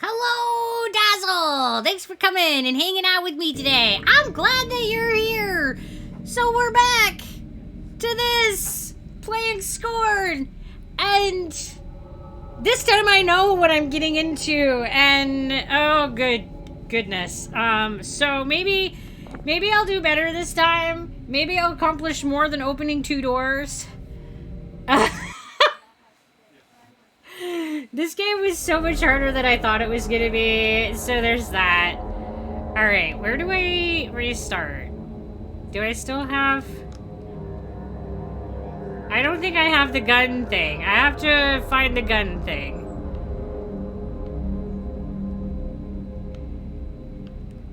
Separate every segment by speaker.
Speaker 1: Hello, Dazzle! Thanks for coming and hanging out with me today. I'm glad that you're here. So we're back to this, playing Scorn. And this time I know what I'm getting into. And, oh, goodness. So maybe I'll do better this time. Maybe I'll accomplish more than opening 2 doors. This game was so much harder than I thought it was gonna be, so there's that. Alright, where do I restart? Do I still have... I don't think I have the gun thing. I have to find the gun thing.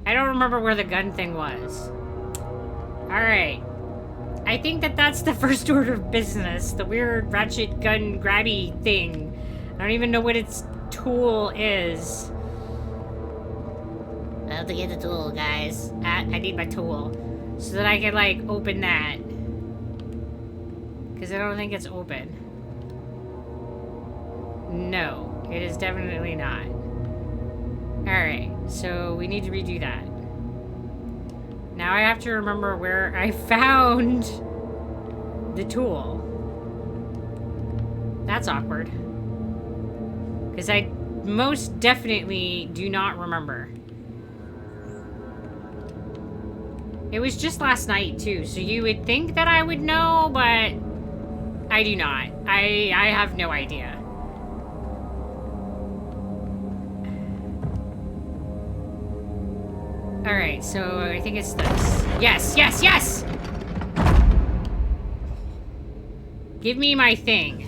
Speaker 1: I don't remember where the gun thing was. Alright. I think that's the first order of business. The weird ratchet gun grabby thing. I don't even know what its tool is. I have to get the tool, guys. I need my tool. So that I can, like, open that. Because I don't think it's open. No, it is definitely not. Alright, so we need to redo that. Now I have to remember where I found the tool. That's awkward. Because I most definitely do not remember. It was just last night, too, so you would think that I would know, but I do not. I have no idea. Alright, so I think it's this. Yes, yes, yes! Give me my thing.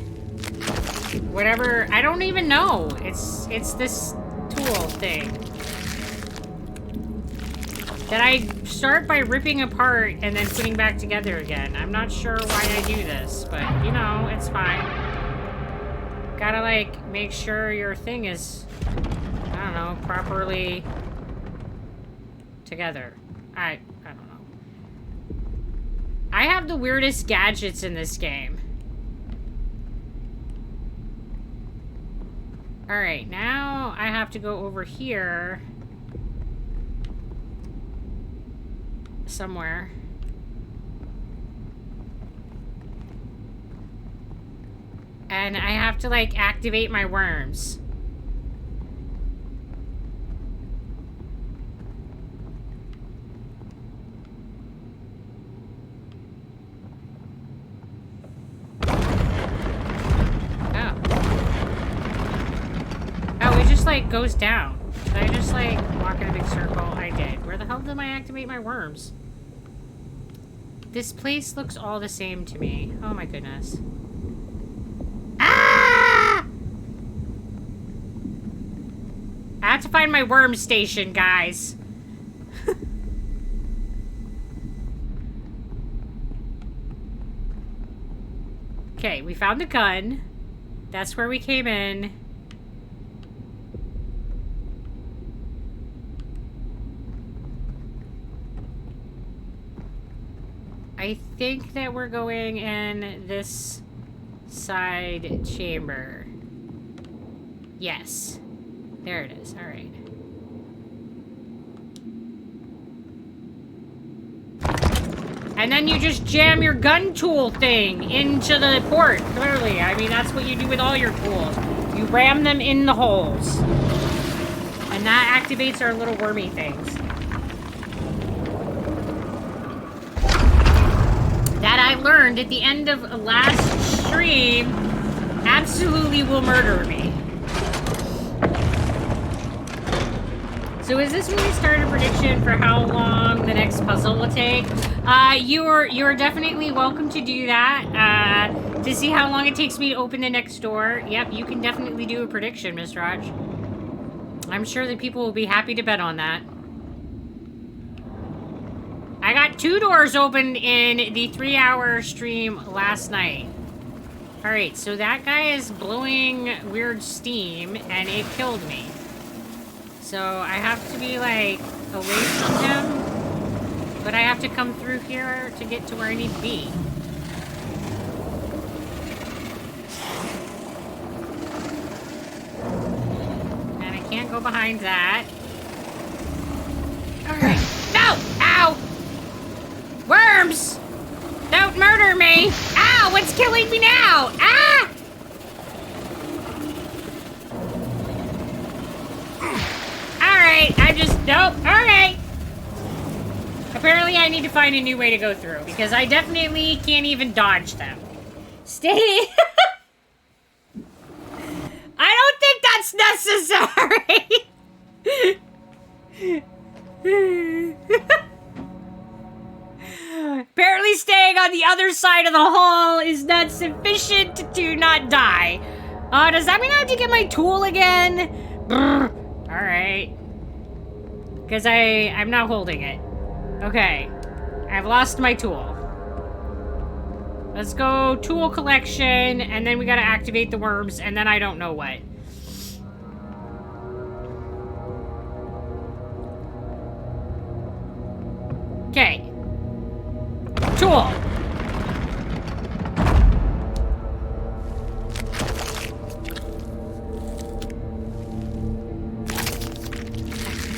Speaker 1: Whatever, I don't even know. It's this tool thing. That I start by ripping apart and then putting back together again. I'm not sure why I do this, but you know, it's fine. Gotta like make sure your thing is, I don't know, properly together. I don't know. I have the weirdest gadgets in this game. Alright, now I have to go over here. Somewhere. And I have to, like, activate my worms. Like goes down. Did I just like walk in a big circle? I did. Where the hell did I activate my worms? This place looks all the same to me. Oh my goodness. Ah! I have to find my worm station, guys. Okay, we found the gun. That's where we came in. I think that we're going in this side chamber. Yes. There it is. Alright. And then you just jam your gun tool thing into the port, clearly. I mean, that's what you do with all your tools. You ram them in the holes. And that activates our little wormy things. That I learned at the end of last stream absolutely will murder me. So is this when we start a prediction for how long the next puzzle will take? You're definitely welcome to do that. To see how long it takes me to open the next door. Yep, you can definitely do a prediction, Miss Raj. I'm sure that people will be happy to bet on that. I got 2 doors open in the 3-hour stream last night. Alright, so that guy is blowing weird steam, and it killed me. So I have to be, like, away from him. But I have to come through here to get to where I need to be. And I can't go behind that. Alright. No! Ow! Worms! Don't murder me! Ow! What's killing me now? Ah! Alright, I just... Nope. Alright. Apparently I need to find a new way to go through, because I definitely can't even dodge them. Stay... I don't think that's necessary! Apparently staying on the other side of the hall is not sufficient to not die. Does that mean I have to get my tool again? Alright. Because I'm not holding it. Okay. I've lost my tool. Let's go tool collection, and then we gotta activate the worms, and then I don't know what. Okay. Tool.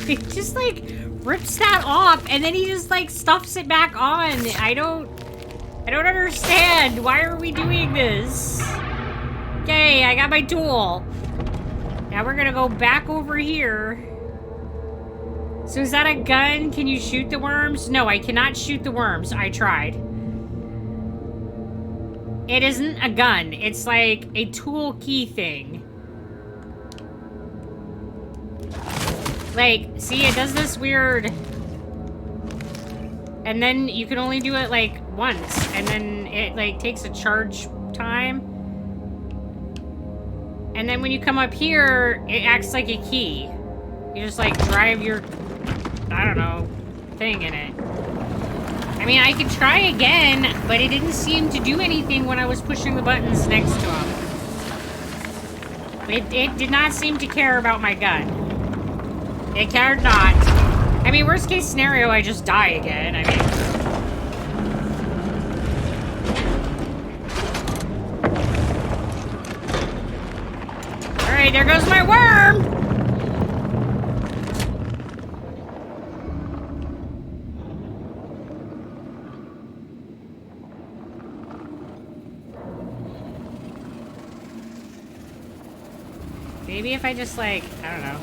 Speaker 1: He just like rips that off and then he just like stuffs it back on. I don't understand. Why are we doing this? Okay, I got my tool. Now we're gonna go back over here. So is that a gun? Can you shoot the worms? No, I cannot shoot the worms. I tried. It isn't a gun. It's like a tool key thing. Like, see, it does this weird... And then you can only do it, like, once. And then it, like, takes a charge time. And then when you come up here, it acts like a key. You just, like, drive your... I don't know, thing in it. I mean, I could try again, but it didn't seem to do anything when I was pushing the buttons next to him. It did not seem to care about my gun. It cared not. I mean, worst case scenario, I just die again. I mean... Alright, there goes my worm! Maybe if I just, like, I don't know.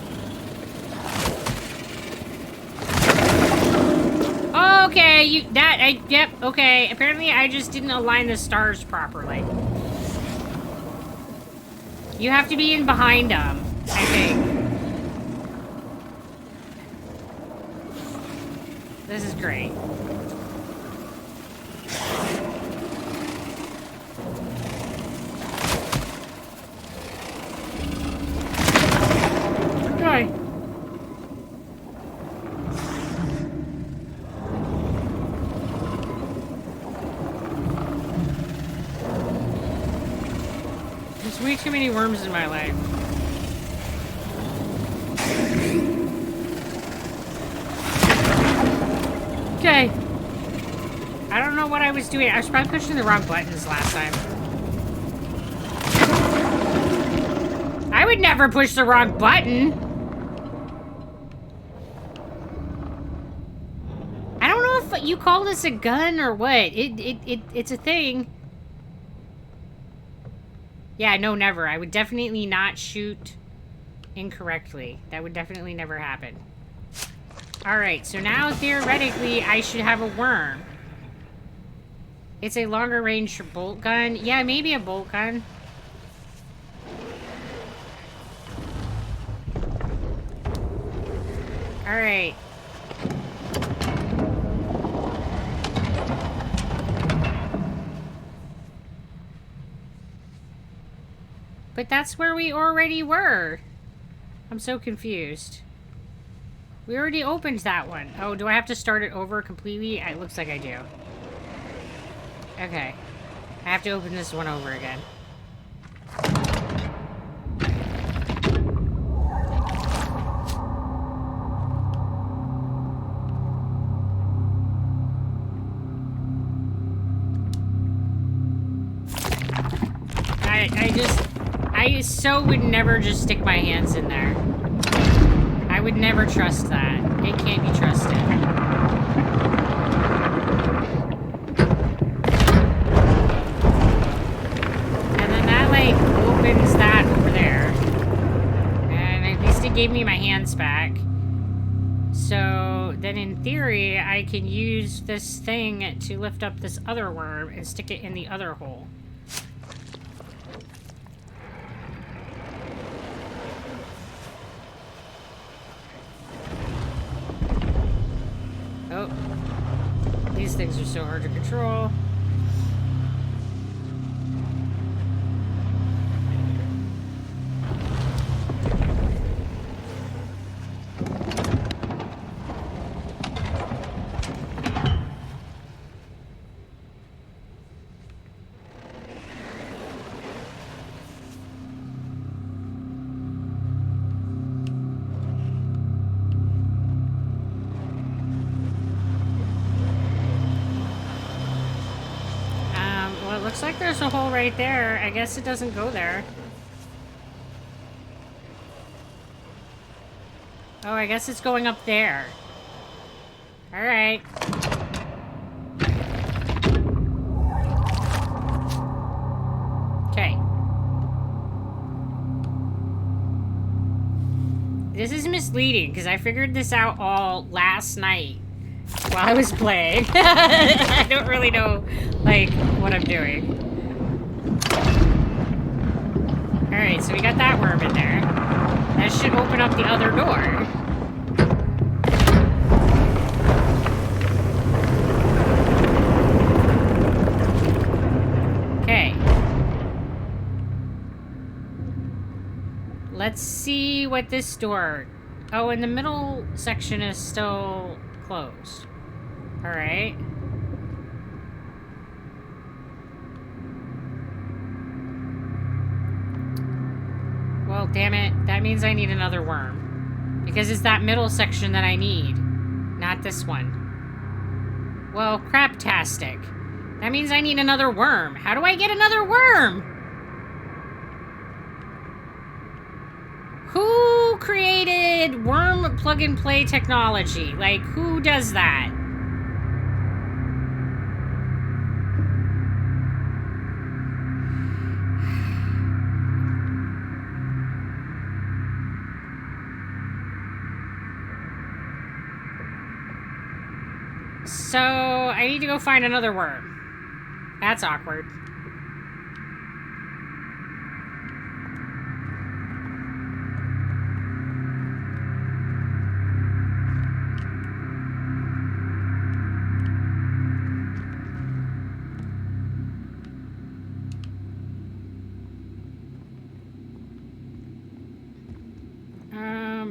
Speaker 1: Okay, yep, okay. Apparently I just didn't align the stars properly. You have to be in behind them, I think. This is great. Okay. There's way too many worms in my life. Okay. I don't know what I was doing. I was probably pushing the wrong buttons last time. I would never push the wrong button. I don't know if you call this a gun or what. It's a thing. Yeah, no, never. I would definitely not shoot incorrectly. That would definitely never happen. Alright, so now theoretically I should have a worm. It's a longer range bolt gun. Yeah, maybe a bolt gun. Alright. But that's where we already were. I'm so confused. We already opened that one. Oh, do I have to start it over completely? It looks like I do. Okay. I have to open this one over again. I so would never just stick my hands in there. I would never trust that. It can't be trusted. And then that, like, opens that over there. And at least it gave me my hands back. So then in theory, I can use this thing to lift up this other worm and stick it in the other hole. Oh, these things are so hard to control. Looks like there's a hole right there. I guess it doesn't go there. Oh, I guess it's going up there. Alright. Okay. This is misleading, because I figured this out all last night while I was playing. I don't really know, like, what I'm doing. Alright, so we got that worm in there. That should open up the other door. Okay. Let's see what this door... Oh, and the middle section is still closed. Alright. Well, damn it. That means I need another worm. Because it's that middle section that I need. Not this one. Well, craptastic. That means I need another worm. How do I get another worm? Who created worm plug-and-play technology? Like, who does that? So, I need to go find another worm. That's awkward.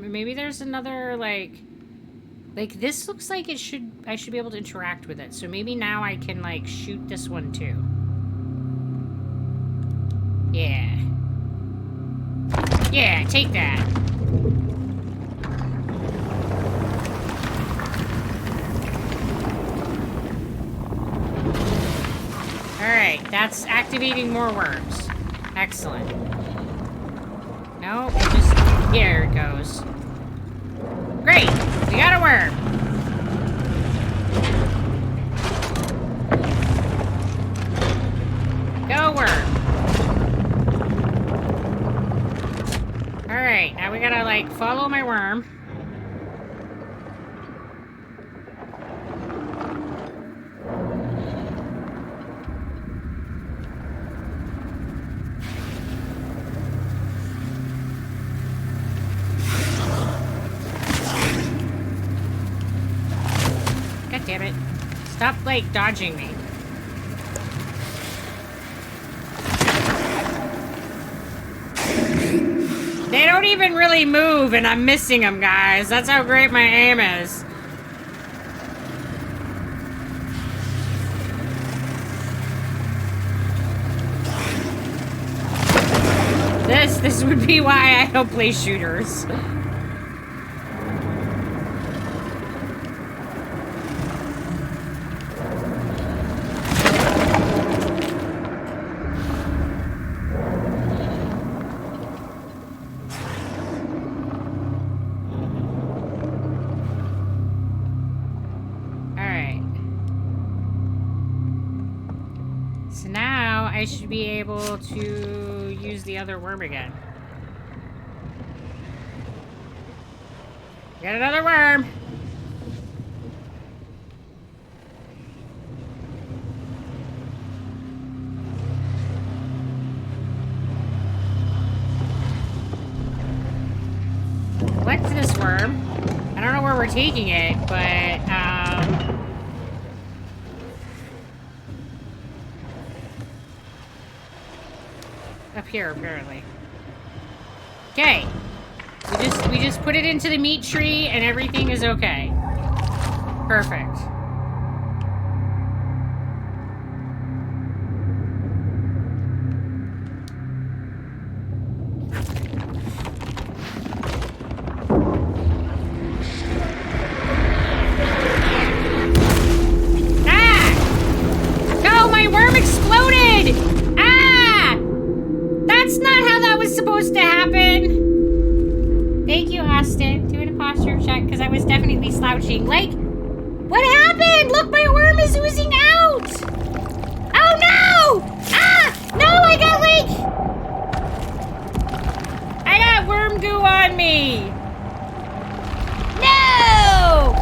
Speaker 1: Maybe there's another, like this looks like it should, I should be able to interact with it. So maybe now I can, like, shoot this one too. Yeah. Yeah, take that. Alright, that's activating more worms. Excellent. No, it just... Here it goes. Great! We got a worm! Go worm! Alright, now we gotta, like, follow my worm. Damn it. Stop, like, dodging me. They don't even really move, and I'm missing them, guys. That's how great my aim is. This would be why I don't play shooters. should be able to use the other worm again. Get another worm! Collect this worm. I don't know where we're taking it, but, up here, apparently. Okay. We just put it into the meat tree and everything is okay. Perfect. Slouching. Like, what happened? Look, my worm is oozing out! Oh no! Ah! No, I got worm goo on me! No!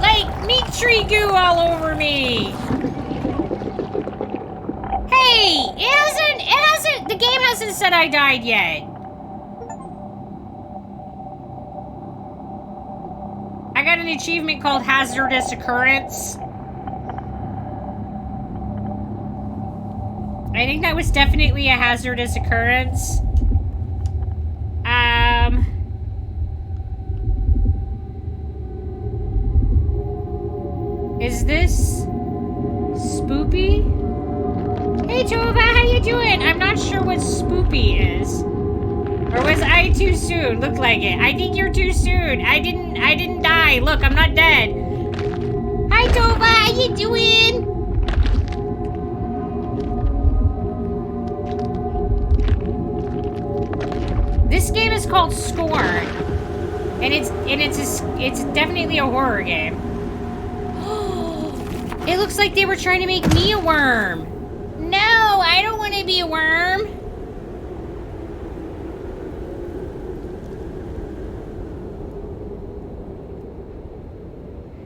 Speaker 1: Like, meat tree goo all over me! Hey! The game hasn't said I died yet. I got an achievement called Hazardous Occurrence. I think that was definitely a hazardous occurrence. Is this Spoopy? Hey Tova, how you doing? I'm not sure what Spoopy is. Or was I too soon? Looked like it. I think you're too soon. I didn't die. Look, I'm not dead. Hi, Tova. How you doing? This game is called Scorn, and it's definitely a horror game. It looks like they were trying to make me a worm. No, I don't want to be a worm.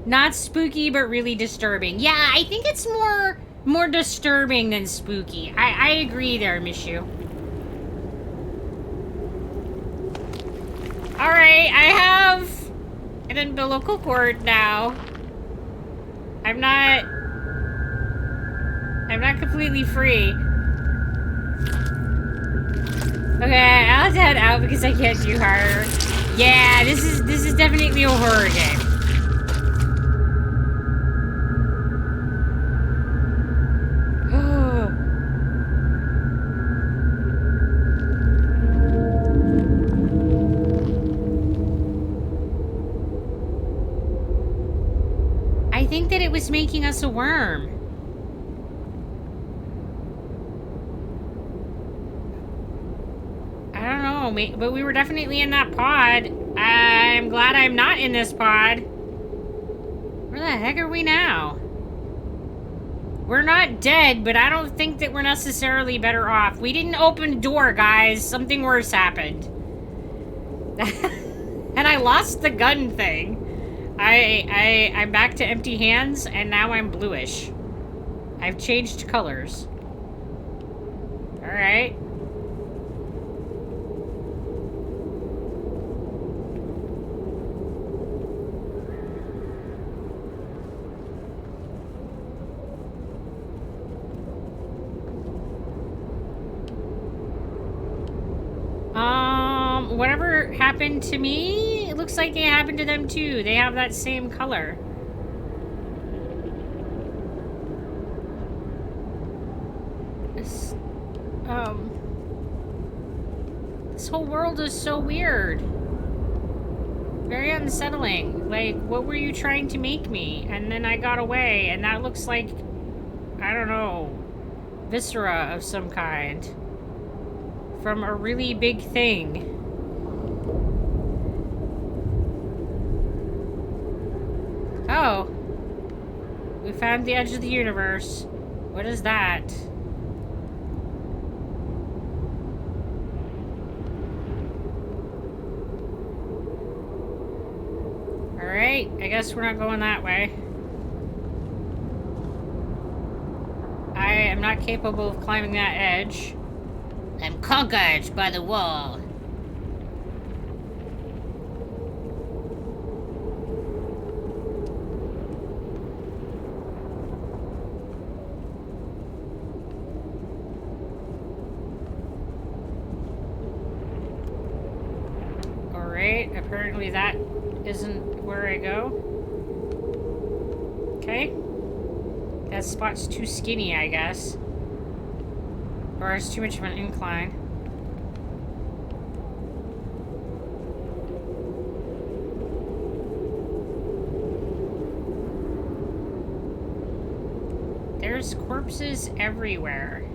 Speaker 1: Not spooky, but really disturbing. Yeah, I think it's more disturbing than spooky. I agree there, Mishu. Alright, I have an umbilical cord now. I'm not completely free. Okay, I'll head out because I can't do harder. Yeah, this is definitely a horror game. I think that it was making us a worm. I don't know, but we were definitely in that pod. I'm glad I'm not in this pod. Where the heck are we now? We're not dead, but I don't think that we're necessarily better off. We didn't open the door, guys. Something worse happened. And I lost the gun thing. I'm back to empty hands, and now I'm bluish. I've changed colors. Alright. Whatever happened to me, it looks like it happened to them too. They have that same color. This whole world is so weird. Very unsettling. Like, what were you trying to make me? And then I got away, and that looks like, I don't know, viscera of some kind. From a really big thing. Oh. We found the edge of the universe. What is that? Alright, I guess we're not going that way. I am not capable of climbing that edge. I'm conquered by the wall. Alright, apparently that isn't where I go. Okay. That spot's too skinny, I guess. Or it's too much of an incline. There's corpses everywhere.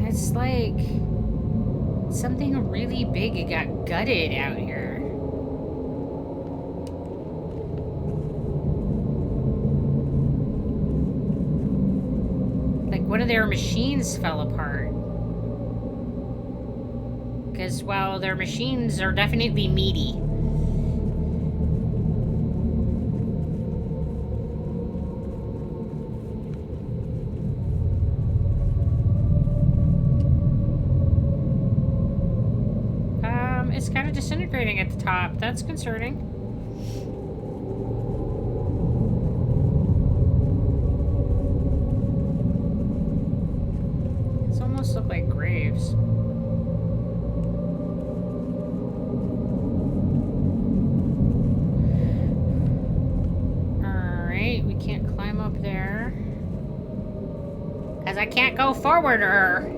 Speaker 1: It's like something really big got gutted out here. Like one of their machines fell apart. Because, well, their machines are definitely meaty. It's kind of disintegrating at the top. That's concerning. These almost look like graves. Alright, we can't climb up there. Because I can't go forwarder.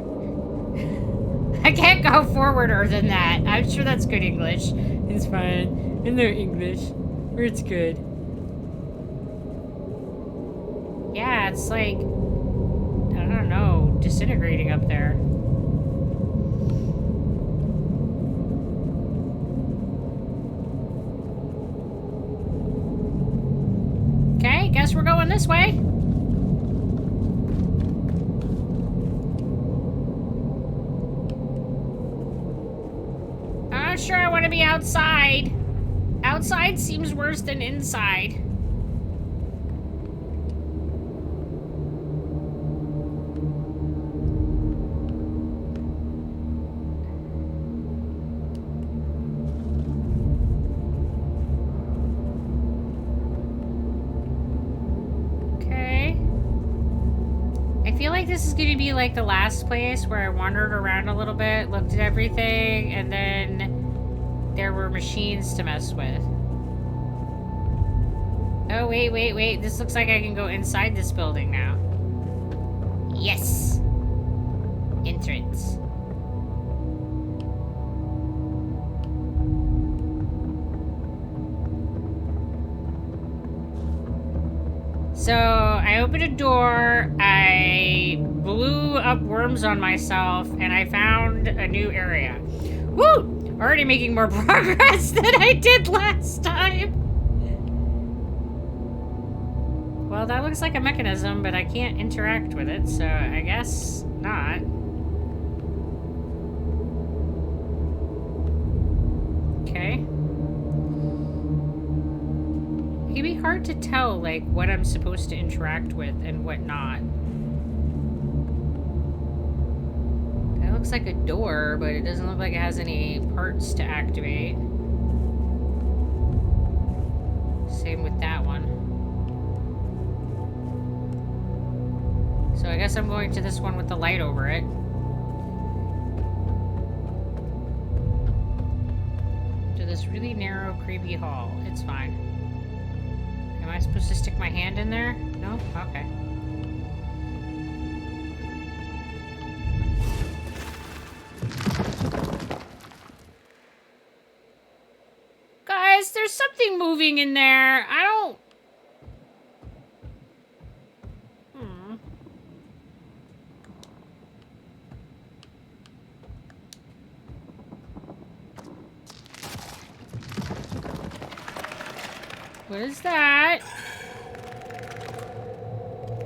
Speaker 1: I can't go forwarder than that. I'm sure that's good English. It's fine. I know English. Or it's good. Yeah, it's like, I don't know, disintegrating up there. Okay, guess we're going this way. I'm not sure I want to be outside. Outside seems worse than inside. I feel like this is going to be like the last place where I wandered around a little bit, looked at everything, and then there were machines to mess with. Oh, wait. This looks like I can go inside this building now. Yes. Entrance. So, I opened a door, I blew up worms on myself, and I found a new area. Woo! Already making more progress than I did last time. Well, that looks like a mechanism, but I can't interact with it, so I guess not. Okay. It can be hard to tell, like, what I'm supposed to interact with and what not. That looks like a door, but it doesn't look like it has any parts to activate. Same with that one. So I guess I'm going to this one with the light over it. To this really narrow, creepy hall. It's fine. Am I supposed to stick my hand in there? No? Okay. Guys, there's something moving in there. I don't... What is that?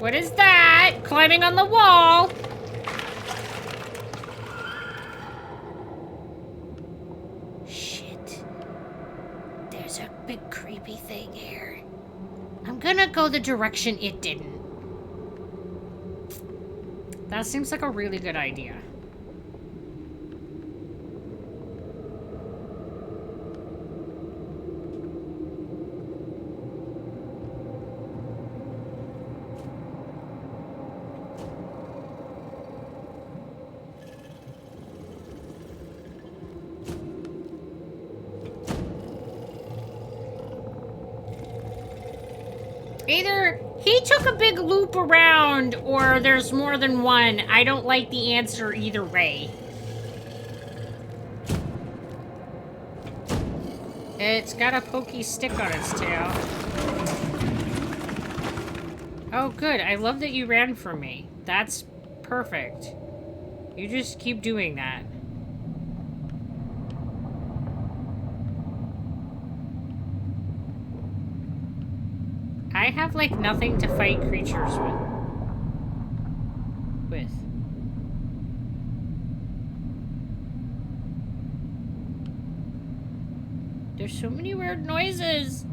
Speaker 1: What is that? Climbing on the wall. Shit. There's a big creepy thing here. I'm gonna go the direction it didn't. That seems like a really good idea. Either he took a big loop around or there's more than one. I don't like the answer either way. It's got a pokey stick on its tail. Oh, good. I love that you ran from me. That's perfect. You just keep doing that. I have, like, nothing to fight creatures with. There's so many weird noises.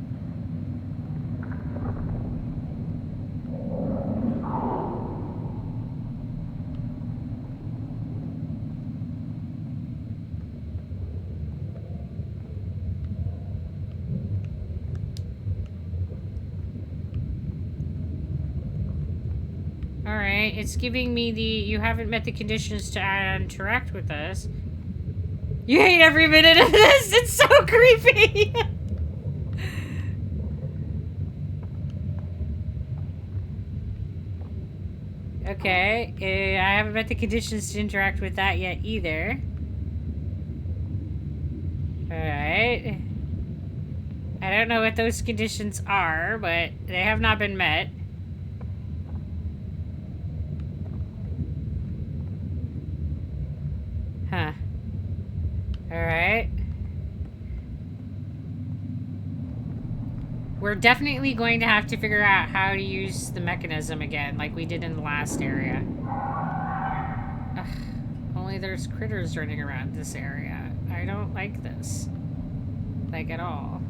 Speaker 1: Alright, it's giving me the you haven't met the conditions to interact with us. You hate every minute of this! It's so creepy! Okay, I haven't met the conditions to interact with that yet either. Alright. I don't know what those conditions are, but they have not been met. Huh. Alright. We're definitely going to have to figure out how to use the mechanism again, like we did in the last area. Ugh. Only there's critters running around this area. I don't like this. Like, at all.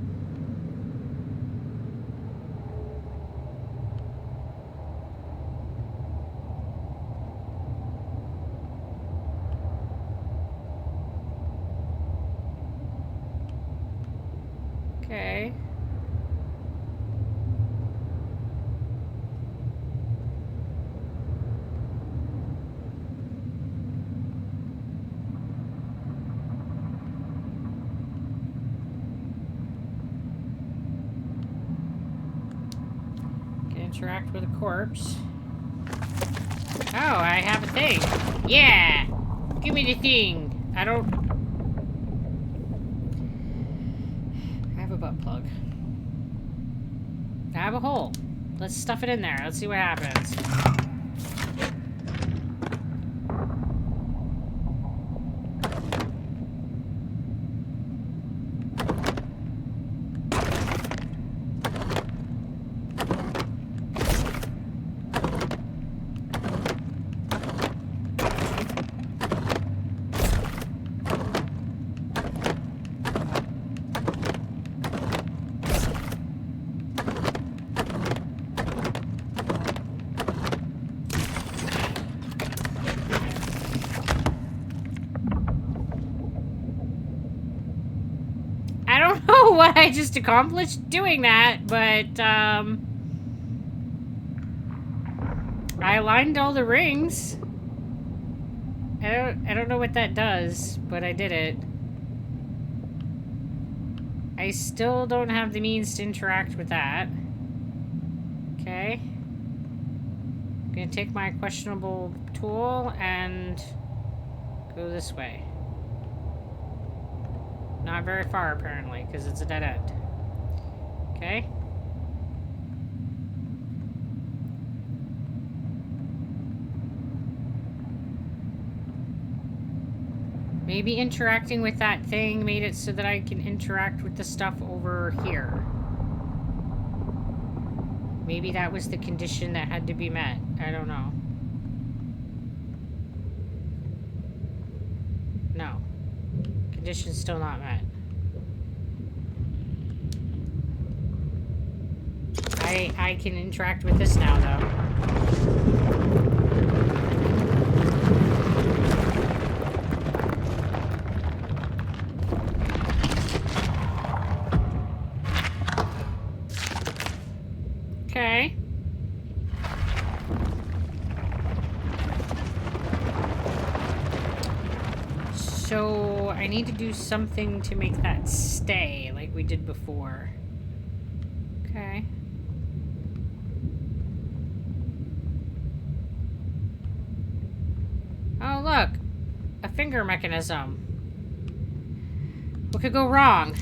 Speaker 1: Okay. Can interact with a corpse. Oh, I have a thing. Yeah! Give me the thing. I don't... butt plug. I have a hole. Let's stuff it in there. Let's see what happens. What I just accomplished doing that, but I lined all the rings. I don't know what that does, but I did it. I still don't have the means to interact with that. Okay. I'm gonna take my questionable tool and go this way. Not very far, apparently, because it's a dead end. Okay. Maybe interacting with that thing made it so that I can interact with the stuff over here. Maybe that was the condition that had to be met. I don't know. No. Condition's still not met. I can interact with this now, though. Okay. So I need to do something to make that stay like we did before. Okay. Oh, look. A finger mechanism. What could go wrong?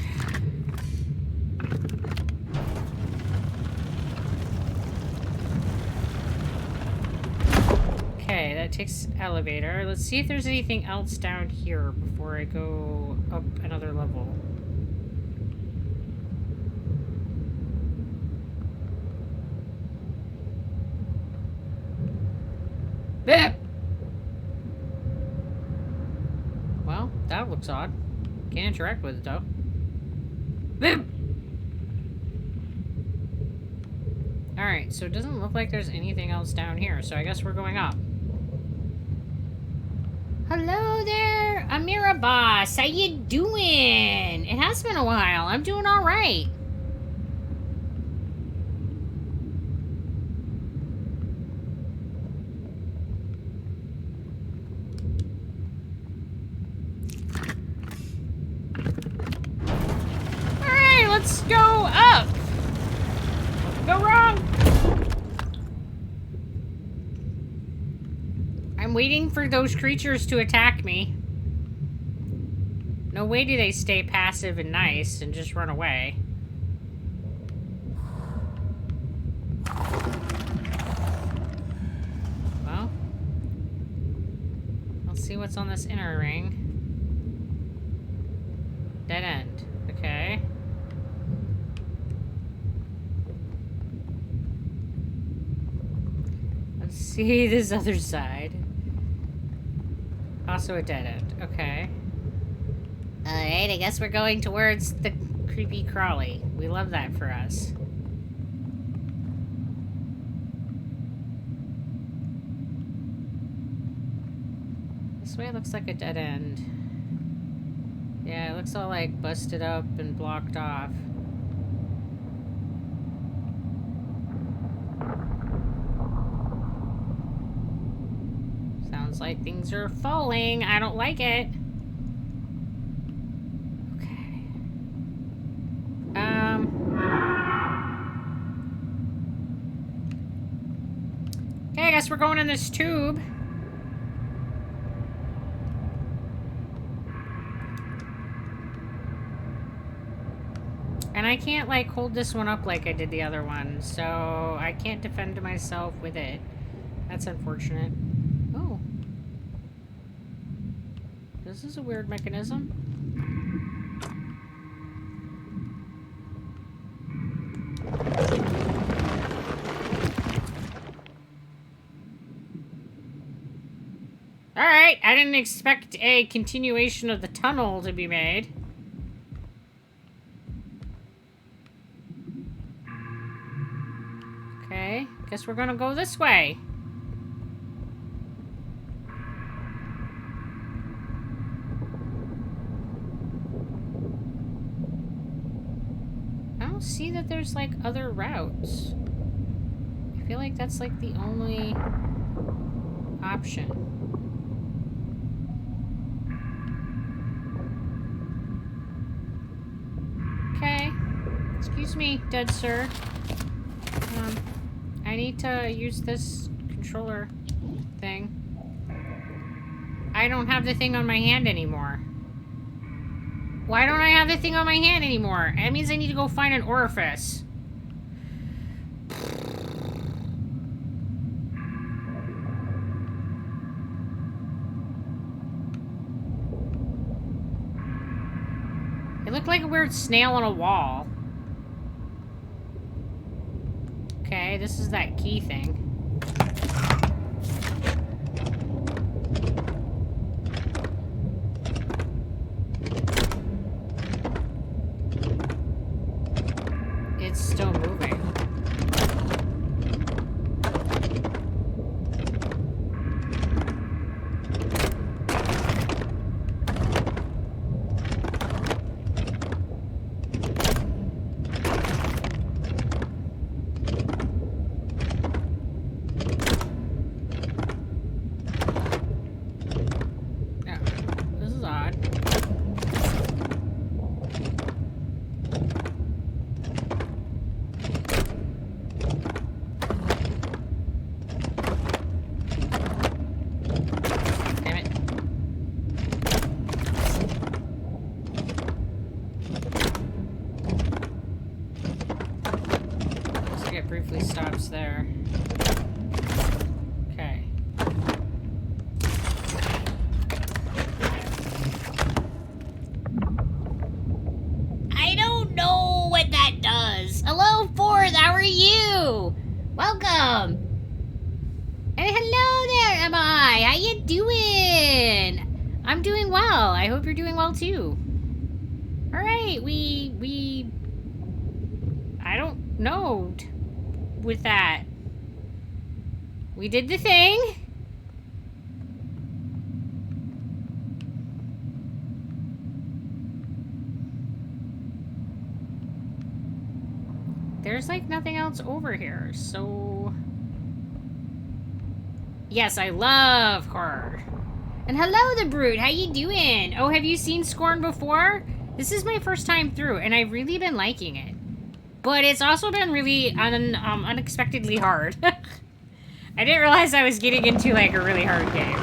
Speaker 1: Okay, that takes elevator. Let's see if there's anything else down here before I go up another level. Bleh! Well, that looks odd. Can't interact with it, though. Bleh! Alright, so it doesn't look like there's anything else down here, so I guess we're going up. Hello there, Amira Boss. How you doing? It has been a while. I'm doing all right. All right, let's go up. Go wrong. I'm waiting for those creatures to attack me. No way do they stay passive and nice and just run away. Well, let's see what's on this inner ring. Dead end. Okay. Let's see this other side. Also a dead end. Okay. Alright, I guess we're going towards the creepy crawly. We love that for us. This way looks like a dead end. Yeah, it looks all like busted up and blocked off. Sounds like things are falling. I don't like it. Okay. Okay, I guess we're going in this tube. And I can't, like, hold this one up like I did the other one, so I can't defend myself with it. That's unfortunate. Oh. This is a weird mechanism. Alright, I didn't expect a continuation of the tunnel to be made. Okay, guess we're gonna go this way. I don't see that there's, like, other routes. I feel like that's, like, the only option. Okay. Excuse me, dead sir. I need to use this controller thing. I don't have the thing on my hand anymore. Why don't I have the thing on my hand anymore? That means I need to go find an orifice. It looked like a weird snail on a wall. Okay. Okay, this is that key thing. It's still moving. Briefly stops there. Okay. I don't know what that does. Hello, Fourth. How are you? Welcome. And hello there, Emma. How you doing? I'm doing well. I hope you're doing well too. All right, we. I don't know. With that, we did the thing. There's like nothing else over here, so yes, I love horror. And hello, the Brute. How you doing? Oh, have you seen Scorn before? This is my first time through, and I've really been liking it. But it's also been really unexpectedly hard. I didn't realize I was getting into, like, a really hard game.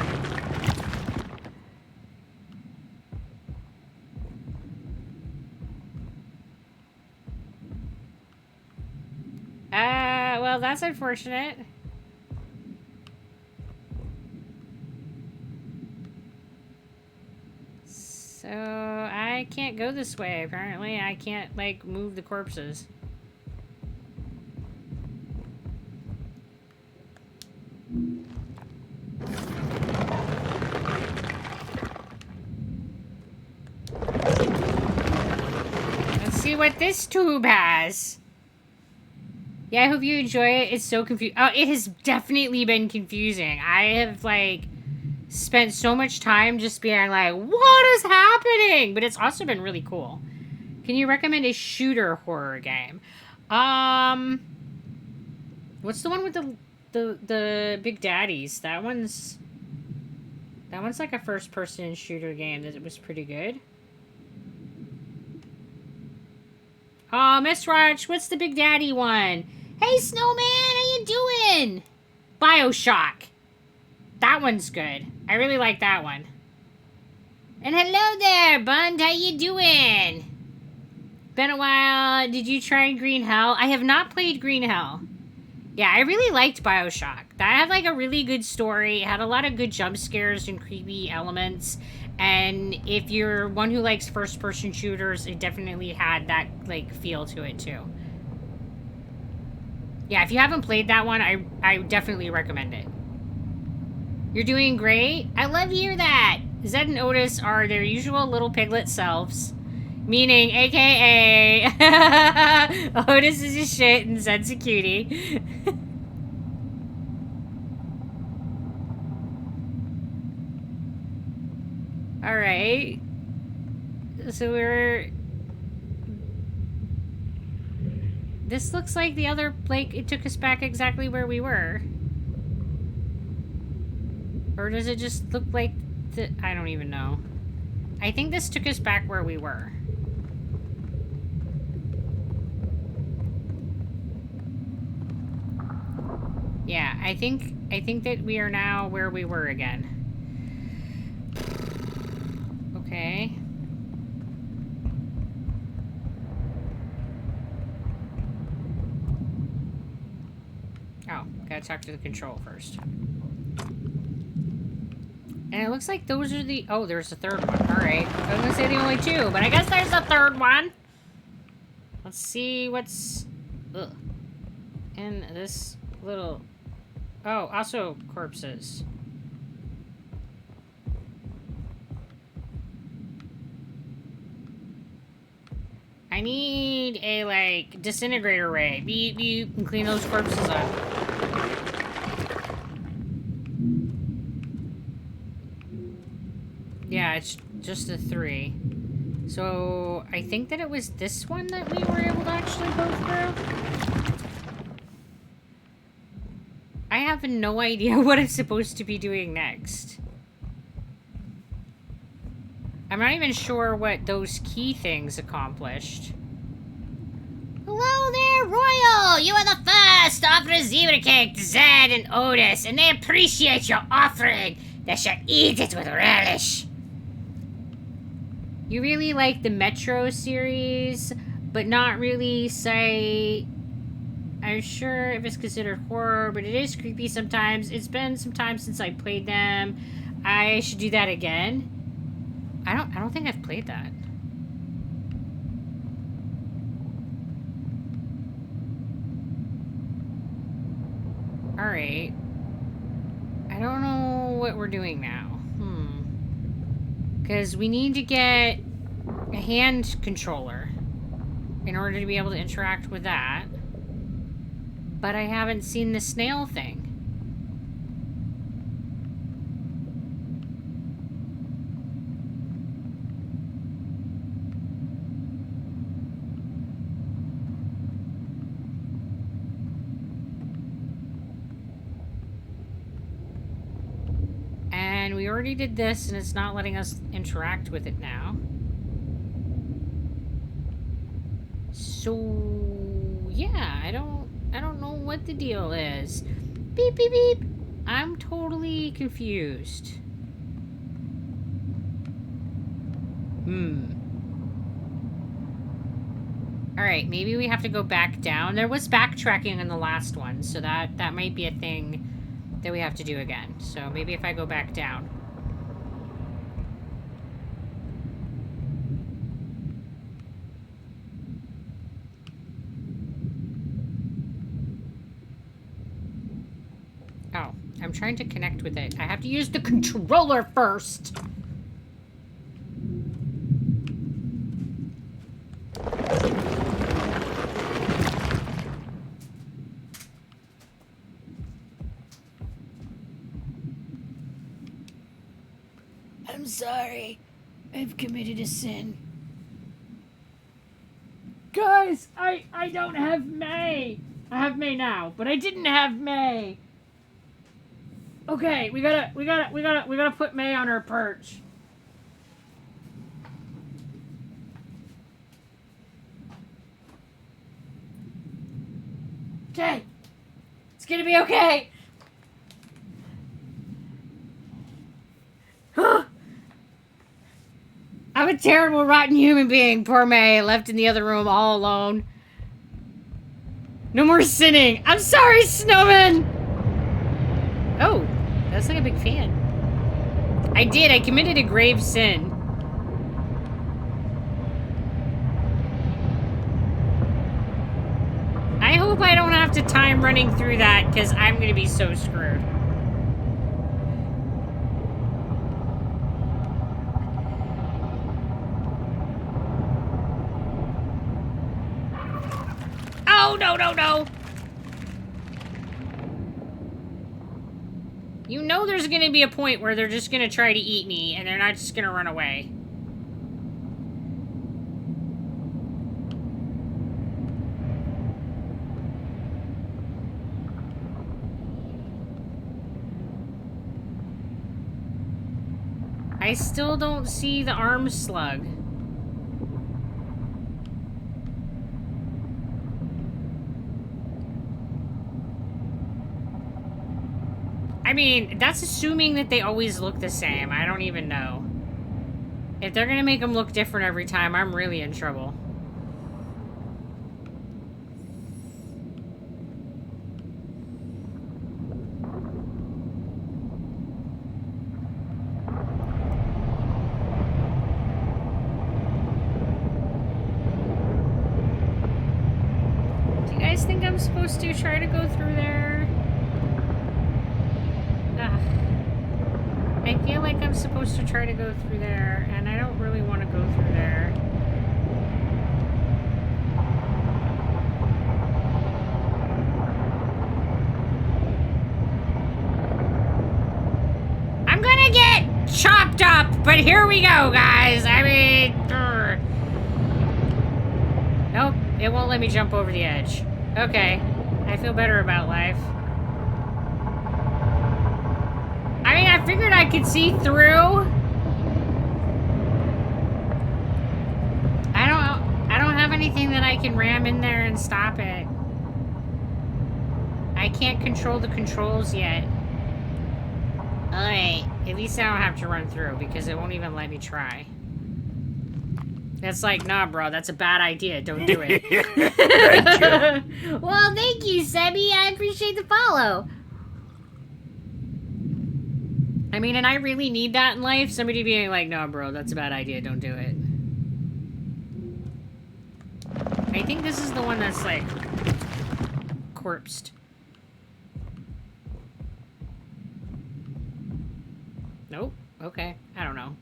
Speaker 1: Well, that's unfortunate. So, I can't go this way, apparently. I can't, like, move the corpses. Let's see what this tube has. Yeah, I hope you enjoy it. It's so confusing. Oh, it has definitely been confusing. I have, like, spent so much time just being like, what is happening? But it's also been really cool. Can you recommend a shooter horror game? What's the one with the big daddies? That one's like a first-person shooter game that was pretty good. Oh, Miss Roach, what's the big daddy one? Hey, Snowman, how you doing? BioShock. That one's good. I really like that one. And hello there, Bund. How you doing? Been a while. Did you try Green Hell? I have not played Green Hell. Yeah, I really liked BioShock. That had, like, a really good story. It had a lot of good jump scares and creepy elements. And if you're one who likes first-person shooters, it definitely had that, like, feel to it, too. Yeah, if you haven't played that one, I definitely recommend it. You're doing great. I love to hear that. Zed and Otis are their usual little piglet selves. Meaning, a.k.a. Otis is a shit and Zed's a cutie. Alright. So we're... This looks like the other... Like, it took us back exactly where we were. Or does it just look like... I don't even know. I think this took us back where we were. Yeah, I think that we are now where we were again. Okay. Oh, gotta talk to the control first. And it looks like those are the... Oh, there's a third one. Alright. I was gonna say the only two, but I guess there's a third one. Let's see what's... Ugh. in this little... Oh, also corpses. I need a, like, disintegrator ray. Beep, beep, and clean those corpses up. Yeah, it's just a 3. So, I think that it was this one that we were able to actually go through. I have no idea what I'm supposed to be doing next. I'm not even sure what those key things accomplished. Hello there, Royal! You are the first to offer a zebra cake to Zed and Otis, and they appreciate your offering. They shall eat it with relish. You really like the Metro series, but not really say... I'm sure if it's considered horror, but it is creepy sometimes. It's been some time since I played them. I should do that again. I don't think I've played that. Alright. I don't know what we're doing now. Because we need to get a hand controller in order to be able to interact with that. But I haven't seen the snail thing. And we already did this, and it's not letting us interact with it now. So, yeah, I don't know what the deal is. Beep, beep, beep. I'm totally confused. Alright, maybe we have to go back down. There was backtracking in the last one, so that might be a thing that we have to do again. So maybe if I go back down. Oh, I'm trying to connect with it. I have to use the controller first. I'm sorry. I've committed a sin. Guys, I don't have May. I have May now, but I didn't have May. Okay, we gotta put May on her perch. Okay. It's gonna be okay. I'm a terrible, rotten human being. Poor May, left in the other room all alone. No more sinning. I'm sorry, Snowman! Oh, that's like a big fan. I committed a grave sin. I hope I don't have to time running through that, because I'm going to be so screwed. Oh, no, no, no! You know there's going to be a point where they're just going to try to eat me, and they're not just going to run away. I still don't see the arm slug. I mean, that's assuming that they always look the same. I don't even know. If they're gonna make them look different every time, I'm really in trouble. guys think I'm supposed to try to go through there? Ugh. I feel like I'm supposed to try to go through there, and I don't really want to go through there. I'm gonna get chopped up, but here we go, guys. I mean... Nope, it won't let me jump over the edge. Okay, I feel better about life. I mean, I figured I could see through. I don't have anything that I can ram in there and stop it. I can't control the controls yet. Alright, at least I don't have to run through because it won't even let me try. That's like, nah, bro, that's a bad idea. Don't do it. Well, thank you, Sebi. I appreciate the follow. I mean, and I really need that in life. Somebody being like, no, bro, that's a bad idea. Don't do it. I think this is the one that's, like, corpsed. Nope. Okay. I don't know.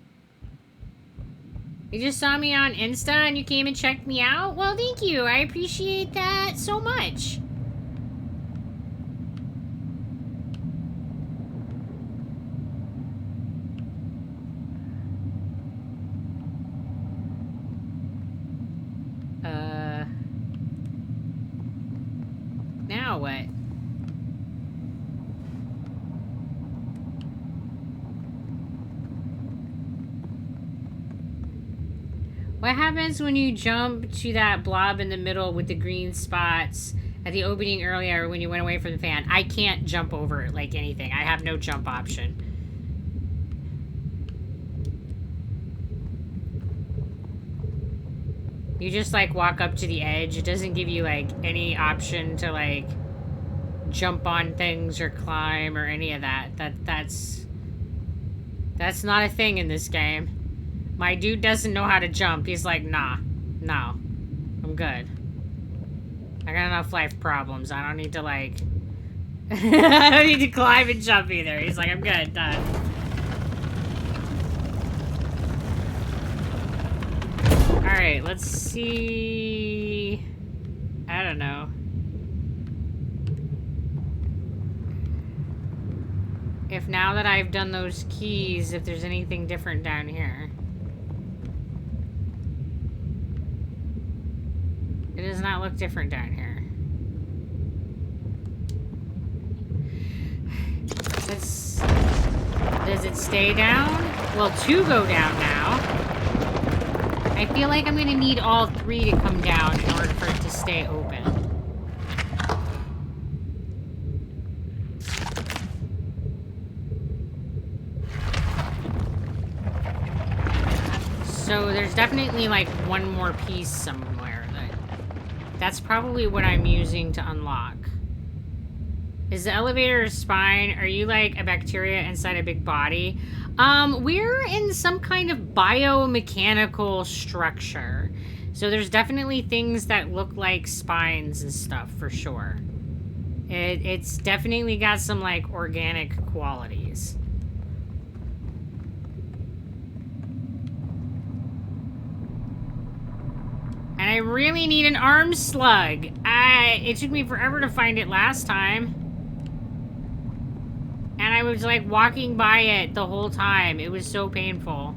Speaker 1: You just saw me on Insta and you came and checked me out? Well, thank you. I appreciate that so much. Now what? What happens when you jump to that blob in the middle with the green spots at the opening earlier when you went away from the fan? I can't jump over it like anything. I have no jump option. You just, like, walk up to the edge. It doesn't give you, like, any option to, like, jump on things or climb or any of that. That's not a thing in this game. My dude doesn't know how to jump. He's like, nah, no, I'm good. I got enough life problems. I don't need to, like, I don't need to climb and jump either. He's like, I'm good, done. Alright, let's see. I don't know. If now that I've done those keys, if there's anything different down here. It does not look different down here. Does it stay down? Well, 2 go down now. I feel like I'm gonna need all 3 to come down in order for it to stay open. So there's definitely like one more piece somewhere. That's probably what I'm using to unlock. Is the elevator a spine? Are you like a bacteria inside a big body? We're in some kind of biomechanical structure. So there's definitely things that look like spines and stuff for sure. It's definitely got some like organic qualities. And I really need an arm slug. It took me forever to find it last time. And I was like walking by it the whole time. It was so painful.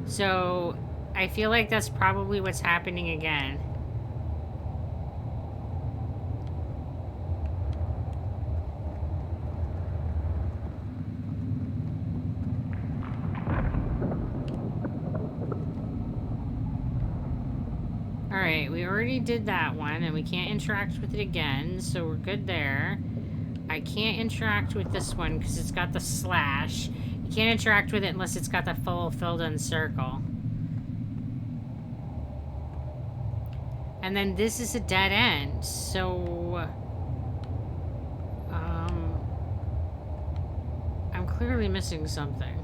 Speaker 1: So I feel like that's probably what's happening again. Alright, we already did that one, and we can't interact with it again, so we're good there. I can't interact with this one because it's got the slash. You can't interact with it unless it's got the full filled-in circle. And then this is a dead end, so... I'm clearly missing something.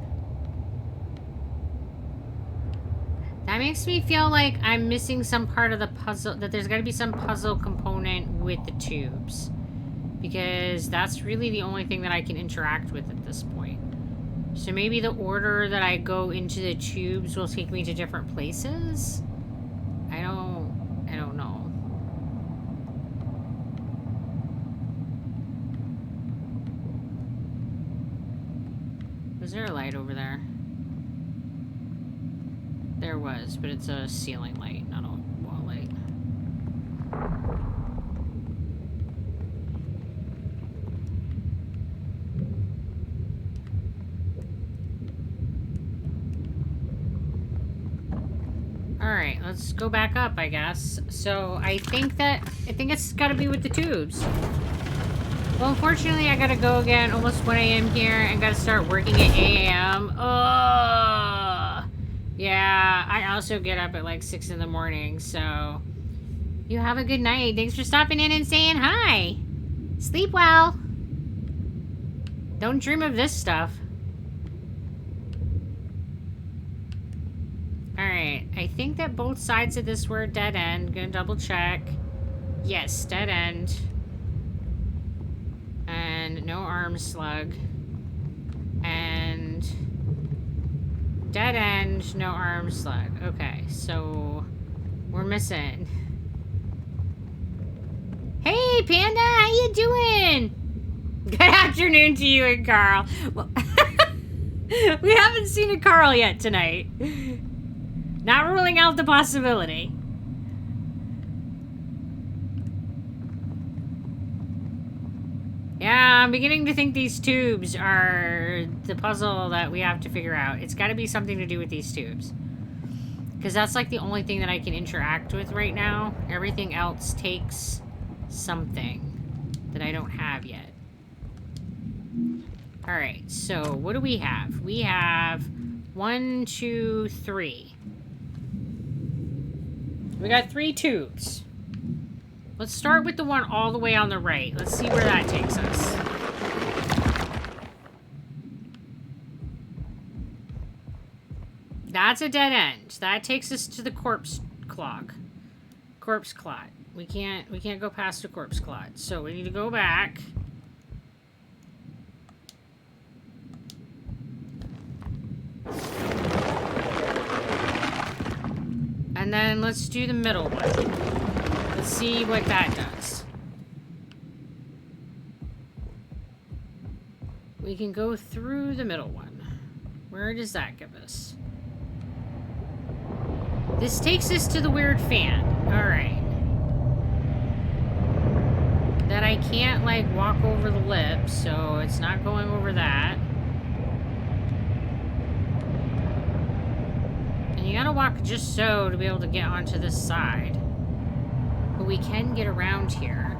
Speaker 1: That makes me feel like I'm missing some part of the puzzle, that there's got to be some puzzle component with the tubes. Because that's really the only thing that I can interact with at this point. So maybe the order that I go into the tubes will take me to different places? I don't know. Was there a light over there? There was, but it's a ceiling light, not a wall light. Alright, let's go back up, I guess. So, I think it's gotta be with the tubes. Well, unfortunately, I gotta go again, almost 1 a.m. here, and gotta start working at 8 a.m. Ugh. Yeah, I also get up at like 6 in the morning, so... You have a good night. Thanks for stopping in and saying hi. Sleep well. Don't dream of this stuff. Alright, I think that both sides of this were dead end. Gonna double check. Yes, dead end. And no arm slug. And dead end, no arm slug. Okay, so we're missing. Hey, Panda, how you doing? Good afternoon to you and Carl. Well, we haven't seen a Carl yet tonight. Not ruling out the possibility. Yeah, I'm beginning to think these tubes are the puzzle that we have to figure out. It's got to be something to do with these tubes. Because that's like the only thing that I can interact with right now. Everything else takes something that I don't have yet. Alright, so what do we have? We have 1, 2, 3. We got 3 tubes. Let's start with the one all the way on the right. Let's see where that takes us. That's a dead end. That takes us to the corpse clog. Corpse clot. We can't go past a corpse clot. So we need to go back. And then let's do the middle one. Let's see what that does. We can go through the middle one. Where does that give us? This takes us to the weird fan. Alright. That I can't, like, walk over the lip, so it's not going over that. And you gotta walk just so to be able to get onto this side. But we can get around here.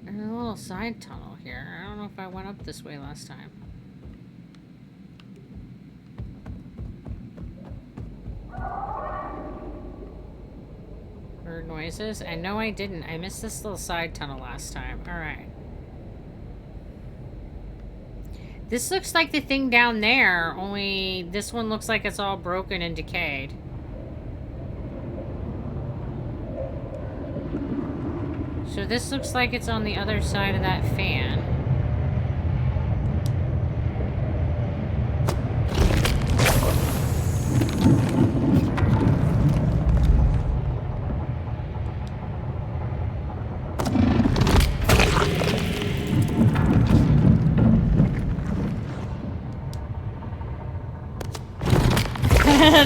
Speaker 1: There's a little side tunnel here. I don't know if I went up this way last time. Heard noises? I know I didn't. I missed this little side tunnel last time. Alright. This looks like the thing down there, only this one looks like it's all broken and decayed. So this looks like it's on the other side of that fan.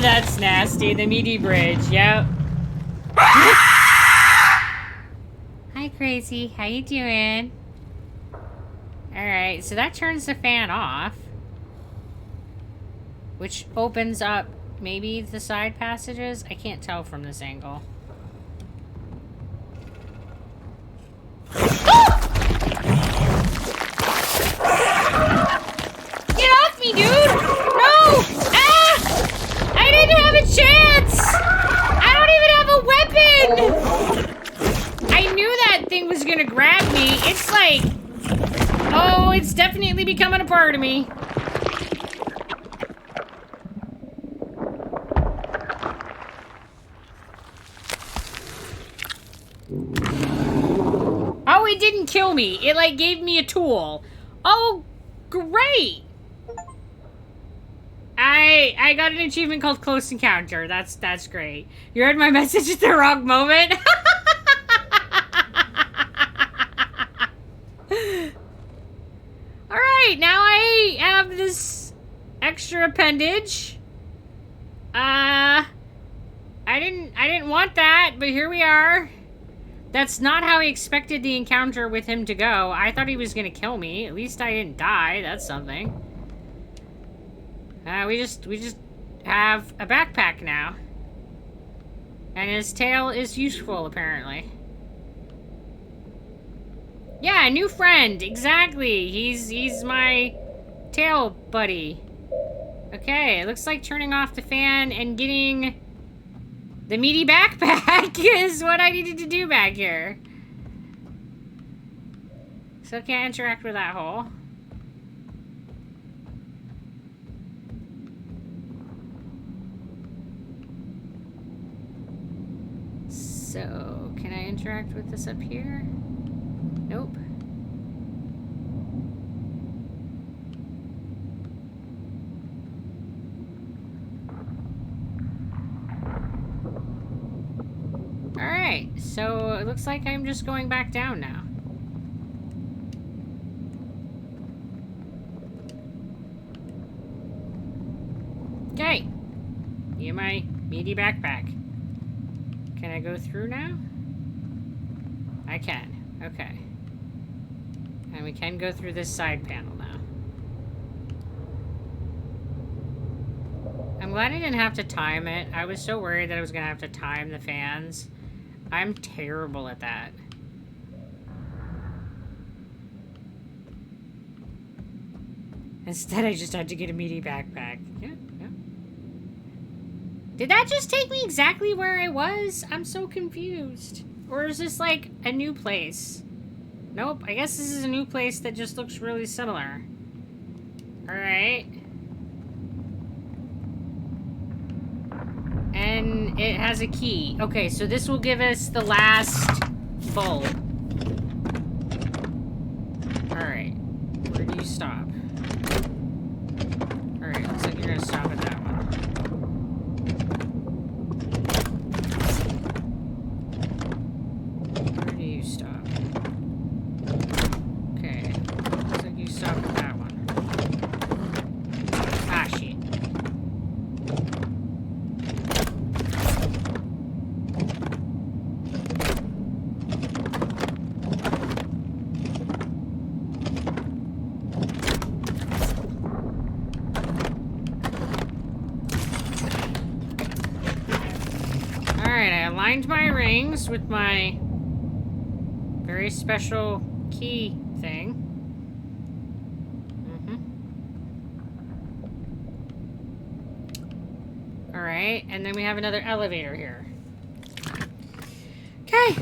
Speaker 1: That's nasty. The meaty bridge. Yep. Hi, Crazy. How you doing? Alright, so that turns the fan off. Which opens up maybe the side passages? I can't tell from this angle. Get off me, dude! No! Ah! I didn't have a chance! I don't even have a weapon! I knew that thing was gonna grab me. It's like it's definitely becoming a part of me. Oh, it didn't kill me. It, like, gave me a tool. Oh, great. I got an achievement called Close Encounter. That's great. You heard my message at the wrong moment. Alright, now I have this extra appendage. I didn't want that, but here we are. That's not how I expected the encounter with him to go. I thought he was gonna kill me. At least I didn't die. That's something. We just have a backpack now. And his tail is useful, apparently. Yeah, new friend. Exactly. He's my tail buddy. Okay, it looks like turning off the fan and getting the meaty backpack is what I needed to do back here. So can't interact with that hole. So, can I interact with this up here? Nope. Alright, so it looks like I'm just going back down now. Okay. Need my meaty backpack. Can I go through now? I can. Okay. And we can go through this side panel now. I'm glad I didn't have to time it. I was so worried that I was going to have to time the fans. I'm terrible at that. Instead, I just had to get a meaty backpack. Yeah. Did that just take me exactly where I was? I'm so confused. Or is this like a new place? Nope, I guess this is a new place that just looks really similar. Alright. And it has a key. Okay, so this will give us the last bulb. Alright. Where do you stop? Alright, looks like you're gonna stop at that one. Where do you stop? Okay. Looks like you stop at that one. Ah, shit. Alright, I aligned my rings with my very special key thing. Alright, and then we have another elevator here. Okay.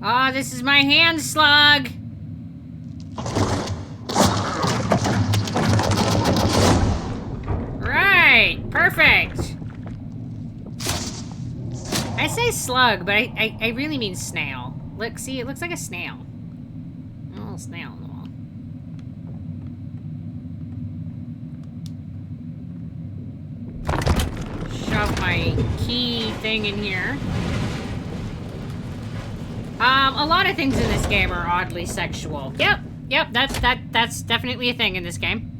Speaker 1: Oh, this is my hand slug. Right, perfect. I say slug, but I really mean snail. Look, see, it looks like a snail. A little snail on the wall. Shove my key thing in here. A lot of things in this game are oddly sexual. Yep, that's definitely a thing in this game.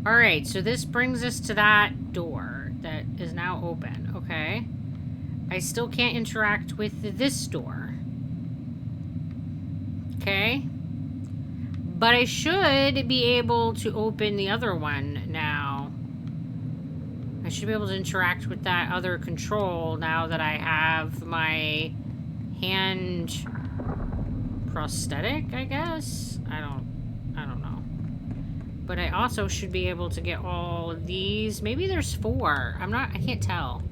Speaker 1: Alright, so this brings us to that door that is now open, okay? I still can't interact with this door. Okay? But I should be able to open the other one now. I should be able to interact with that other control now that I have my hand prosthetic, I guess? I don't know. But I also should be able to get all of these. Maybe there's 4. I can't tell.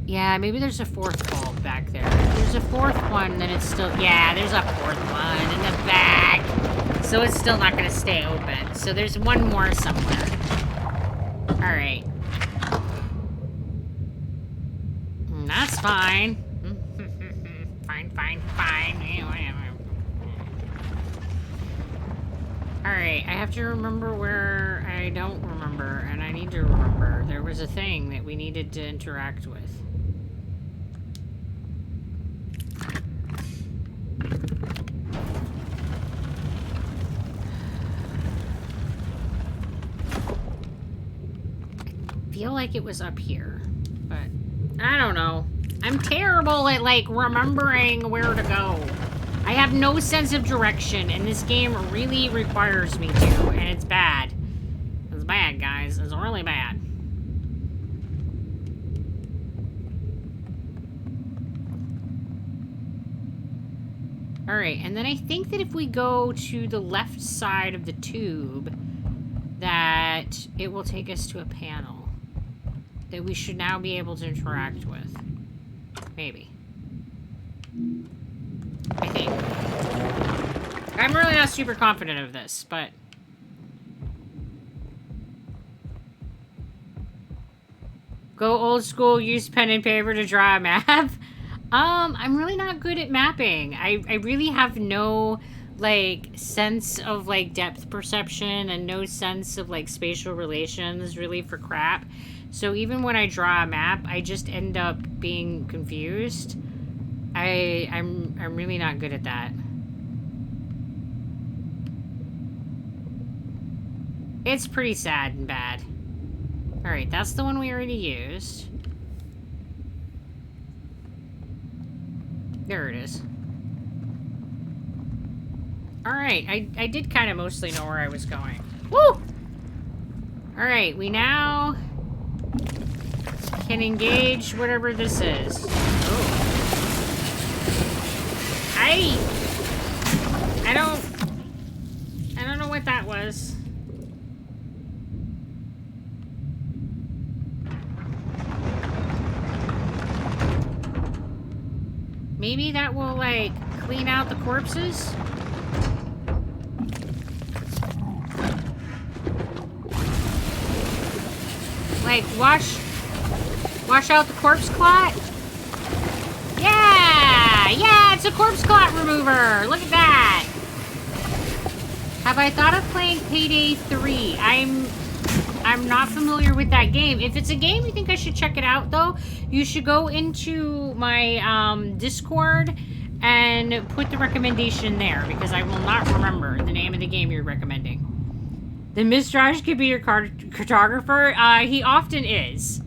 Speaker 1: Yeah, maybe there's a 4th bulb back there. If there's a 4th one, then it's still... Yeah, there's a 4th one in the back. So it's still not going to stay open. So there's one more somewhere. Alright. That's fine. Fine. Alright, I have to remember where I don't remember, and I need to remember. There was a thing that we needed to interact with. I feel like it was up here, but I don't know. I'm terrible at, like, remembering where to go. I have no sense of direction, and this game really requires me to, and it's bad. It's bad, guys. It's really bad. Alright, and then I think that if we go to the left side of the tube, that it will take us to a panel that we should now be able to interact with. Maybe. I think. I'm really not super confident of this, but... Go old school, use pen and paper to draw a map. I'm really not good at mapping. I really have no, like, sense of, like, depth perception and no sense of, like, spatial relations, really, for crap. So even when I draw a map, I just end up being confused. I'm really not good at that. It's pretty sad and bad. Alright, that's the one we already used. There it is. Alright, I did kind of mostly know where I was going. Woo! Alright, we now can engage whatever this is. Oh. I don't know what that was. Maybe that will, like, clean out the corpses? Like, wash out the corpse clot? Yeah, it's a corpse clot remover. Look at that. Have I thought of playing Payday 3? I'm not familiar with that game. If it's a game you think I should check it out, though, you should go into my Discord and put the recommendation there, because I will not remember the name of the game you're recommending. The Mistrage could be your cartographer. He often is.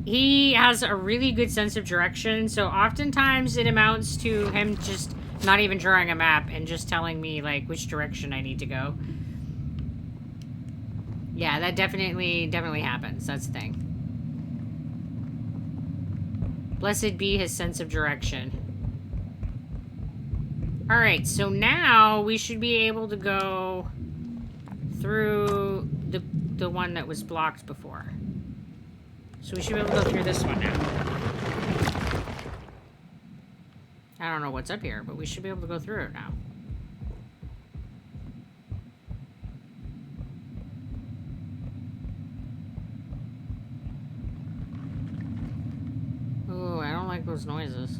Speaker 1: He has a really good sense of direction, so oftentimes it amounts to him just not even drawing a map and just telling me, like, which direction I need to go. Yeah, that definitely happens. That's the thing. Blessed be his sense of direction. Alright, so now we should be able to go through the one that was blocked before. So we should be able to go through this one now. I don't know what's up here, but we should be able to go through it now. Ooh, I don't like those noises.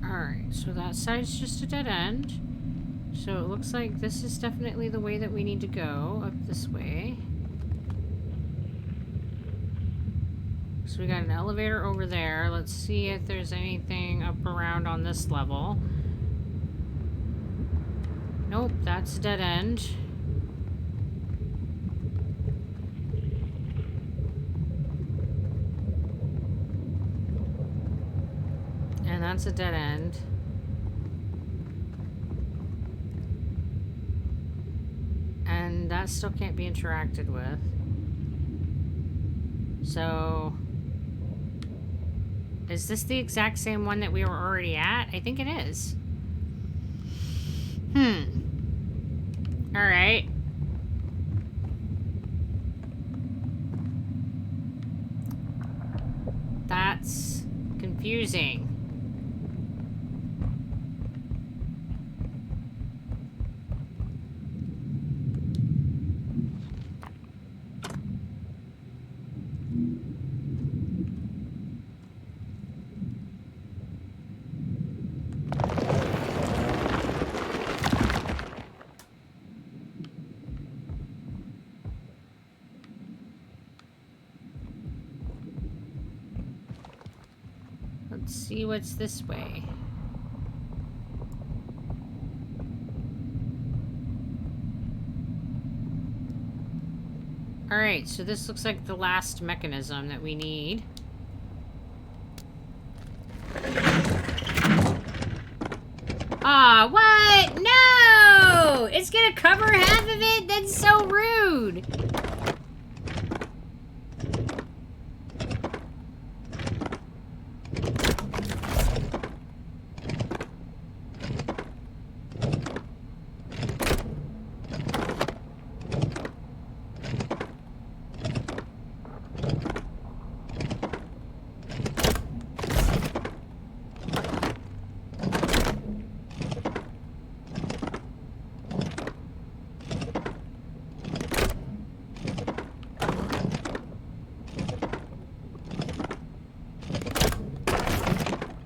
Speaker 1: Alright, so that side's just a dead end. So it looks like this is definitely the way that we need to go, up this way. So we got an elevator over there. Let's see if there's anything up around on this level. Nope, that's a dead end. And that's a dead end. And that still can't be interacted with. So... is this the exact same one that we were already at? I think it is. Alright. That's confusing. Let's see what's this way. Alright, so this looks like the last mechanism that we need. Aw, what? No! It's gonna cover half of it? That's so rude!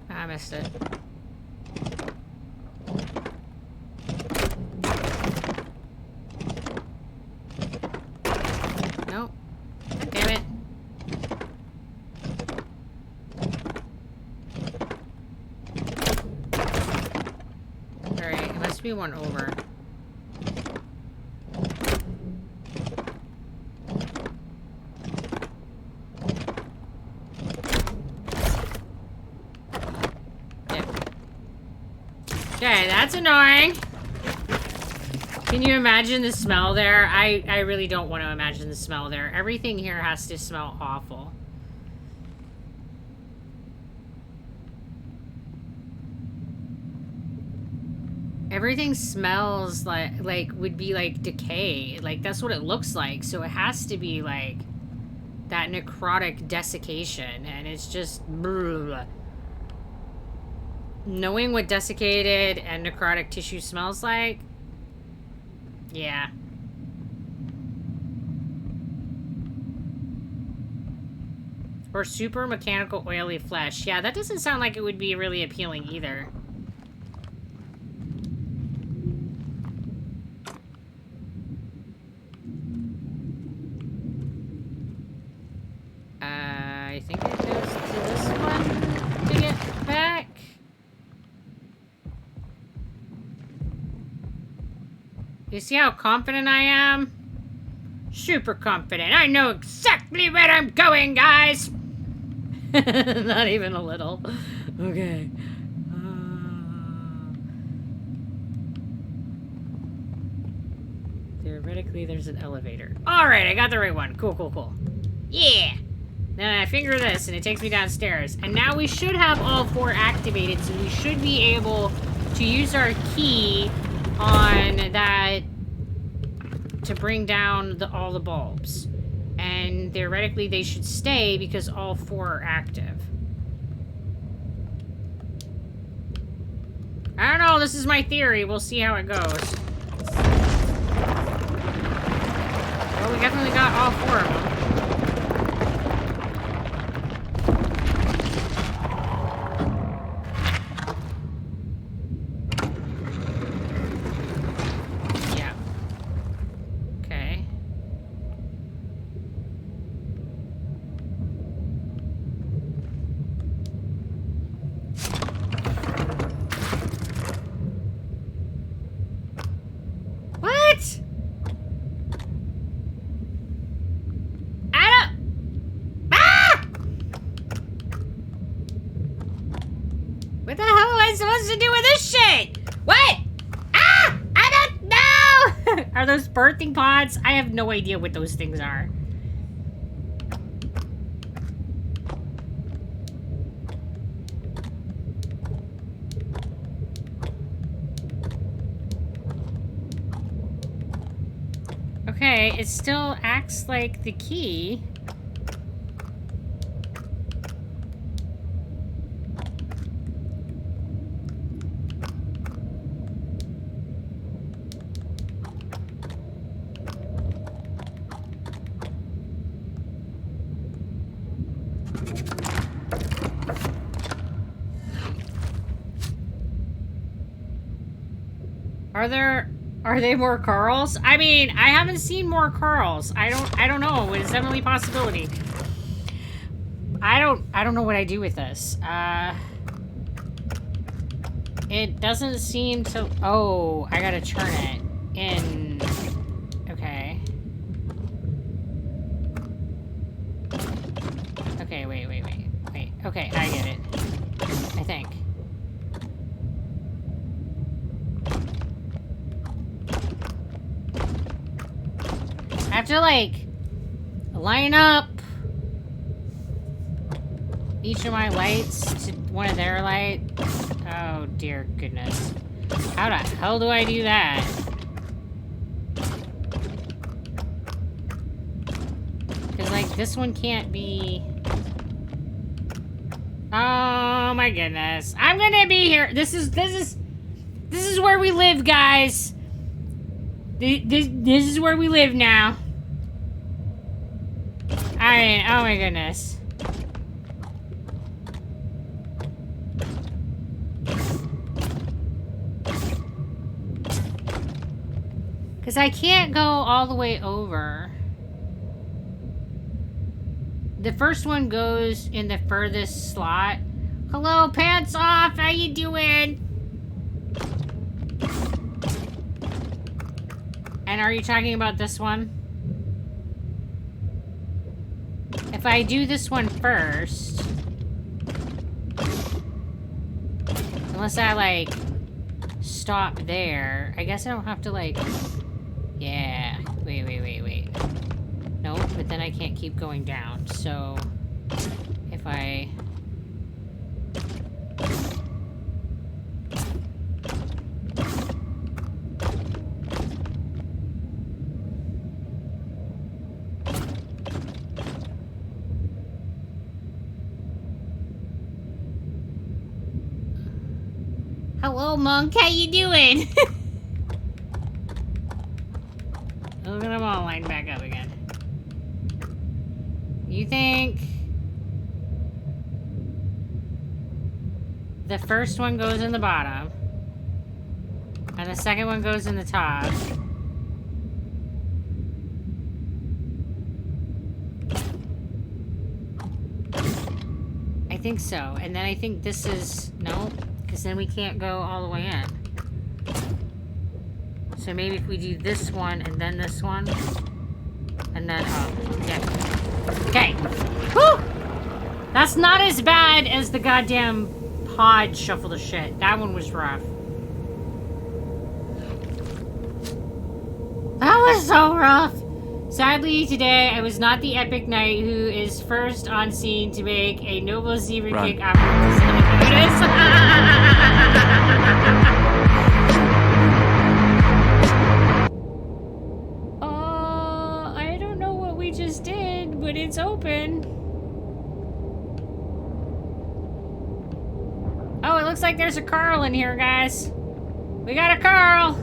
Speaker 1: I missed it. Nope. Damn it. Alright, it must be one over. Okay, that's annoying. Can you imagine the smell there? I really don't want to imagine the smell there. Everything here has to smell awful. Everything smells like would be like decay. Like that's what it looks like. So it has to be like that necrotic desiccation, and it's just brrr. Knowing what desiccated and necrotic tissue smells like, yeah. Or super mechanical oily flesh. Yeah, that doesn't sound like it would be really appealing either. I think it goes to this one to get back. You see how confident I am? Super confident. I know exactly where I'm going, guys. Not even a little. Okay. Theoretically, there's an elevator. Alright, I got the right one. Cool, cool, cool. Yeah. Then I finger this, and it takes me downstairs. And now we should have all four activated, so we should be able to use our key on that to bring down all the bulbs. And theoretically, they should stay because all four are active. I don't know. This is my theory. We'll see how it goes. Well, we definitely got all four of them. What the hell am I supposed to do with this shit? What? Ah! I don't know! Are those birthing pods? I have no idea what those things are. Okay, it still acts like the key. Are there more Carls? I mean, I haven't seen more Carls. I don't know. It's definitely a possibility. I don't know what I do with this. It doesn't seem to... Oh, I gotta turn it in. Okay. Okay, wait. Okay, I get it. I think. I have to, like, line up each of my lights to one of their lights. Oh, dear goodness. How the hell do I do that? Because, like, this one can't be... Oh, my goodness. I'm gonna be here. This is where we live, guys. This is where we live now. Alright, oh my goodness. Because I can't go all the way over. The first one goes in the furthest slot. Hello, pants off, how you doing? And are you talking about this one? If I do this one first... Unless I, like, stop there. I guess I don't have to, like... Yeah. Wait. No, but then I can't keep going down. So... If I... Hello, Monk. How you doing? Look at them all lined back up again. You think... The first one goes in the bottom. And the second one goes in the top. I think so. And then I think this is... No. Because then we can't go all the way in. So maybe if we do this one and then this one. And then, yeah. Okay. Woo! That's not as bad as the goddamn pod shuffle the shit. That one was rough. That was so rough. Sadly, today, I was not the epic knight who is first on scene to make a noble zebra kick after I don't know what we just did, but it's open. Oh, it looks like there's a Carl in here, guys. We got a Carl.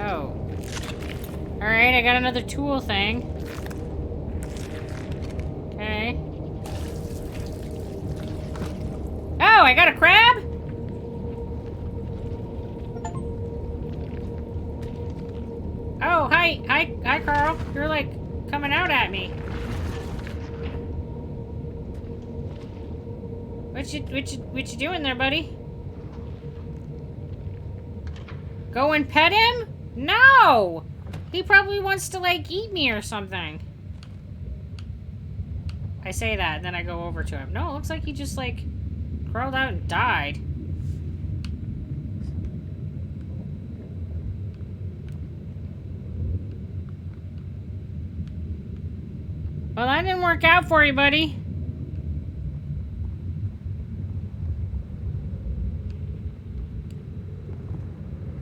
Speaker 1: Oh. Alright, I got another tool thing. Okay. Oh, I got a crab? Oh, hi, Carl. You're like coming out at me. What you doing there, buddy? Go and pet him? No! He probably wants to, like, eat me or something. I say that, and then I go over to him. No, it looks like he just, like, crawled out and died. Well, that didn't work out for you, buddy.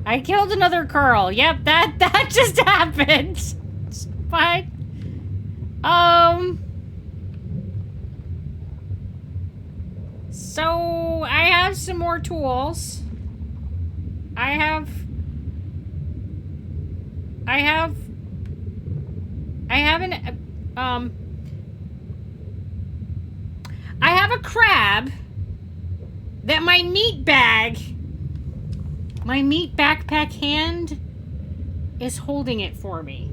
Speaker 1: I killed another Carl. Yep, that just happened. It's fine. So I have some more tools. I have a crab that my meat backpack hand is holding it for me.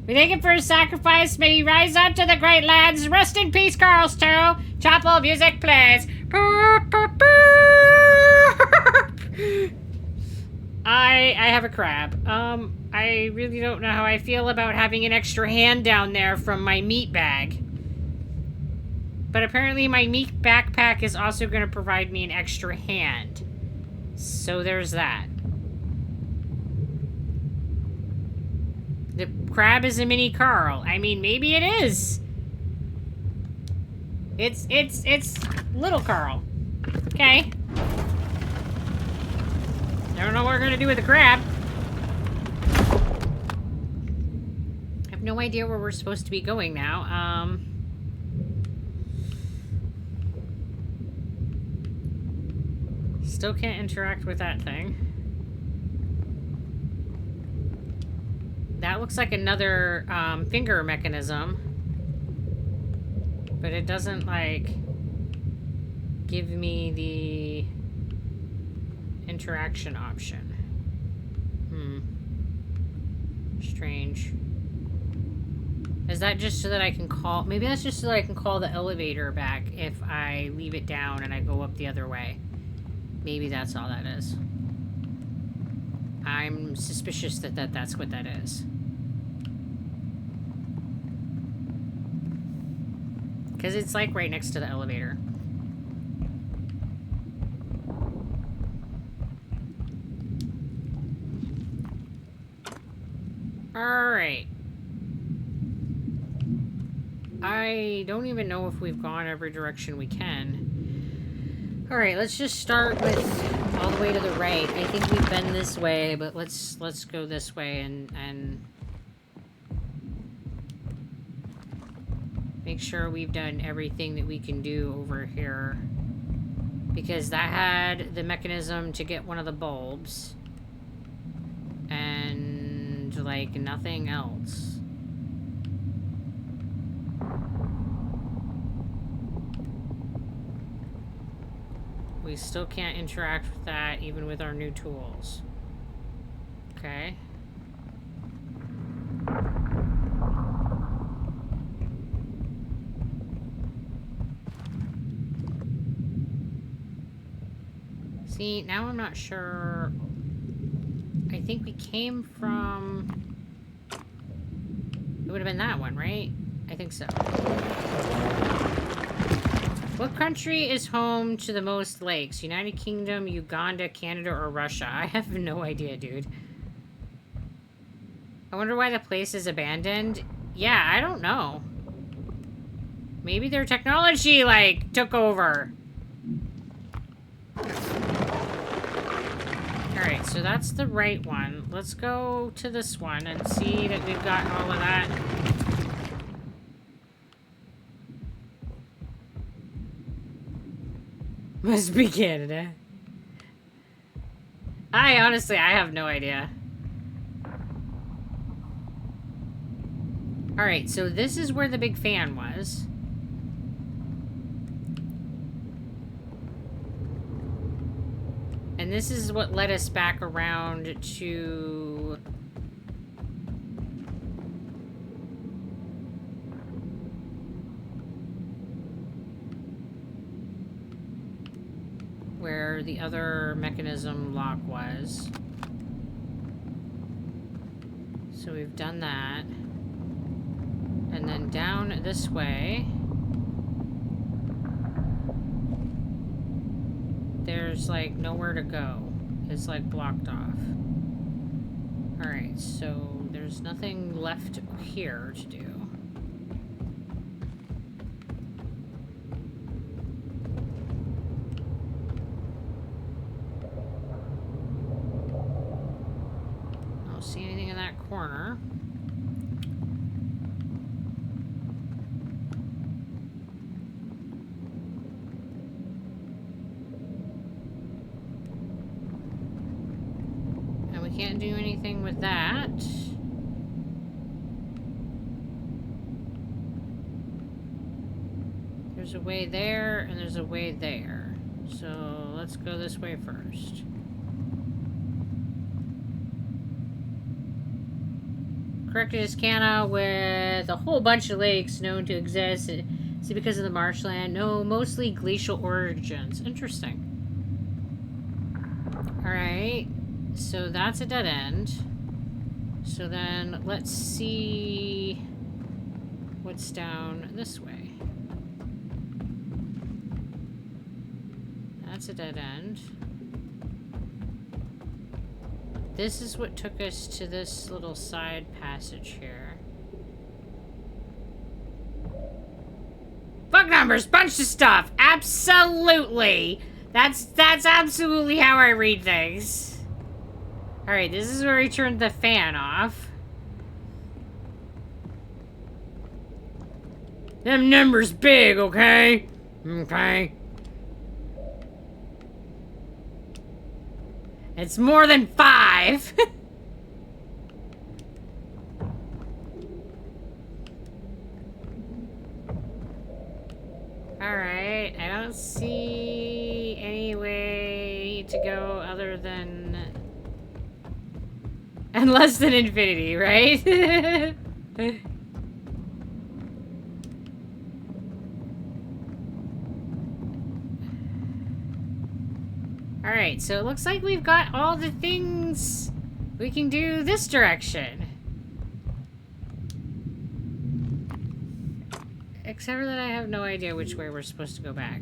Speaker 1: We thank him for his sacrifice. May he rise up to the great lands. Rest in peace, Carl's too. Chapel music plays. I have a crab. I really don't know how I feel about having an extra hand down there from my meat bag. But apparently my meat backpack is also going to provide me an extra hand. So there's that. The crab is a mini Carl. I mean, maybe it is. It's little Carl. Okay. I don't know what we're gonna do with the crab. I have no idea where we're supposed to be going now. Still can't interact with that thing. That looks like another finger mechanism. But it doesn't, like, give me the interaction option. Strange. Is that just so that I can call... Maybe that's just so that I can call the elevator back if I leave it down and I go up the other way. Maybe that's all that is. I'm suspicious that that's what that is. Because it's, like, right next to the elevator. Alright. I don't even know if we've gone every direction we can. Alright, let's just start with all the way to the right. I think we've been this way, but let's go this way and make sure we've done everything that we can do over here. Because that had the mechanism to get one of the bulbs. And, like, nothing else. We still can't interact with that, even with our new tools. Okay. See, now I'm not sure. I think we came from... It would have been that one, right? I think so. What country is home to the most lakes? United Kingdom, Uganda, Canada, or Russia? I have no idea, dude. I wonder why the place is abandoned. Yeah, I don't know. Maybe their technology, like, took over. Alright, so that's the right one. Let's go to this one and see that we've got all of that. Must be Canada. Honestly, I have no idea. Alright, so this is where the big fan was. And this is what led us back around to... where the other mechanism lock was. So we've done that. And then down this way, there's like nowhere to go. It's like blocked off. Alright, so there's nothing left here to do. I don't see anything in that corner. Can't do anything with that. There's a way there, and there's a way there. So let's go this way first. Corrected Iscana with a whole bunch of lakes known to exist. Is it because of the marshland? No, mostly glacial origins. Interesting. Alright. So that's a dead end. So then let's see what's down this way. That's a dead end. This is what took us to this little side passage here. Bug numbers, bunch of stuff. Absolutely. That's absolutely how I read things. Alright, this is where we turned the fan off. Them numbers big, okay? Okay. It's more than 5. Alright, I don't see any way to go other than... And less than infinity, right? Alright, so it looks like we've got all the things we can do this direction. Except for that I have no idea which way we're supposed to go back.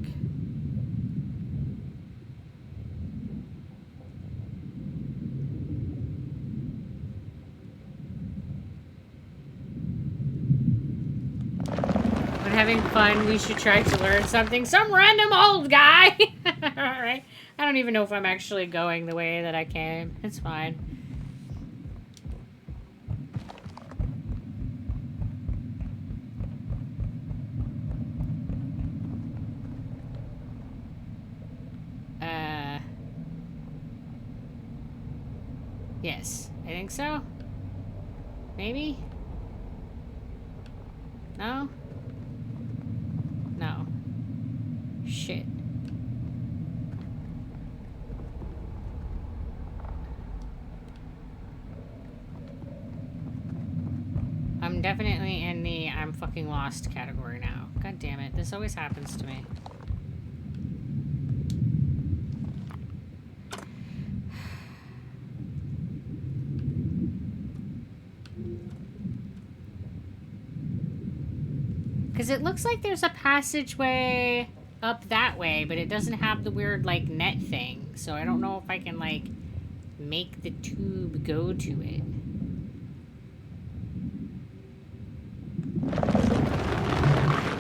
Speaker 1: Having fun, we should try to learn something. Some random old guy! Alright. I don't even know if I'm actually going the way that I came. It's fine. Yes. I think so. Maybe? No? No. Shit. I'm definitely in the I'm fucking lost category now. God damn it. This always happens to me. Because it looks like there's a passageway up that way, but it doesn't have the weird, like, net thing. So I don't know if I can, like, make the tube go to it.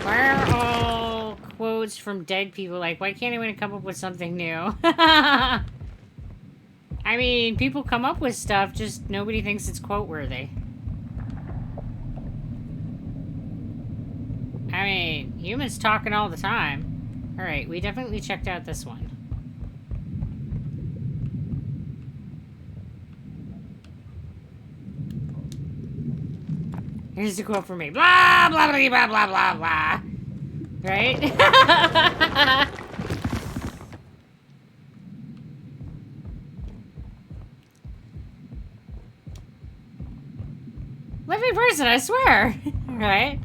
Speaker 1: Why are all quotes from dead people like, why can't anyone come up with something new? I mean, people come up with stuff, just nobody thinks it's quote-worthy. I mean, humans talking all the time. Alright, we definitely checked out this one. Here's the quote for me. Blah, blah, blah, blah, blah, blah, blah. Right? Living person, I swear. Right?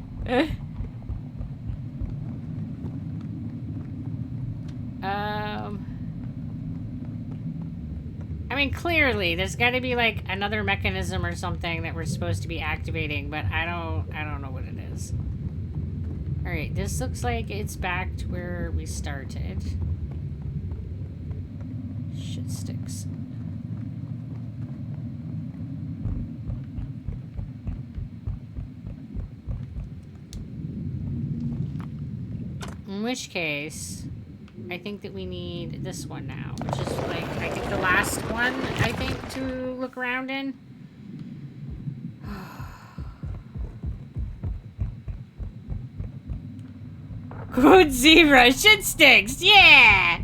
Speaker 1: mean, clearly, there's got to be, like, another mechanism or something that we're supposed to be activating, but I don't know what it is. Alright, this looks like it's back to where we started. Shit sticks. In which case, I think that we need this one now, which is like, I think the last one, I think, to look around in. Good zebra, shit sticks, yeah!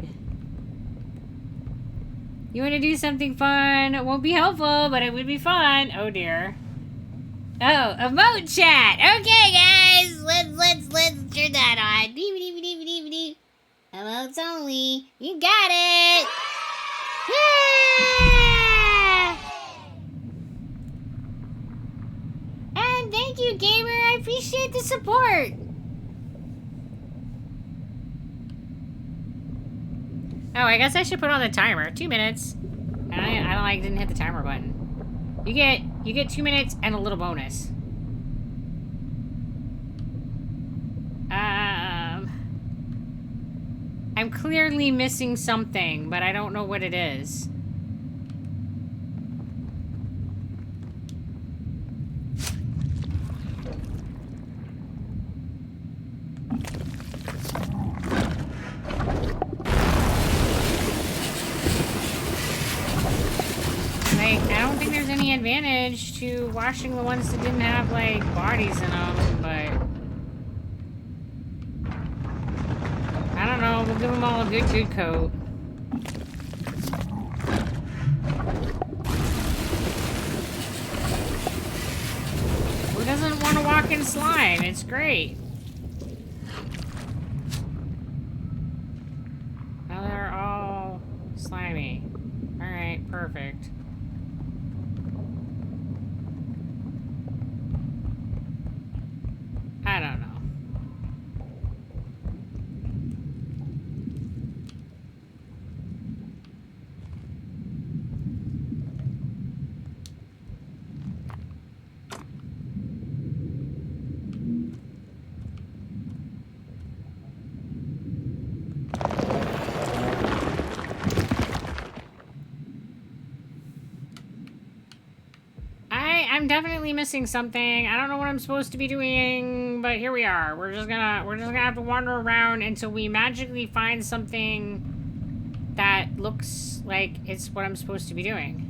Speaker 1: You want to do something fun? It won't be helpful, but it would be fun. Oh dear. Oh, emote chat. Okay, guys, let's turn that on. Emotes only. You got it. Yeah! And thank you, gamer. I appreciate the support. Oh, I guess I should put on the timer. 2 minutes. I didn't hit the timer button. You get 2 minutes and a little bonus. I'm clearly missing something, but I don't know what it is. Like, I don't think there's any advantage to washing the ones that didn't have, like, bodies in them, but... I don't know, we'll give them all a good coat. Who doesn't want to walk in slime? It's great. Now they're all slimy. Alright, perfect. I don't know. I'm definitely missing something. I don't know what I'm supposed to be doing, but here we are. We're just gonna have to wander around until we magically find something that looks like it's what I'm supposed to be doing.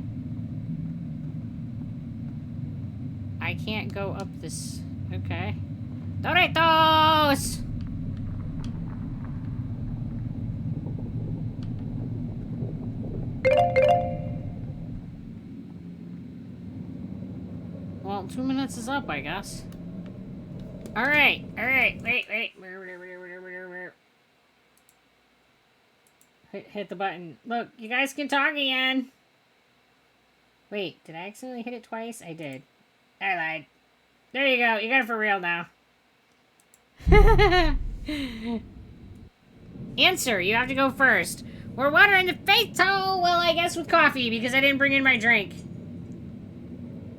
Speaker 1: I can't go up this. Okay. Doritos! Well, 2 minutes is up, I guess. Alright, wait. Hit the button. Look, you guys can talk again. Wait, did I accidentally hit it twice? I did. I lied. There you go, you got it for real now. Answer, you have to go first. We're watering the faith toe, well, I guess with coffee, because I didn't bring in my drink.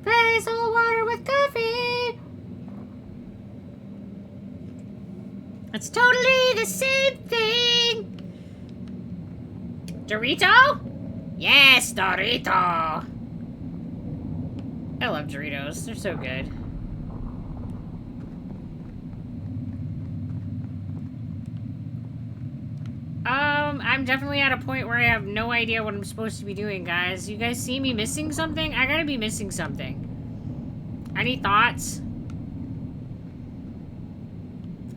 Speaker 1: Face all water with coffee. It's totally the same thing. Dorito? Yes, Dorito. I love Doritos. They're so good. I'm definitely at a point where I have no idea what I'm supposed to be doing, guys. You guys see me missing something? I gotta be missing something. Any thoughts?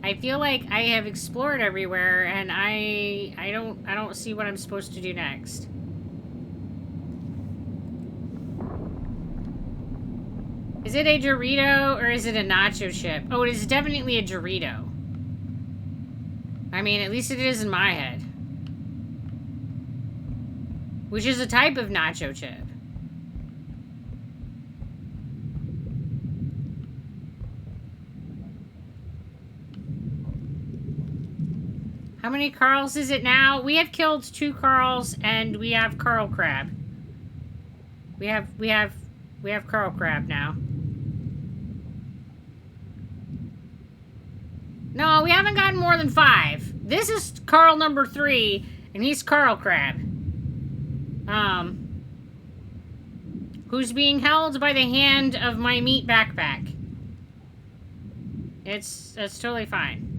Speaker 1: I feel like I have explored everywhere, and I don't see what I'm supposed to do next. Is it a Dorito or is it a nacho chip? Oh, it is definitely a Dorito. I mean, at least it is in my head. Which is a type of nacho chip. How many Carls is it now? We have killed 2 Carls and we have Carl Crab. We have Carl Crab now. No, we haven't gotten more than 5. This is Carl number 3, and he's Carl Crab. Who's being held by the hand of my meat backpack. That's totally fine.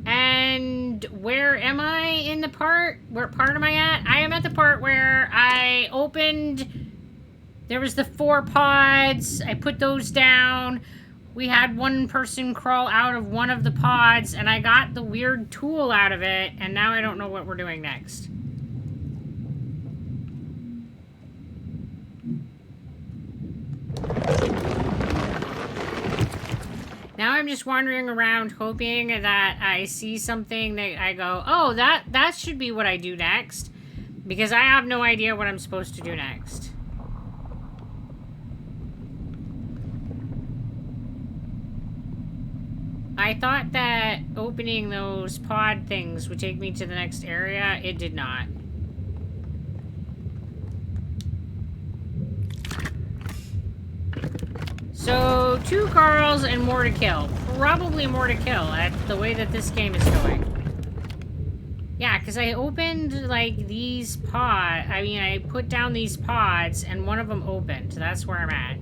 Speaker 1: And where am I in the part? Where part am I at? I am at the part where I opened... There was the 4 pods. I put those down. We had one person crawl out of one of the pods, and I got the weird tool out of it, and now I don't know what we're doing next. Now I'm just wandering around hoping that I see something that I go, oh, that should be what I do next. Because I have no idea what I'm supposed to do next. I thought that opening those pod things would take me to the next area. It did not. So, 2 Carls and more to kill. Probably more to kill at the way that this game is going. Yeah, because I opened, like, these pods. I mean, I put down these pods, and one of them opened. That's where I'm at.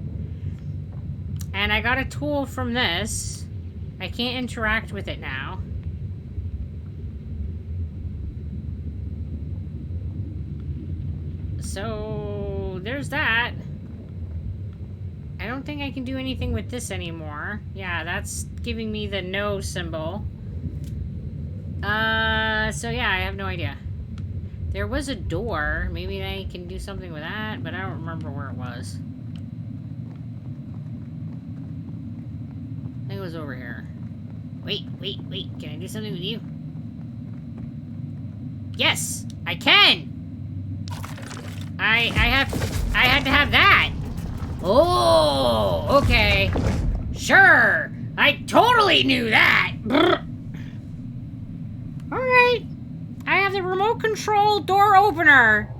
Speaker 1: And I got a tool from this. I can't interact with it now. So, there's that. I don't think I can do anything with this anymore. Yeah, that's giving me the no symbol. So yeah, I have no idea. There was a door. Maybe I can do something with that, but I don't remember where it was. I think it was over here. Wait. Can I do something with you? Yes, I can! I had to have that. Oh, okay. Sure. I totally knew that. Alright. I have the remote control door opener.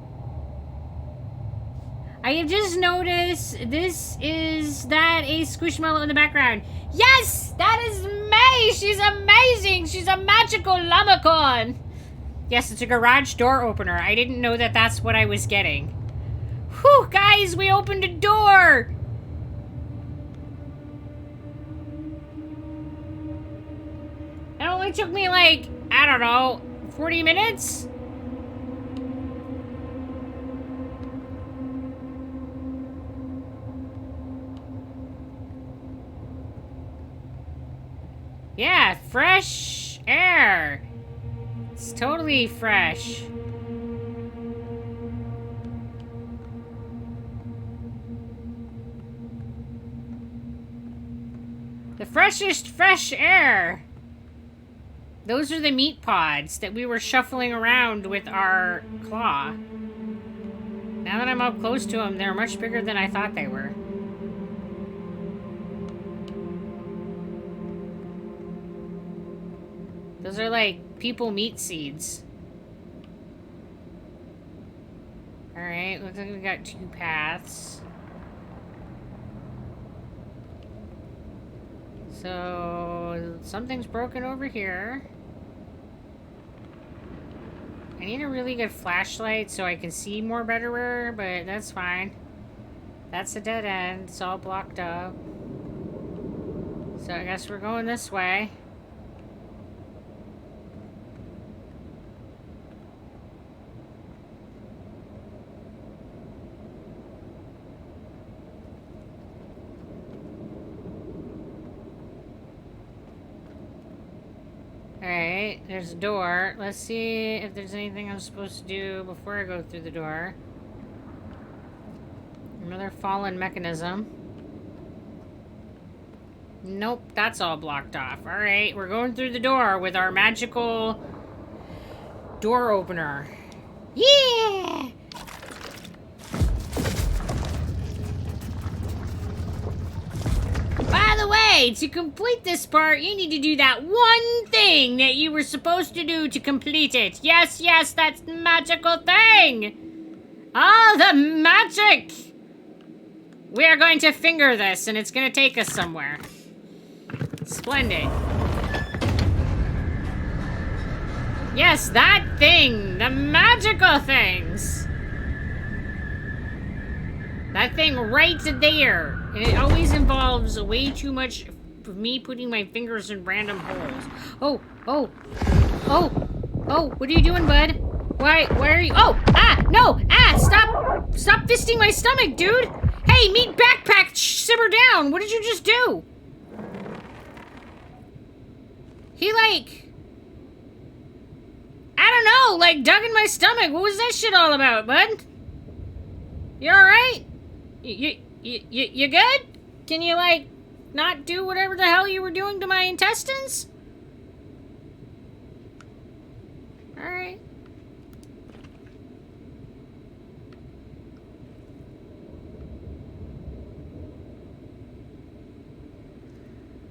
Speaker 1: I have just noticed is that a Squishmallow in the background. Yes! That is May! She's amazing! She's a magical llamacorn! Yes, it's a garage door opener. I didn't know that that's what I was getting. Whew, guys, we opened a door! It only took me like, I don't know, 40 minutes? Yeah, fresh air. It's totally fresh. The freshest fresh air. Those are the meat pods that we were shuffling around with our claw. Now that I'm up close to them, they're much bigger than I thought they were. Those are like people meat seeds. Alright, looks like we got 2 paths. So, something's broken over here. I need a really good flashlight so I can see more better, but that's fine. That's a dead end. It's all blocked up. So I guess we're going this way. Alright, there's a door. Let's see if there's anything I'm supposed to do before I go through the door. Another fallen mechanism. Nope, that's all blocked off. Alright, we're going through the door with our magical door opener. Yeah! By the way, to complete this part, you need to do that one thing that you were supposed to do to complete it. Yes, that magical thing! Ah, the magic! We are going to finger this, and it's going to take us somewhere. Splendid. Yes, that thing! The magical things! That thing right there. And it always involves way too much of me putting my fingers in random holes. Oh, oh, oh, oh, what are you doing, bud? Why are you? Oh, no, stop fisting my stomach, dude. Hey, meat backpack, simmer down. What did you just do? He I don't know, dug in my stomach. What was that shit all about, bud? You alright? You good? Can you, not do whatever the hell you were doing to my intestines? Alright.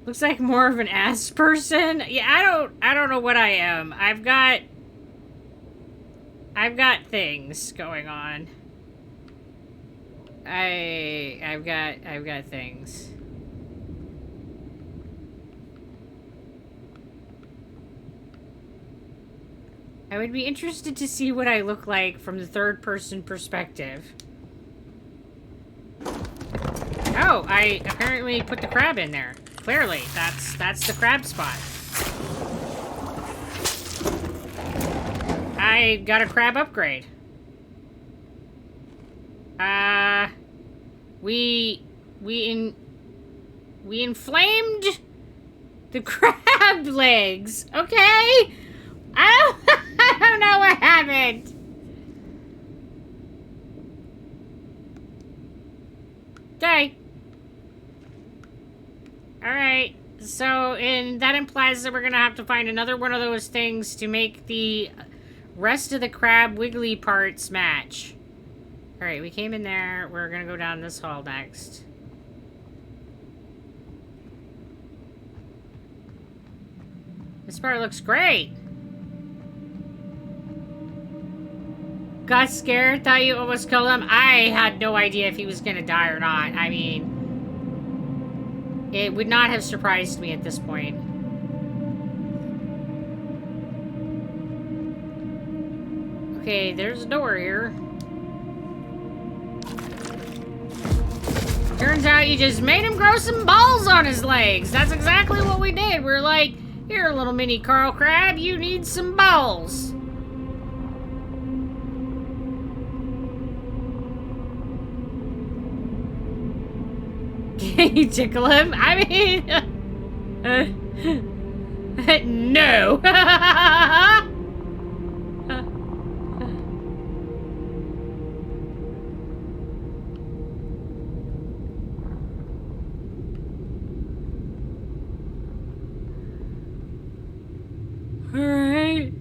Speaker 1: Looks like more of an ass person. Yeah, I don't know what I am. I've got things going on. I've got things. I would be interested to see what I look like from the third person perspective. Oh, I apparently put the crab in there. Clearly, that's the crab spot. I got a crab upgrade. We inflamed the crab legs, okay? I don't know what happened. Okay. Alright, so, and that implies that we're gonna have to find another one of those things to make the rest of the crab wiggly parts match. Alright, we came in there. We're gonna go down this hall next. This part looks great. Got scared, thought you almost killed him. I had no idea if he was gonna die or not. I mean, it would not have surprised me at this point. Okay, there's a door here. Turns out you just made him grow some balls on his legs. That's exactly what we did. We're like, here, little mini Carl Crab, you need some balls. Can you tickle him? I mean... no. Alright.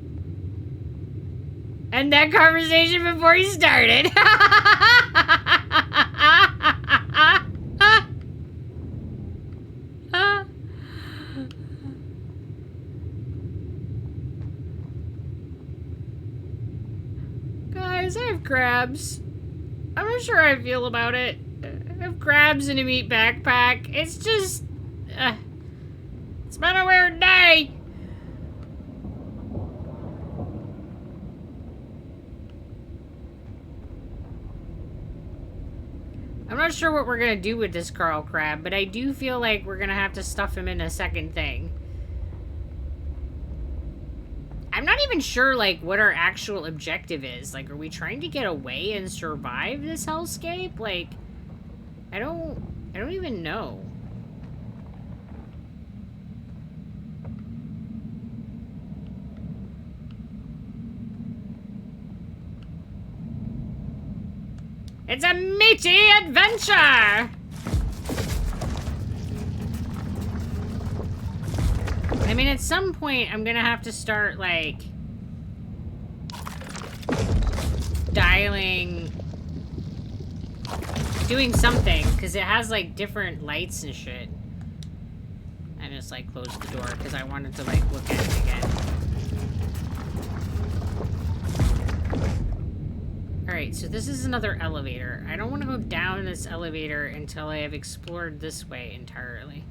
Speaker 1: End that conversation before you started. Guys, I have crabs. I'm not sure how I feel about it. I have crabs in a meat backpack. It's just... it's been a weird day. I'm not sure what we're gonna do with this Carl Crab, but I do feel like we're gonna have to stuff him in a second thing. I'm not even sure, what our actual objective is. Are we trying to get away and survive this hellscape? I don't even know. It's a meaty adventure! I mean, at some point, I'm gonna have to start, dialing... doing something, because it has, different lights and shit. I just, closed the door, because I wanted to, look at it again. Alright, so this is another elevator. I don't want to go down this elevator until I have explored this way entirely.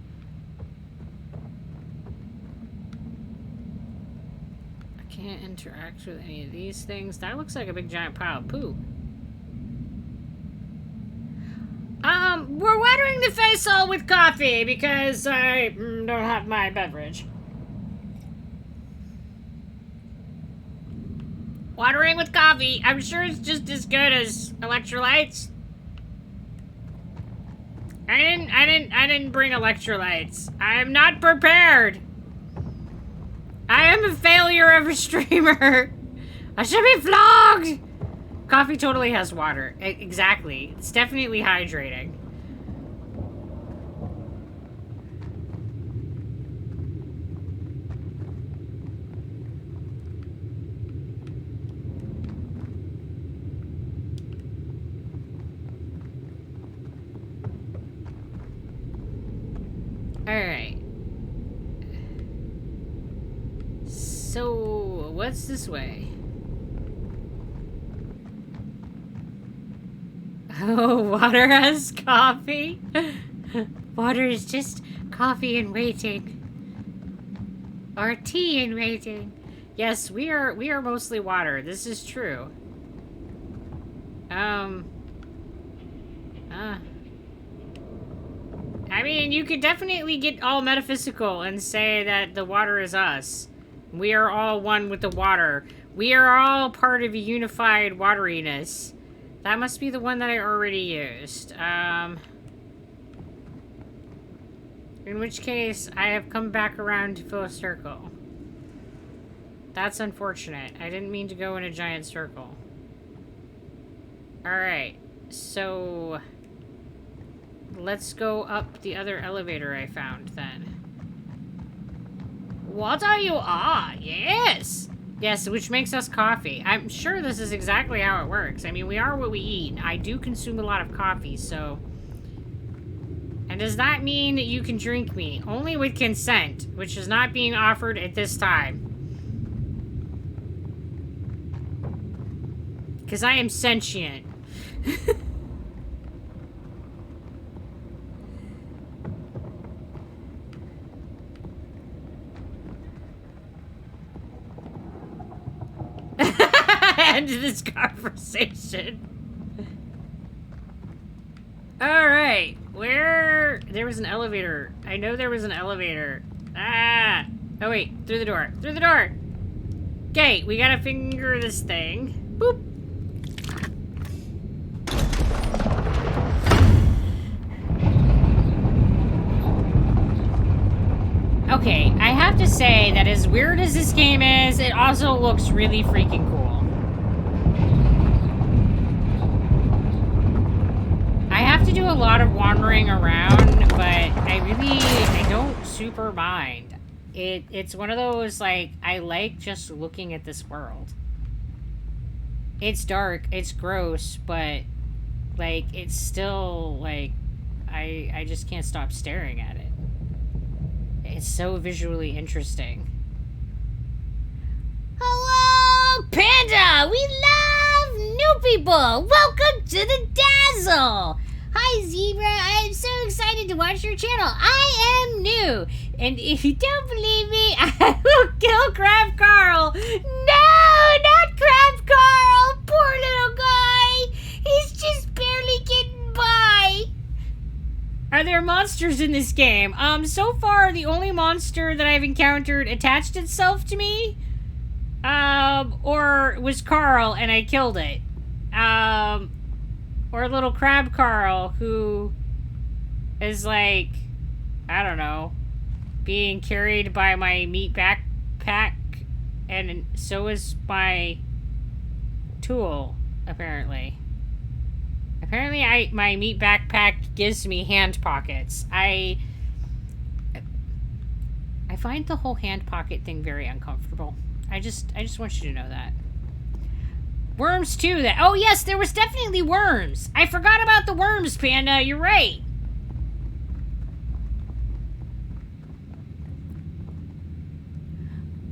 Speaker 1: I can't interact with any of these things. That looks like a big giant pile of poo. We're watering the face all with coffee because I don't have my beverage. Watering with coffee. I'm sure it's just as good as electrolytes. I didn't bring electrolytes. I am not prepared. I am a failure of a streamer. I should be flogged. Coffee totally has water. Exactly. It's definitely hydrating. Alright. So, what's this way? Oh, water has coffee? Water is just coffee in waiting. Or tea in waiting. Yes, we are mostly water. This is true. I mean, you could definitely get all metaphysical and say that the water is us. We are all one with the water. We are all part of a unified wateriness. That must be the one that I already used. In which case, I have come back around to full circle. That's unfortunate. I didn't mean to go in a giant circle. Alright, so... let's go up the other elevator I found, then. What are you? Ah, yes! Yes, which makes us coffee. I'm sure this is exactly how it works. I mean, we are what we eat. I do consume a lot of coffee, so... And does that mean that you can drink me? Only with consent, which is not being offered at this time. Because I am sentient. End this conversation. Alright, where... there was an elevator. I know there was an elevator. Ah! Oh wait, through the door. Through the door! Okay, we gotta finger this thing. Boop! Okay, I have to say that as weird as this game is, it also looks really freaking cool. I have to do a lot of wandering around, but I don't super mind. It's one of those, like, I like just looking at this world. It's dark, it's gross, but, like, it's still, like, I just can't stop staring at it. It's so visually interesting. Hello, Panda! We love new people! Welcome to the Dazzle! Hi, Zebra. I am so excited to watch your channel. I am new. And if you don't believe me, I will kill Crab Carl. No, not Crab Carl! Poor little guy! He's just barely getting by. Are there monsters in this game? So far, the only monster that I've encountered attached itself to me, or was Carl, and I killed it. Or little Crab Carl, who is like, I don't know, being carried by my meat backpack, and so is my tool, apparently. Apparently, my meat backpack gives me hand pockets. I find the whole hand pocket thing very uncomfortable. I just want you to know that. Worms too. Oh yes, there was definitely worms. I forgot about the worms, Panda. You're right.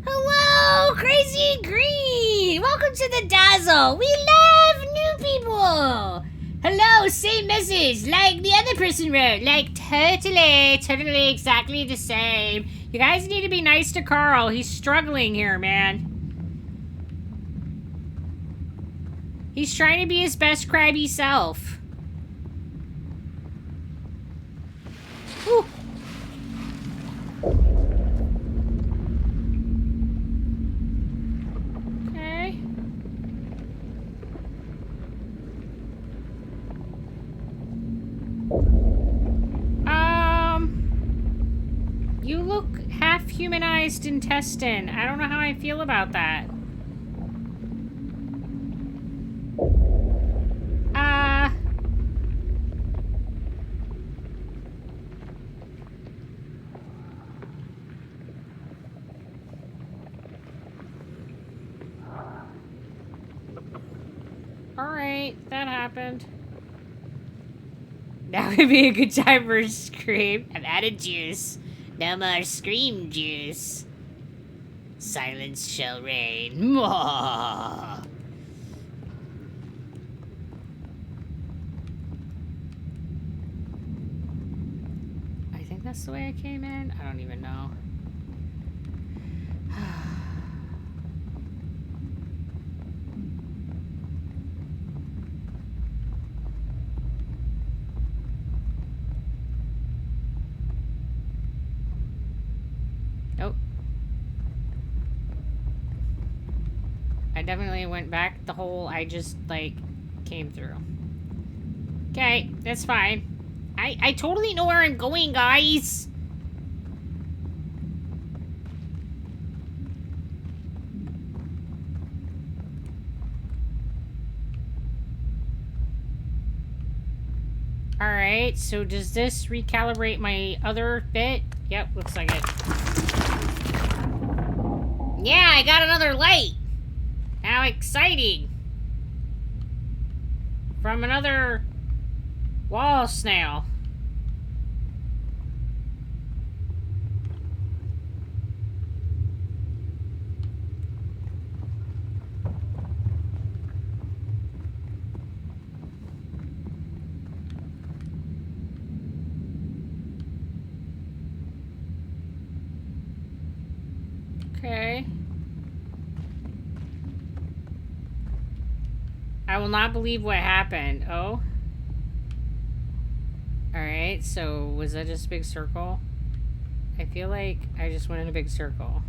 Speaker 1: Hello, Crazy Green. Welcome to the Dazzle. We love new cool. Hello, same message like the other person wrote. Like, totally exactly the same. You guys need to be nice to Carl. He's struggling here, man. He's trying to be his best crabby self. Whew. Okay. You look half-humanized intestine. I don't know how I feel about that. Alright, that happened. Now would be a good time for a scream. I've added juice. No more scream juice. Silence shall reign. Mwah. I think that's the way I came in. I don't even know. Nope. I definitely went back the hole I just, like, came through. Okay, that's fine. I totally know where I'm going, guys. Alright, so does this recalibrate my other bit? Yep, looks like it. Yeah, I got another light. How exciting. From another wall snail. Okay. I will not believe what happened. Oh. Alright, so was that just a big circle? I feel like I just went in a big circle.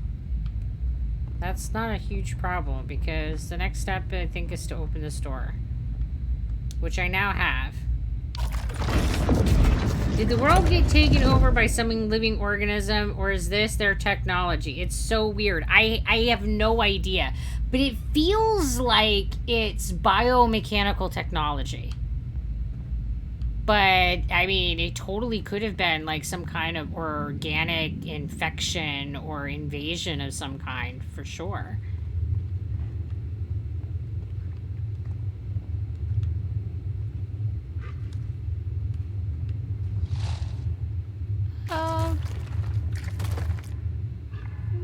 Speaker 1: That's not a huge problem because the next step I think is to open this door. Which I now have. Did the world get taken over by some living organism or is this their technology? It's so weird. I have no idea. But it feels like it's biomechanical technology. But, I mean, it totally could have been like some kind of organic infection or invasion of some kind, for sure.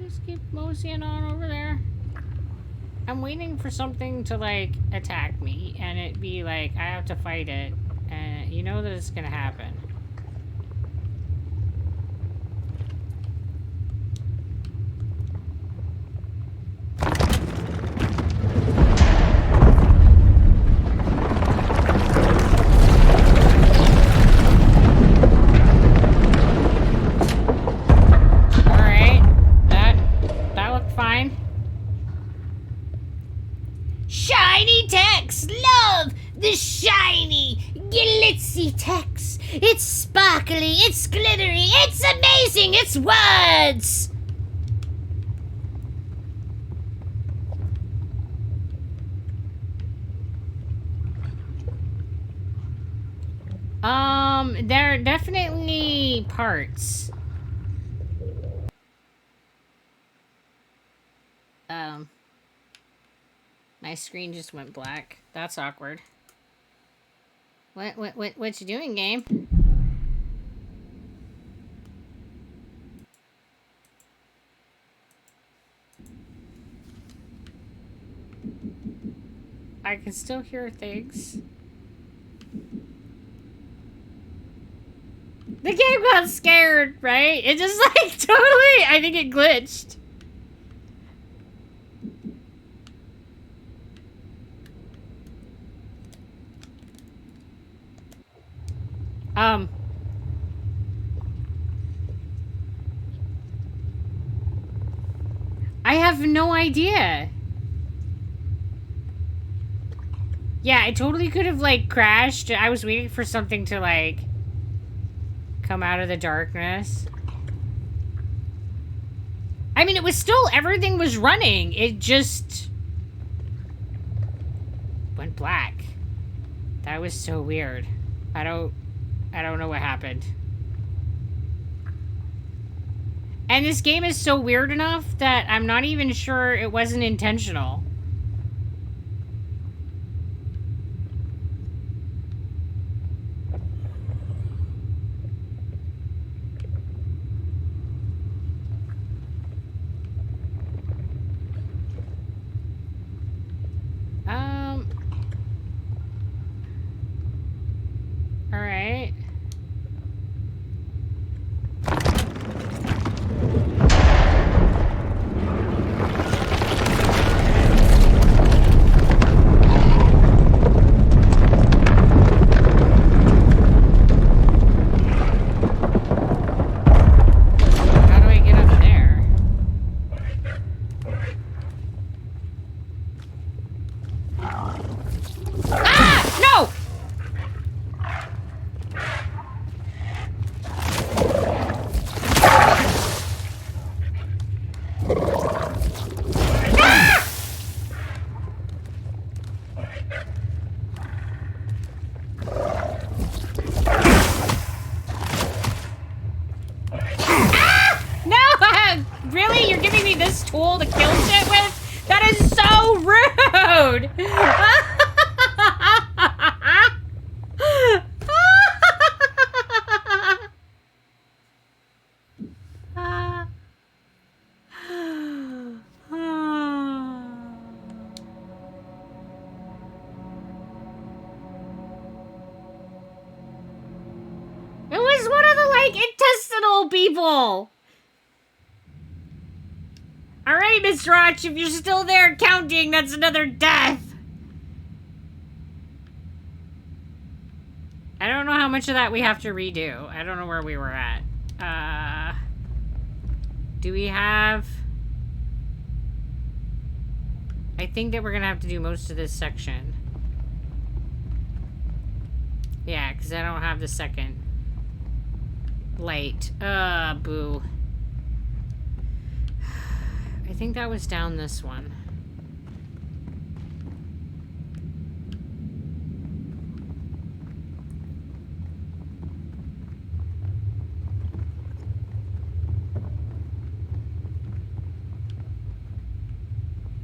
Speaker 1: Just keep moseying on over there. I'm waiting for something to, like, attack me, and it be like, I have to fight it. And you know that it's gonna happen. Alright. That looked fine. Shiny text! Love the shiny, glitzy text. It's sparkly, it's glittery, it's amazing, it's words! There are definitely parts. My screen just went black. That's awkward. What you doing, game? I can still hear things. got scared, right? It just like totally, I think it glitched. I have no idea. Yeah, I totally could have, like, crashed. I was waiting for something to, like, come out of the darkness. I mean, it was still, everything was running. It just went black. That was so weird. I don't know what happened. And this game is so weird enough that I'm not even sure it wasn't intentional. All right. Tool to kill shit with? That is so rude! It was one of the, like, intestinal people! Alright, Mr. Roach, if you're still there counting, that's another death. I don't know how much of that we have to redo. I don't know where we were at. Do we have... I think that we're gonna have to do most of this section. Yeah, because I don't have the second light. Boo. I think that was down this one.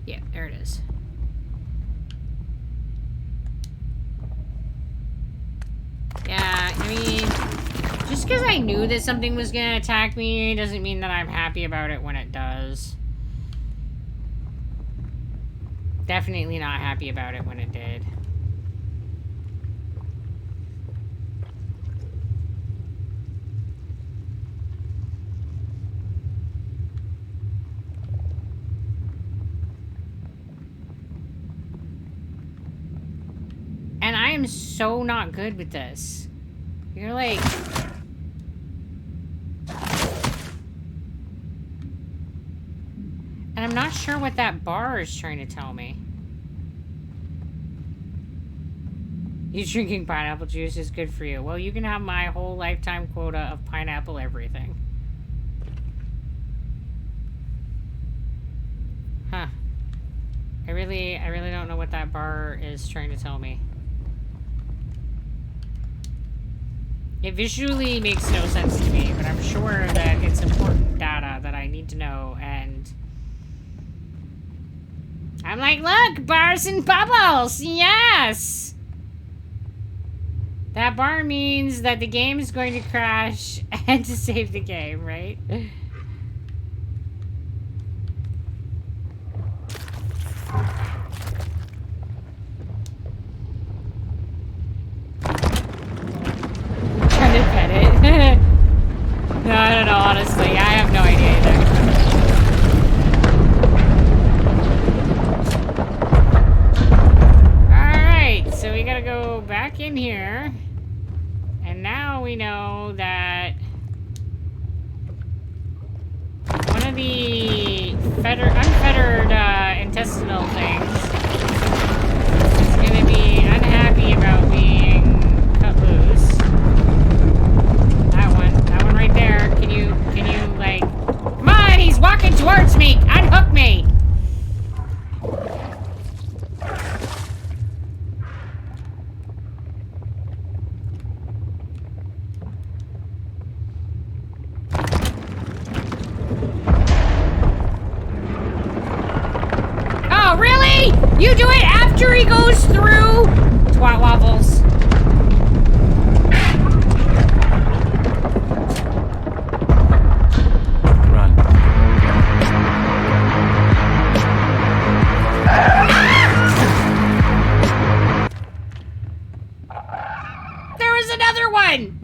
Speaker 1: Yeah, there it is. Yeah, I mean, just because I knew that something was gonna attack me doesn't mean that I'm happy about it when it does. Definitely not happy about it when it did. And I am so not good with this. You're like... And I'm not sure what that bar is trying to tell me. You drinking pineapple juice is good for you. Well, you can have my whole lifetime quota of pineapple everything. Huh. I really don't know what that bar is trying to tell me. It visually makes no sense to me, but I'm sure that it's important data that I need to know, and... I'm like, look, bars and bubbles, yes! That bar means that the game is going to crash and to save the game, right? Trying to pet it. unfettered intestinal things is gonna be unhappy about being cut loose. That one right there. Can you like, come on, he's walking towards me. Unhook me. Oh, really? You do it after he goes through? Twat waffles.
Speaker 2: Run.
Speaker 1: There was another one.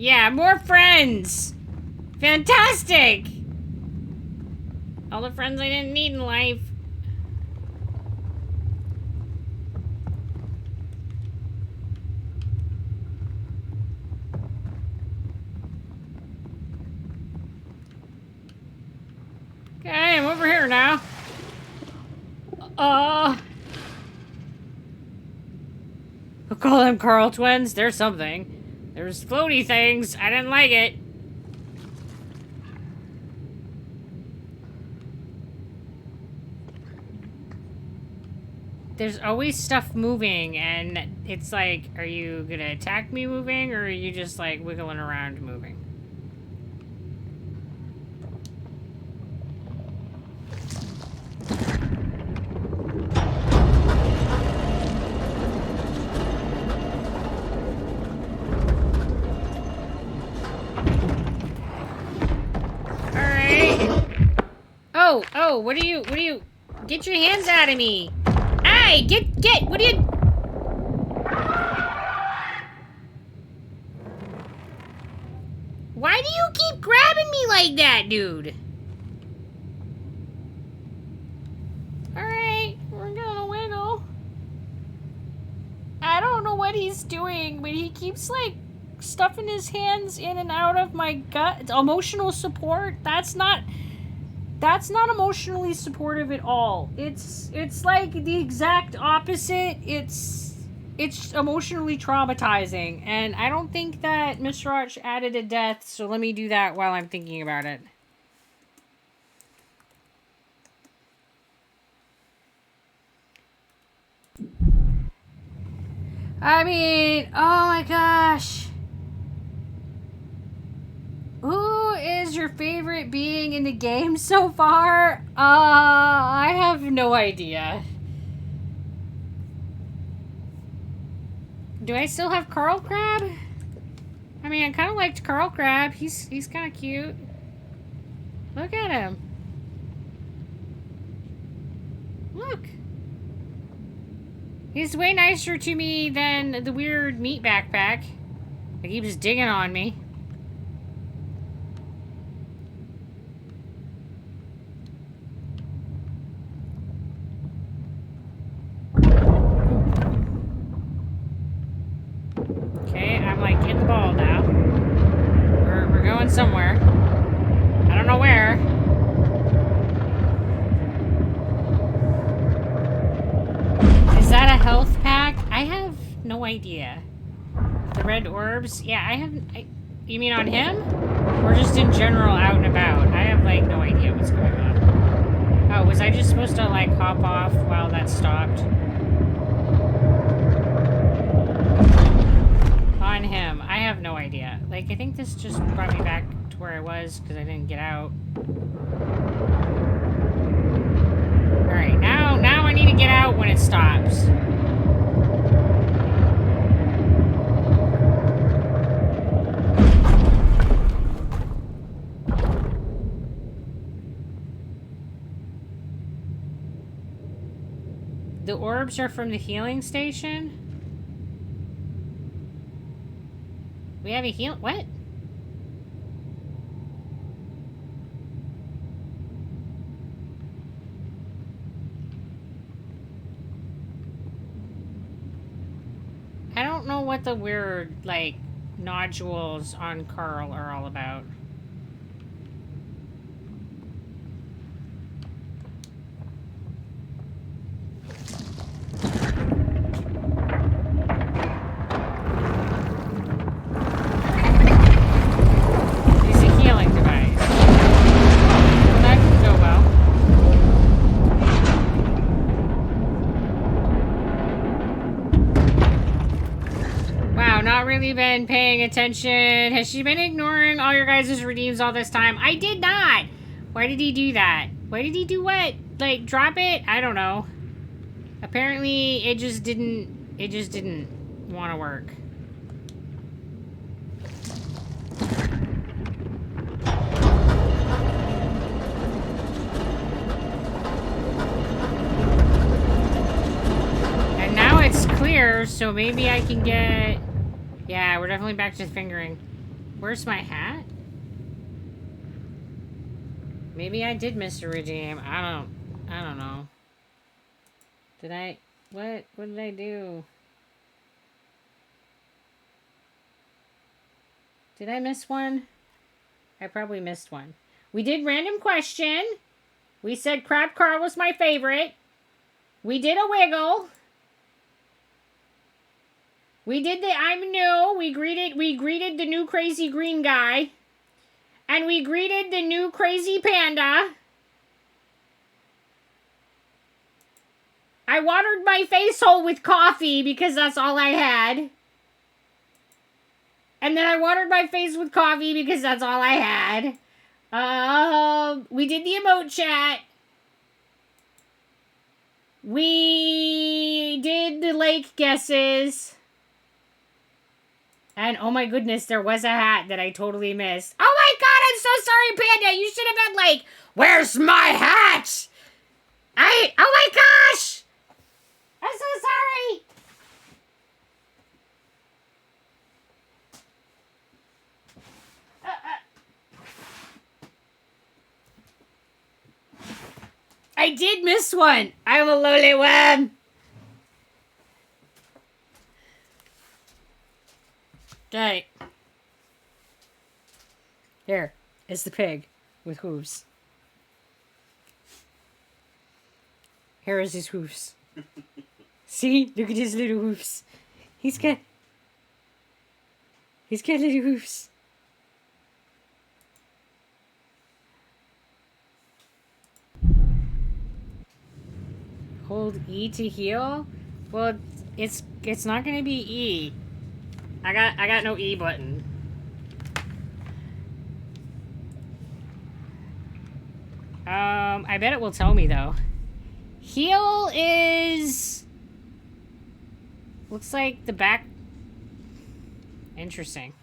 Speaker 1: Yeah, more friends. Fantastic. All the friends I didn't need in life. Okay, I'm over here now. I'll call them Carl twins. There's something. There's floaty things. I didn't like it. There's always stuff moving, and it's like, are you gonna attack me moving, or are you just like wiggling around moving? Oh, what are you, get your hands out of me. Hey, get, what are you? Why do you keep grabbing me like that, dude? Alright, we're gonna wiggle. I don't know what he's doing, but he keeps, like, stuffing his hands in and out of my gut. It's emotional support? That's not emotionally supportive at all. It's like the exact opposite. It's emotionally traumatizing, and I don't think that Mr. Arch added a death, so let me do that while I'm thinking about it. I mean, oh my gosh. Who is your favorite being in the game so far? I have no idea. Do I still have Carl Crab? I mean, I kind of liked Carl Crab. He's kind of cute. Look at him. Look. He's way nicer to me than the weird meat backpack that keeps digging on me. Okay, I'm like in the ball now. We're going somewhere. I don't know where. Is that a health pack? I have no idea. The red orbs? Yeah, you mean on him? Or just in general out and about? I have like no idea what's going on. Oh, was I just supposed to like hop off while that stopped? On him. I have no idea. Like, I think this just brought me back to where I was because I didn't get out. Alright, now I need to get out when it stops. The orbs are from the healing station? We have a heal- what? I don't know what the weird, like, nodules on Carl are all about. It's a healing device. Well, that can go well. Wow, not really been paying attention. Has she been ignoring all your guys' redeems all this time? I did not! Why did he do that? Why did he do what? Like, drop it? I don't know. Apparently, it just didn't want to work. And now it's clear, so maybe I can get... Yeah, we're definitely back to fingering. Where's my hat? Maybe I did miss a redeem. I don't know. Did I... What did I do? Did I miss one? I probably missed one. We did random question. We said Crab Carl was my favorite. We did a wiggle. We did the I'm new. We greeted the new crazy green guy. And we greeted the new crazy panda. I watered my face hole with coffee because that's all I had. And then I watered my face with coffee because that's all I had. We did the emote chat. We did the lake guesses. And oh my goodness, there was a hat that I totally missed. Oh my god, I'm so sorry, Panda. You should have been like, where's my hat? Oh my gosh! I'm so sorry. I did miss one. I'm a lowly one. Okay. Here is the pig with hooves. Here is his hooves. See? Look at his little hooves. He's got little hooves. Hold E to heal? Well, it's not gonna be E. I got no E button. I bet it will tell me though. Heal is... Looks like the back... Interesting.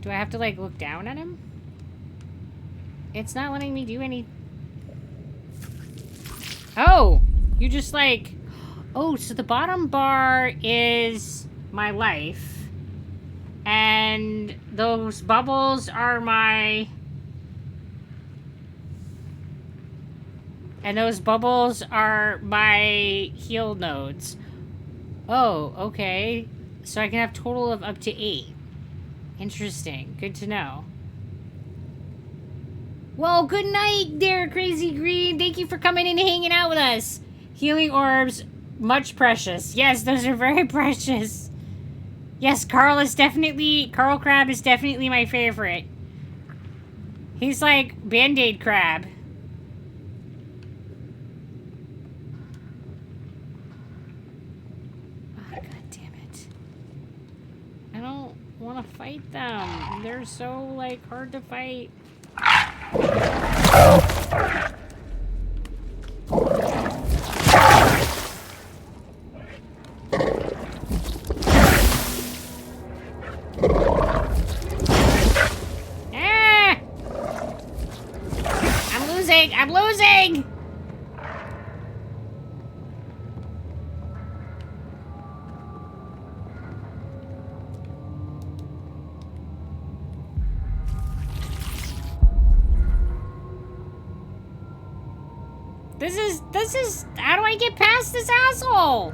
Speaker 1: Do I have to like look down at him? It's not letting me do any... Oh! You just like... Oh, so the bottom bar is my life. And those bubbles are my... And those bubbles are my heal nodes. Oh, okay. So I can have total of up to 8. Interesting. Good to know. Well, good night there, Crazy Green. Thank you for coming and hanging out with us. Healing orbs, much precious. Yes, those are very precious. Yes, Carl Crab is definitely my favorite. He's like Band-Aid Crab. Oh, god damn it. I don't want to fight them. They're so, like, hard to fight. Ah! I'm losing! This is, how do I get past this asshole?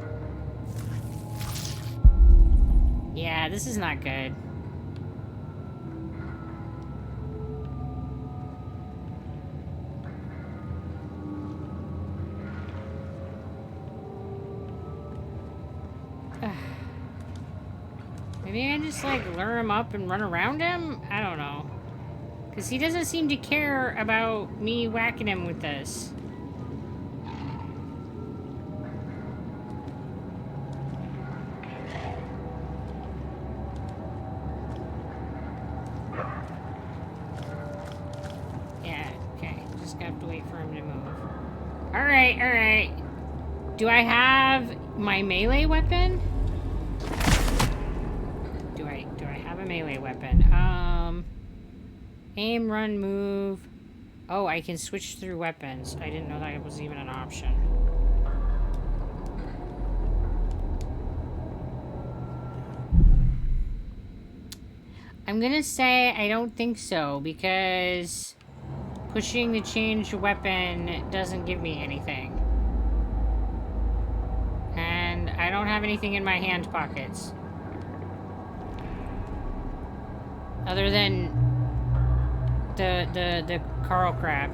Speaker 1: Yeah, this is not good. Maybe I just, like, lure him up and run around him? I don't know. Because he doesn't seem to care about me whacking him with this. Yeah, okay. Just have to wait for him to move. Alright, alright. Do I have my melee weapon? Do I have a melee weapon? Aim, run, move. Oh, I can switch through weapons. I didn't know that was even an option. I'm gonna say I don't think so, because pushing the change weapon doesn't give me anything. And I don't have anything in my hand pockets. Other than the coral crab.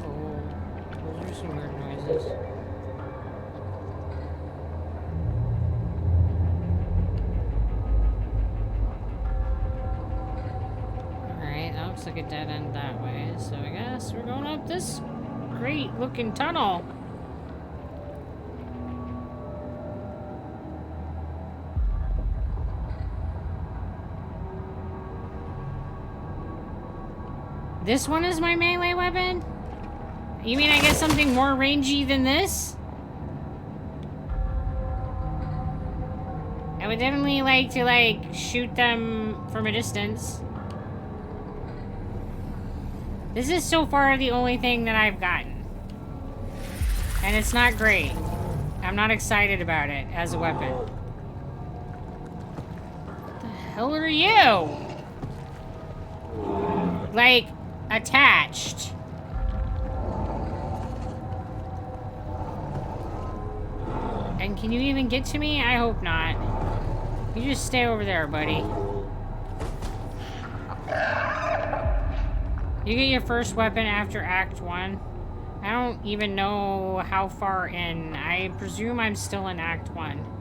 Speaker 1: Oh, those are some weird noises. Alright, that looks like a dead end that way, so I guess we're going up this great looking tunnel. This one is my melee weapon? You mean I get something more rangy than this? I would definitely like to, like, shoot them from a distance. This is so far the only thing that I've gotten. And it's not great. I'm not excited about it as a weapon. What the hell are you? Like, attached. And can you even get to me? I hope not. You just stay over there, buddy. You get your first weapon after Act 1. I don't even know how far in. I presume I'm still in Act 1.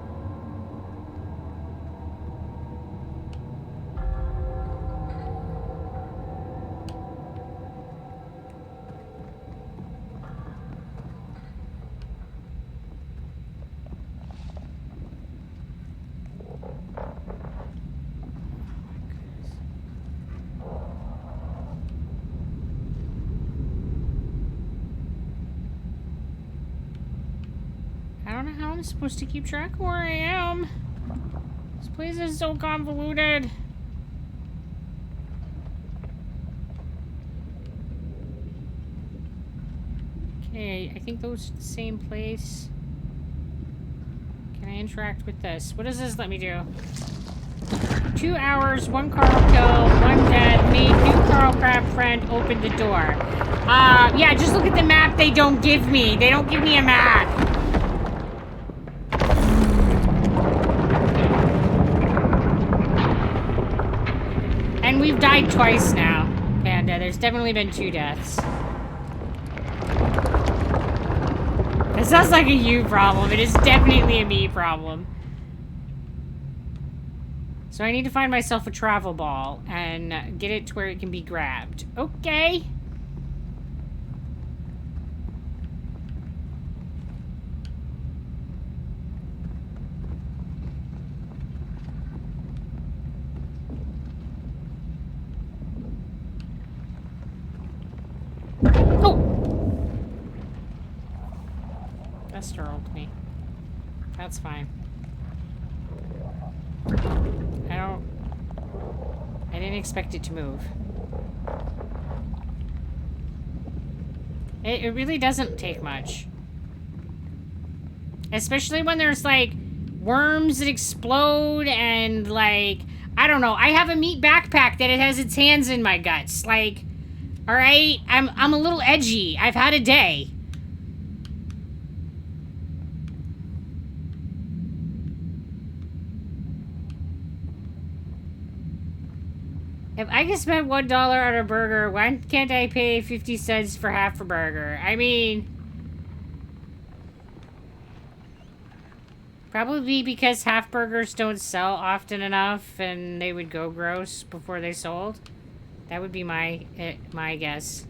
Speaker 1: I'm supposed to keep track of where I am. This place is so convoluted. Okay, I think those are the same place. Can I interact with this? What does this let me do? 2 hours, 1 Carl kill, 1 death, made new Carl Crab friend, opened the door. Yeah, just look at the map they don't give me. They don't give me a map. And we've died twice now, Panda. There's definitely been 2 deaths. It sounds like a you problem. It is definitely a me problem. So I need to find myself a travel ball and get it to where it can be grabbed. Okay. That startled me. That's fine. I didn't expect it to move. It really doesn't take much. Especially when there's, like, worms that explode and, like, I don't know. I have a meat backpack that it has its hands in my guts. Like, all right, I'm a little edgy. I've had a day. If I can spend $1 on a burger, why can't I pay 50 cents for half a burger? I mean, probably because half burgers don't sell often enough and they would go gross before they sold. That would be my guess.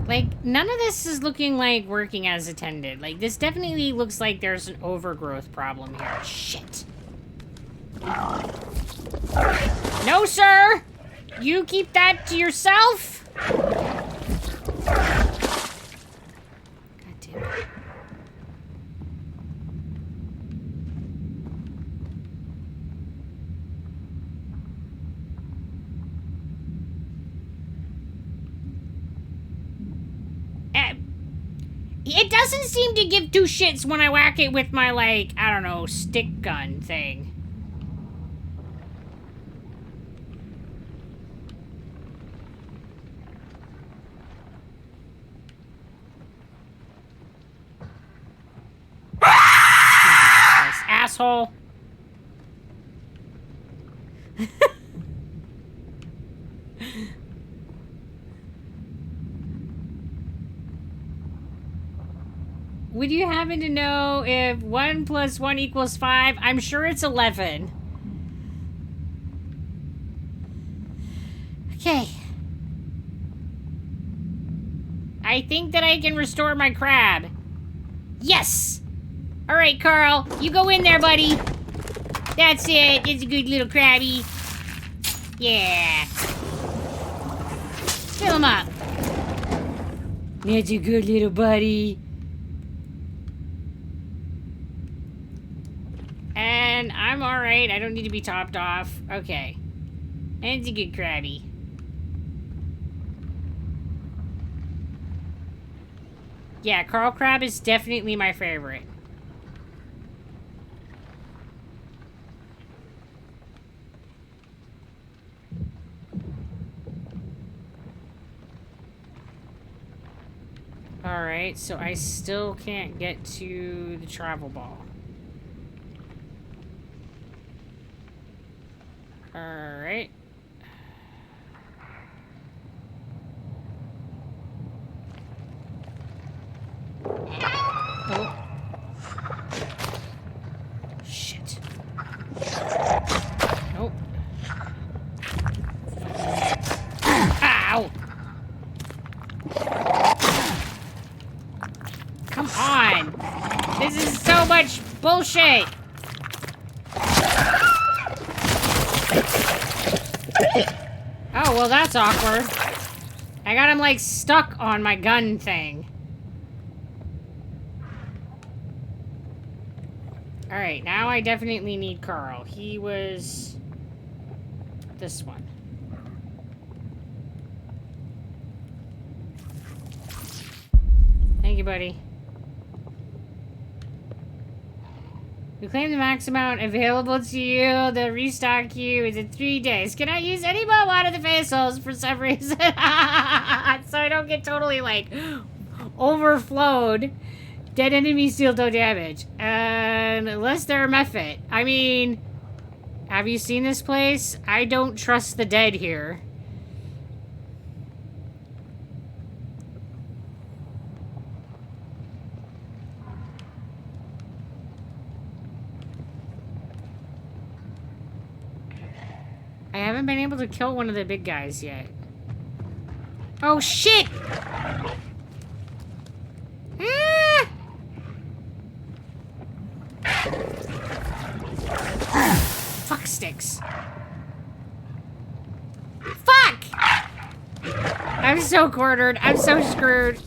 Speaker 1: Like, none of this is looking like working as intended. Like, this definitely looks like there's an overgrowth problem here. Shit. No, sir! You keep that to yourself? God damn it. It doesn't seem to give two shits when I whack it with my, like, I don't know, stick gun thing. Jesus, asshole. Would you happen to know if 1 + 1 = 5? I'm sure it's 11. Okay. I think that I can restore my crab. Yes! Alright, Carl. You go in there, buddy. That's it. It's a good little crabby. Yeah. Fill him up. That's a good little buddy. And I'm alright. I don't need to be topped off. Okay. And it's a good crabby. Yeah, Carl Crab is definitely my favorite. Alright, so I still can't get to the travel ball. Alright. Oh. Shit. Nope. Ow! Come on! This is so much bullshit! Oh, well, that's awkward. I got him, like, stuck on my gun thing. Alright, now I definitely need Carl. He was... this one. Thank you, buddy. You claim the max amount available to you. They'll restock you within 3 days. Can I use any more water the face holes for some reason? So I don't get totally, like, overflowed. Dead enemies deal no damage. Unless they're Mephit. I mean, have you seen this place? I don't trust the dead here. I haven't been able to kill one of the big guys yet. Oh, shit! Ah! Fuck sticks. Fuck! I'm so cornered. I'm so screwed.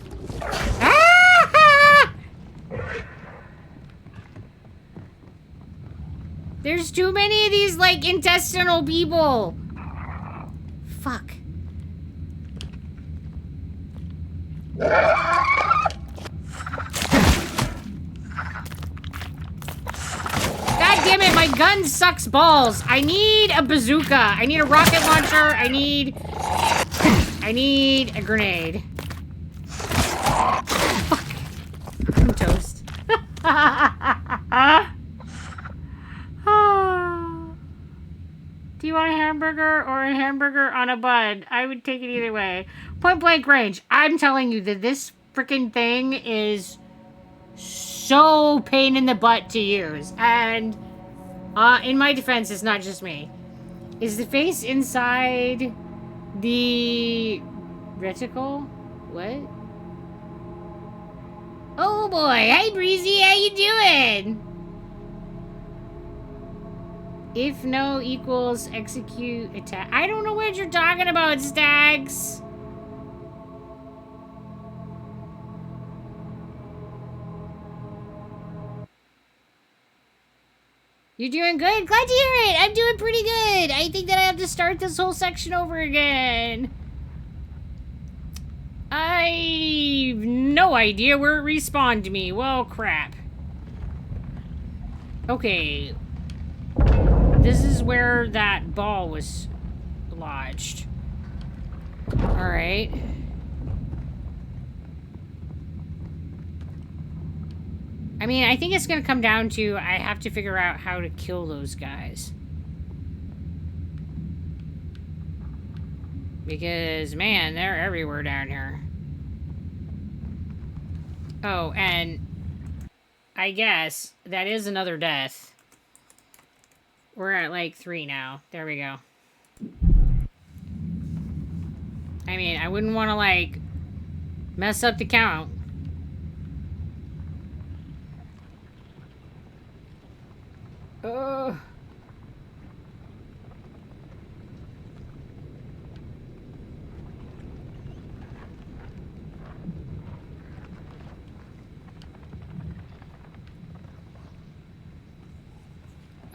Speaker 1: There's too many of these, like, intestinal people. Fuck. God damn it, my gun sucks balls. I need a bazooka. I need a rocket launcher. I need a grenade. Fuck. I'm toast. Do you want a hamburger or a hamburger on a bun? I would take it either way. Point blank range. I'm telling you that this freaking thing is so pain in the butt to use. And in my defense, it's not just me. Is the face inside the reticle? What? Oh boy. Hey Breezy, how you doing? If no equals execute attack. I don't know what you're talking about, Stags. You're doing good? Glad to hear it. I'm doing pretty good. I think that I have to start this whole section over again. I've no idea where it respawned me. Well, crap. Okay. This is where that ball was lodged. Alright. I mean, I think it's gonna come down to I have to figure out how to kill those guys. Because, man, they're everywhere down here. Oh, and I guess that is another death. We're at, like, 3 now. There we go. I mean, I wouldn't want to, like, mess up the count.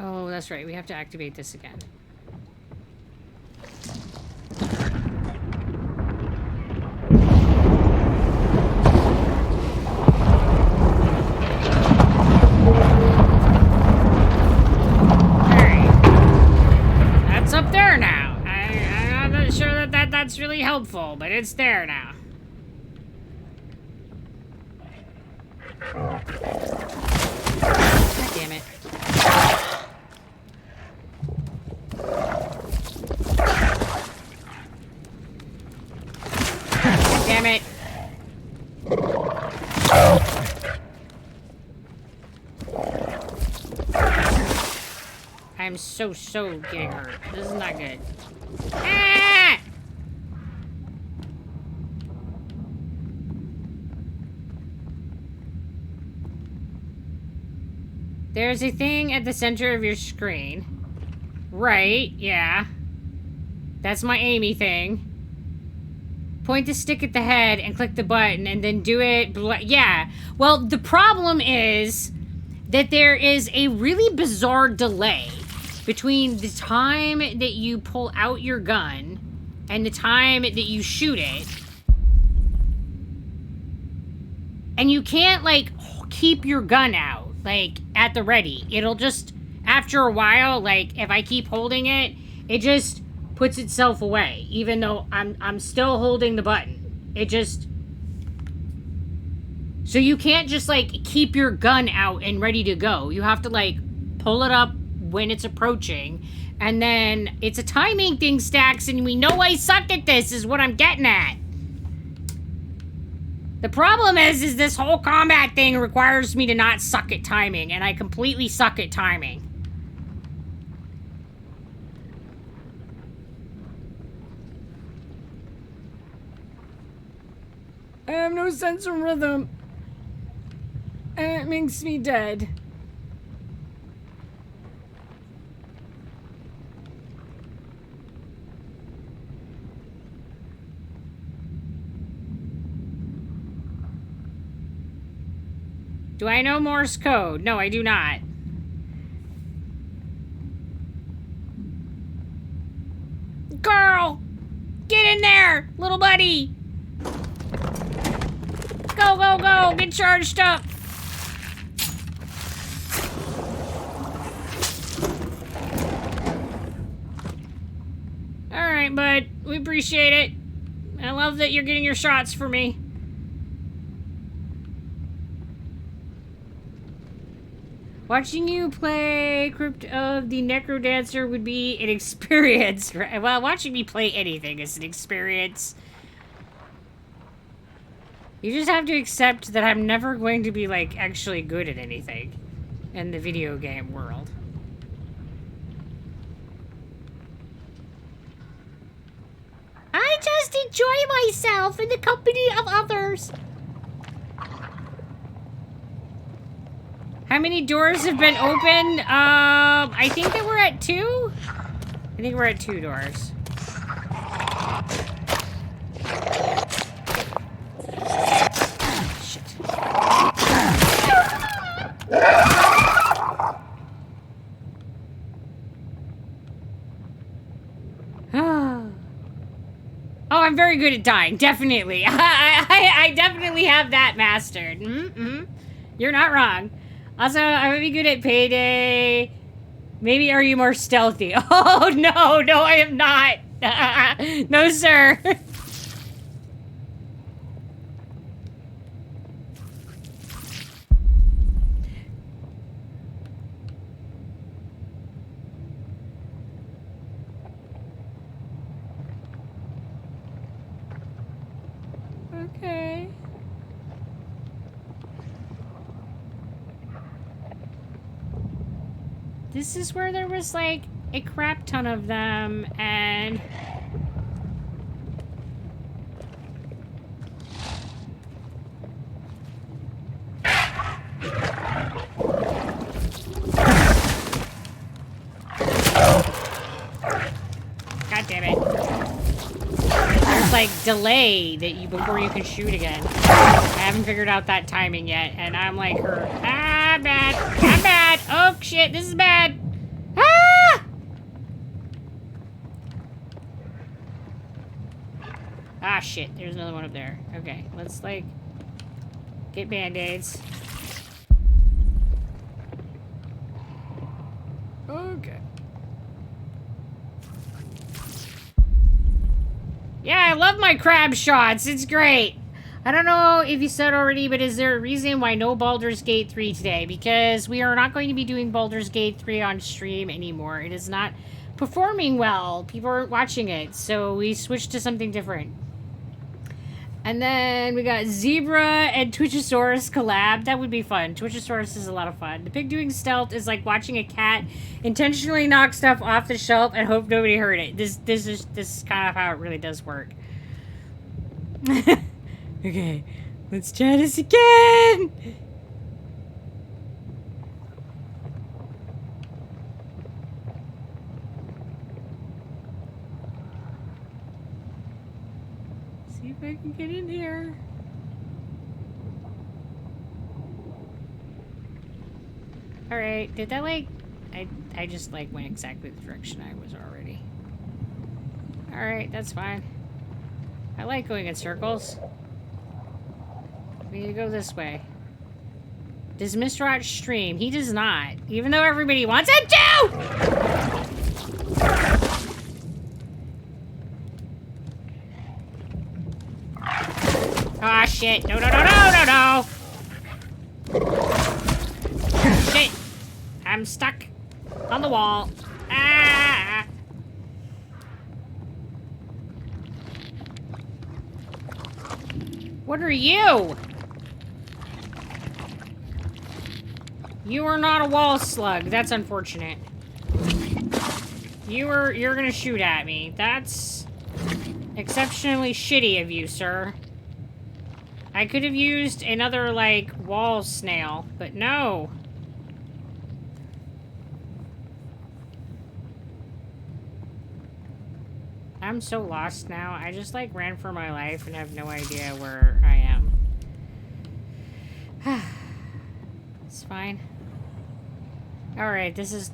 Speaker 1: Oh, that's right. We have to activate this again. Up there now. I'm not sure that's really helpful, but it's there now. God damn it. God damn it. I'm so getting hurt. This is not good. Ah! There's a thing at the center of your screen. Right, yeah. That's my Amy thing. Point the stick at the head and click the button and then do it. Yeah. Well, the problem is that there is a really bizarre delay between the time that you pull out your gun and the time that you shoot it. And you can't, like, keep your gun out, like, at the ready. It'll just, after a while, like, if I keep holding it, it just puts itself away, even though I'm still holding the button. It just... So you can't just, like, keep your gun out and ready to go. You have to, like, pull it up when it's approaching, and then it's a timing thing, Stacks, and we know I suck at this, is what I'm getting at. The problem is this whole combat thing requires me to not suck at timing, and I completely suck at timing. I have no sense of rhythm, and it makes me dead. Do I know Morse code? No, I do not. Carl! Get in there, little buddy! Go, go, go! Get charged up! Alright, bud. We appreciate it. I love that you're getting your shots for me. Watching you play Crypt of the Necrodancer would be an experience. Well, watching me play anything is an experience. You just have to accept that I'm never going to be, like, actually good at anything in the video game world. I just enjoy myself in the company of others. How many doors have been opened? I think that we're at 2? I think we're at 2 doors. Shit. Oh, I'm very good at dying. Definitely. I definitely have that mastered. Mm-hmm. You're not wrong. Also, I'm really good at Payday. Maybe are you more stealthy? Oh, no, I am not. No, sir. Okay. This is where there was, like, a crap ton of them, and... God damn it. There's, like, delay that before you can shoot again. I haven't figured out that timing yet, and I'm like her. Ah, I'm bad. I'm bad. Oh, shit, this is bad. Ah! Ah, shit, there's another one up there. Okay, let's, like, get Band-Aids. Okay. Yeah, I love my crab shots. It's great. I don't know if you said already, but is there a reason why no Baldur's Gate 3 today? Because we are not going to be doing Baldur's Gate 3 on stream anymore. It is not performing well. People aren't watching it, so we switched to something different. And then we got Zebra and Twitchosaurus collab. That would be fun. Twitchosaurus is a lot of fun. The pig doing stealth is like watching a cat intentionally knock stuff off the shelf and hope nobody heard it. This is kind of how it really does work. Okay, let's try this again. See if I can get in here. All right, did that like, I just like went exactly the direction I was already. All right, that's fine. I like going in circles. We need to go this way. Does Mr. Rot stream? He does not. Even though everybody wants it to! Ah, shit. No. Shit. I'm stuck on the wall. Ah! What are you? You are not a wall slug. That's unfortunate. You're gonna shoot at me. That's exceptionally shitty of you, sir. I could have used another, like, wall snail, but no. I'm so lost now. I just, like, ran for my life and have no idea where I am. It's fine. Alright, this is...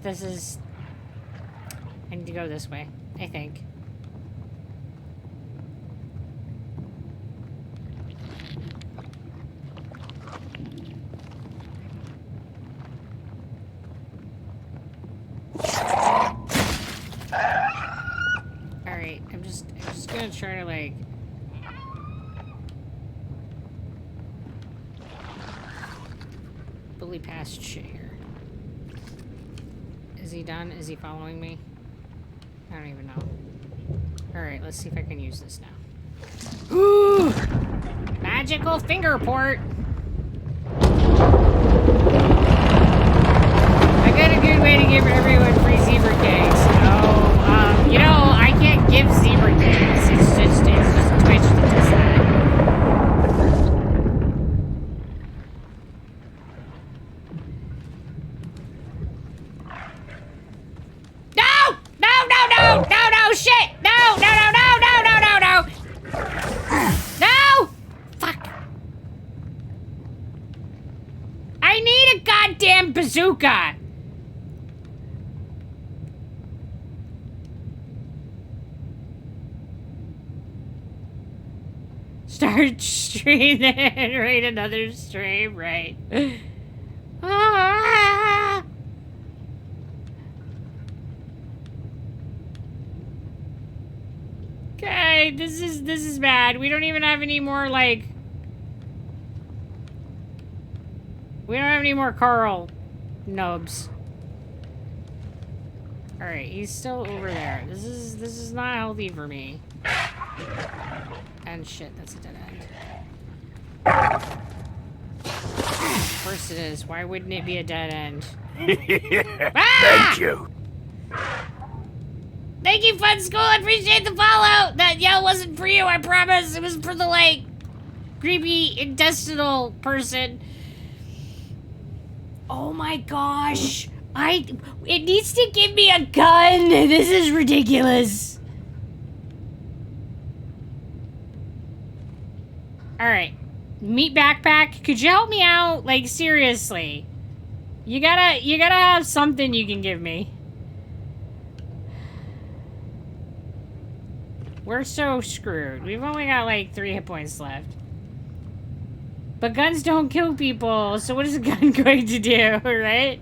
Speaker 1: I need to go this way, I think. try to, like... bully past shit here. Is he done? Is he following me? I don't even know. Alright, let's see if I can use this now. Ooh! Magical finger port! I got a good way to give everyone free zebra cakes. Oh, you know, I can't give zebra cakes. It's just Twitch that does that. No, shit! No! No! Fuck. I need a goddamn bazooka! Start stream, then write another stream, right? Ah! Okay, this is bad. We don't even have any more, like... we don't have any more Carl nubs. Alright, he's still over there. This is not healthy for me. And shit, that's a dead end. Of course it is. Why wouldn't it be a dead end?
Speaker 2: Thank you.
Speaker 1: Thank you, Fun School. I appreciate the follow. That yell wasn't for you, I promise. It was for the, like, creepy intestinal person. Oh my gosh. It needs to give me a gun. This is ridiculous. Alright. Meat backpack. Could you help me out? Like, seriously. You gotta have something you can give me. We're so screwed. We've only got like 3 hit points left. But guns don't kill people, so what is a gun going to do, right?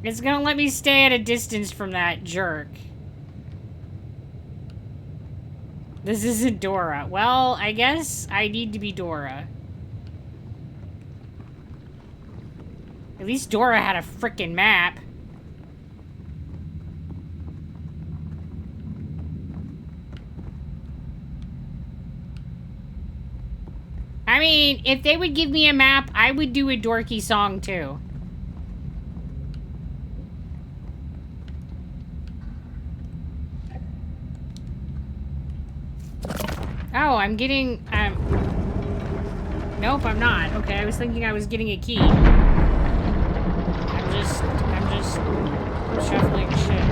Speaker 1: It's gonna let me stay at a distance from that jerk. This isn't Dora. Well, I guess I need to be Dora. At least Dora had a frickin' map. I mean, if they would give me a map, I would do a dorky song too. Oh, I'm getting, nope, I'm not. Okay, I was thinking I was getting a key. I'm just shuffling shit.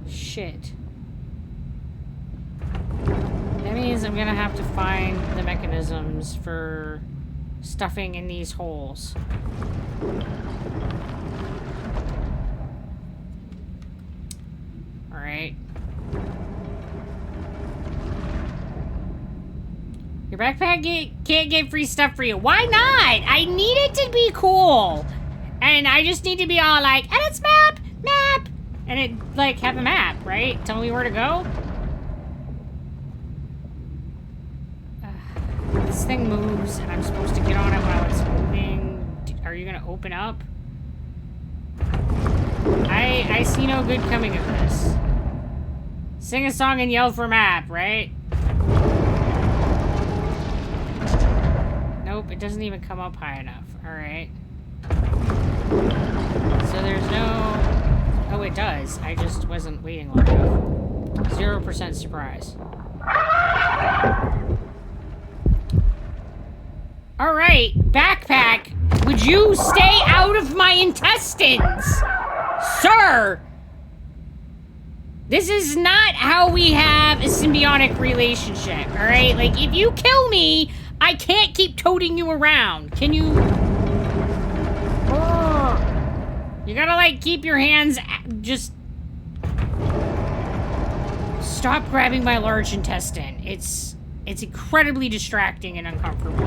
Speaker 1: Shit. That means I'm gonna have to find the mechanisms for stuffing in these holes. Alright. Your backpack can't get free stuff for you. Why not? I need it to be cool. And I just need to be all like, and it's map! And it, like, have a map, right? Tell me where to go? This thing moves, and I'm supposed to get on it while it's moving. Are you gonna open up? I see no good coming of this. Sing a song and yell for map, right? Nope, it doesn't even come up high enough. Alright. So there's no... Oh, it does. I just wasn't waiting long enough. 0% surprise. Alright, backpack. Would you stay out of my intestines? Sir! This is not how we have a symbiotic relationship, alright? Like, if you kill me, I can't keep toting you around. Can you... You gotta, like, keep your hands... Just... Stop grabbing my large intestine. It's incredibly distracting and uncomfortable.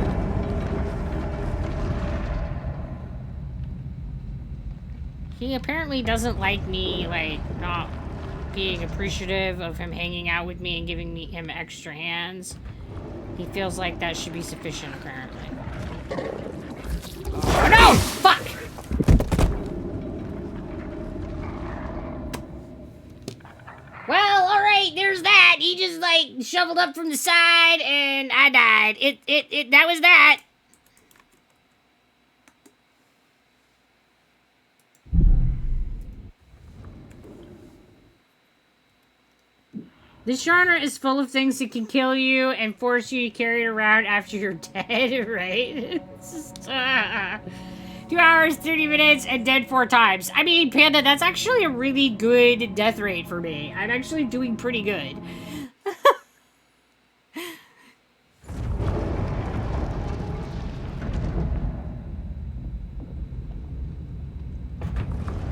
Speaker 1: He apparently doesn't like me, like, not being appreciative of him hanging out with me and giving him extra hands. He feels like that should be sufficient, apparently. Oh, no! Fuck! Well, alright, there's that. He just, like, shoveled up from the side, and I died. That was that. This genre is full of things that can kill you and force you to carry it around after you're dead, right? It's just, 2 hours, 30 minutes, and dead 4 times. I mean, Panda, that's actually a really good death rate for me. I'm actually doing pretty good.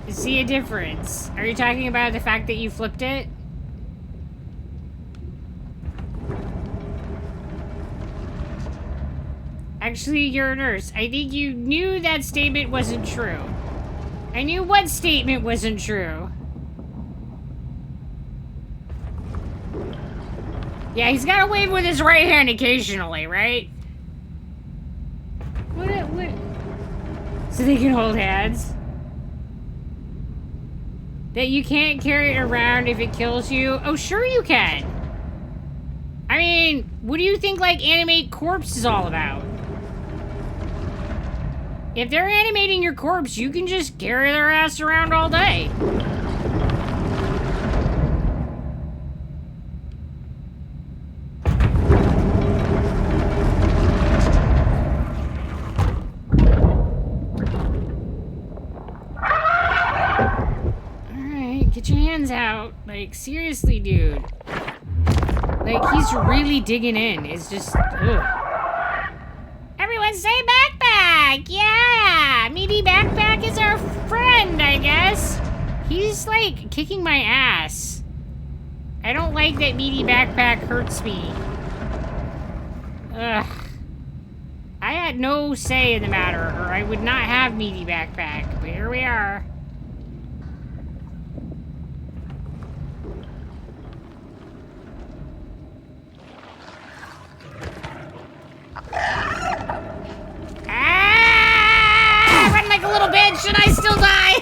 Speaker 1: See a difference. Are you talking about the fact that you flipped it? Actually, you're a nurse. I think you knew that statement wasn't true. I knew what statement wasn't true. Yeah, he's got to wave with his right hand occasionally, right? What? So they can hold hands? That you can't carry it around if it kills you? Oh, sure you can. I mean, what do you think, like, Animate Corpse is all about? If they're animating your corpse, you can just carry their ass around all day. Alright, get your hands out. Like, seriously, dude. Like, he's really digging in. It's just, ugh. Everyone say backpack! Yeah! Meaty Backpack is our friend, I guess. He's, like, kicking my ass. I don't like that Meaty Backpack hurts me. Ugh. I had no say in the matter, or I would not have Meaty Backpack. But here we are. Like a little bitch and I still die.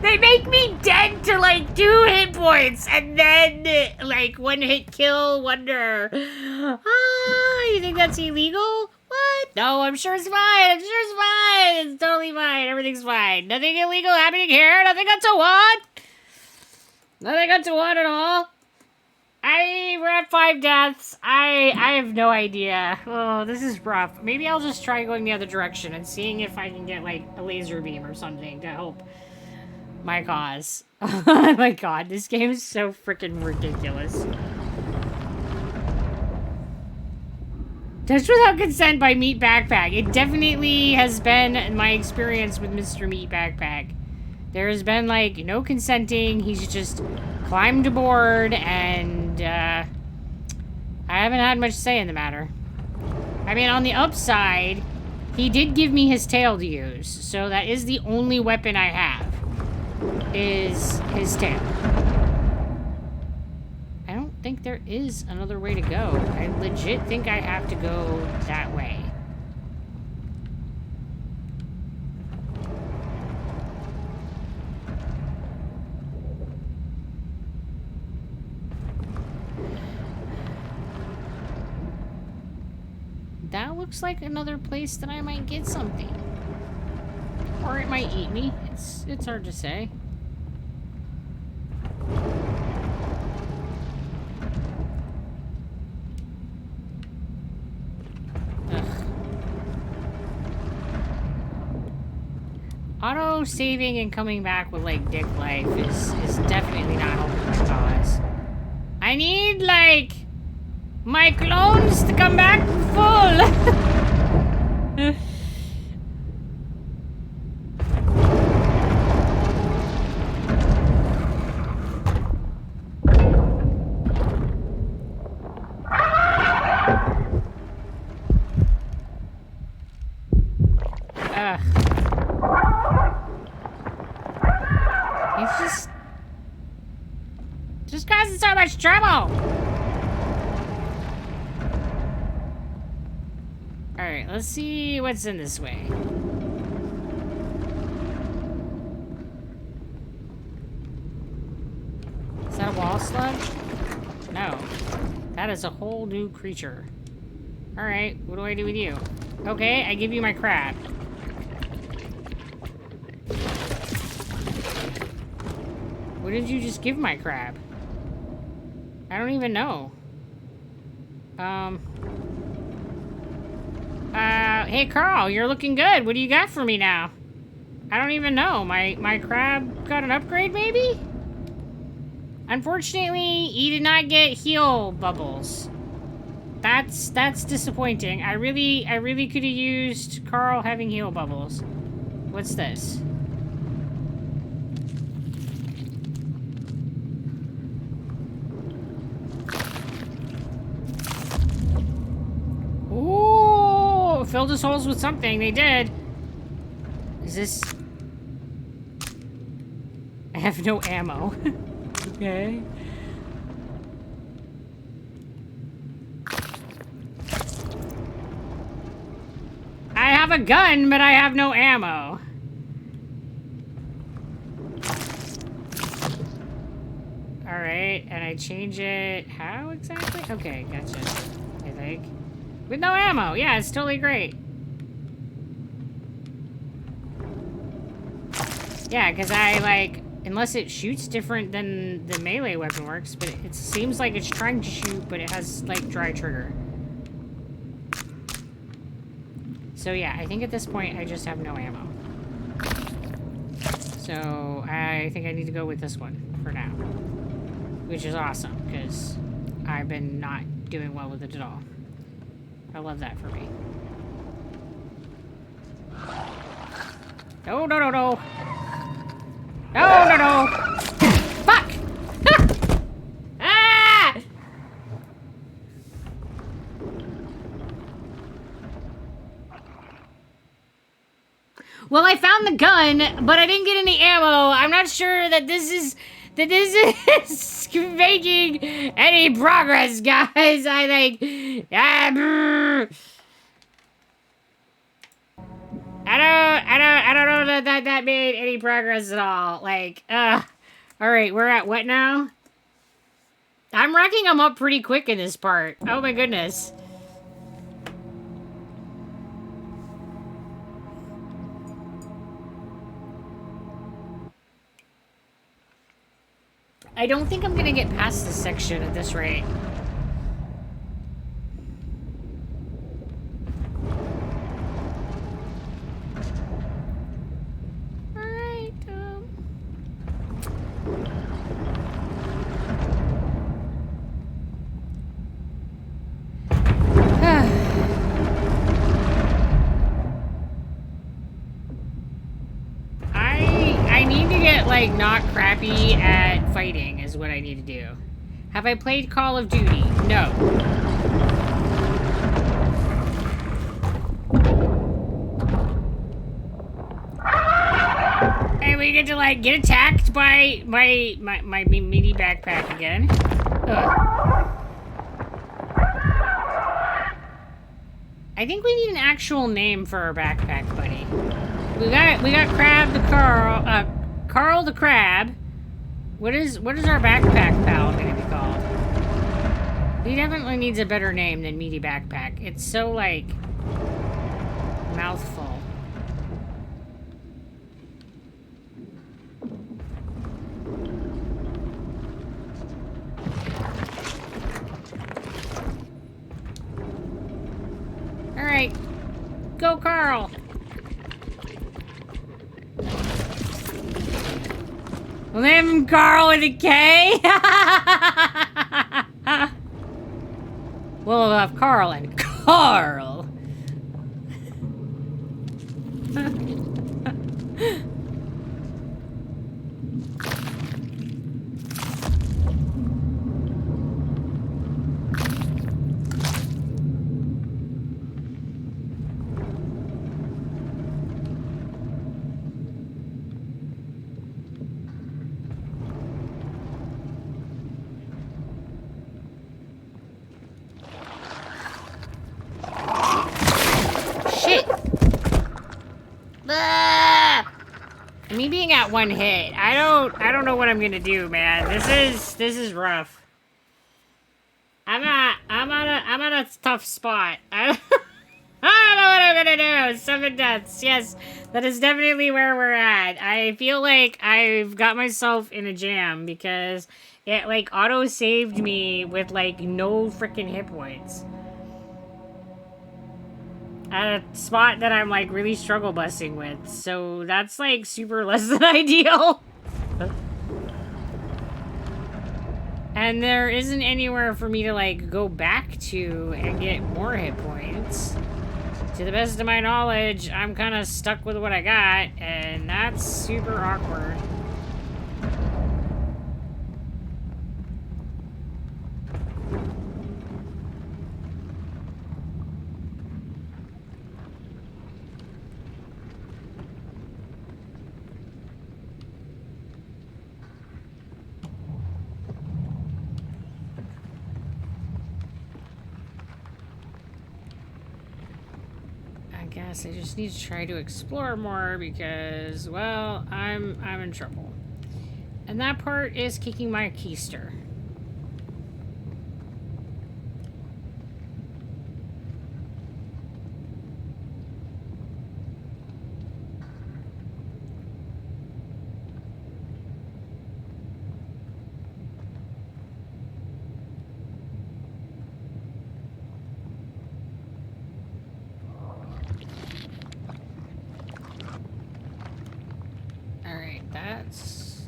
Speaker 1: They make me dead to like 2 hit points and then like 1 hit kill wonder. You think that's illegal? What? No, I'm sure it's fine. I'm sure it's fine. It's totally fine. Everything's fine. Nothing illegal happening here. Nothing untoward. Nothing untoward at all. We're at 5 deaths. I have no idea. Oh, this is rough. Maybe I'll just try going the other direction and seeing if I can get, like, a laser beam or something to help my cause. Oh my god, this game is so freaking ridiculous. Touch Without Consent by Meat Backpack. It definitely has been my experience with Mr. Meat Backpack. There has been, like, no consenting. He's just climbed aboard, and, I haven't had much say in the matter. I mean, on the upside, he did give me his tail to use, so that is the only weapon I have, is his tail. I don't think there is another way to go. I legit think I have to go that way. That looks like another place that I might get something. Or it might eat me. It's hard to say. Ugh. Auto-saving and coming back with, like, dick life is definitely not helping my cause. I need, like, my clones to come back full! Ugh. Just causing so much trouble. Alright, let's see what's in this way. Is that a wall slug? No. That is a whole new creature. Alright, what do I do with you? Okay, I give you my crab. What did you just give my crab? I don't even know. Hey Carl, you're looking good. What do you got for me now? I don't even know. My crab got an upgrade, maybe? Unfortunately, he did not get heal bubbles. That's disappointing. I really could have used Carl having heal bubbles. What's this? Ooh, filled his holes with something. They did. Is this? I have no ammo. Okay. I have a gun, but I have no ammo. Alright, and I change it... How exactly? Okay, gotcha. I think. With no ammo. Yeah, it's totally great. Yeah, because I, like... Unless it shoots different than the melee weapon works, but it seems like it's trying to shoot, but it has, like, dry trigger. So, yeah, I think at this point I just have no ammo. So, I think I need to go with this one for now. Which is awesome, because I've been not doing well with it at all. I love that for me. No, no, no, no! No, no, no! Fuck! Ah! Well, I found the gun, but I didn't get any ammo. I'm not sure that this is making any progress, guys. I think... I don't know that made any progress at all. Like, alright, we're at what now? I'm racking them up pretty quick in this part. Oh my goodness. I don't think I'm gonna get past this section at this rate. Like, not crappy at fighting is what I need to do. Have I played Call of Duty? No. And we get to, like, get attacked by my mini backpack again. Ugh. I think we need an actual name for our backpack buddy. We got Crab the Carl the Crab. What is our backpack pal gonna be called? He definitely needs a better name than Meaty Backpack. It's so, like, mouthful. Alright. Go, Carl! We'll name him Carl with a K. We'll have Carl and Carl. me being at one hit, I don't know what I'm gonna do, man. This is rough. I'm at a tough spot. I don't know what I'm gonna do. 7 deaths. Yes, that is definitely where we're at. I feel like I've got myself in a jam because it like auto saved me with like no freaking hit points. At a spot that I'm like really struggle busing with. So that's like super less than ideal. And there isn't anywhere for me to like go back to and get more hit points. To the best of my knowledge, I'm kind of stuck with what I got, and that's super awkward. I just need to try to explore more because, well, I'm in trouble. And that part is kicking my keister. That's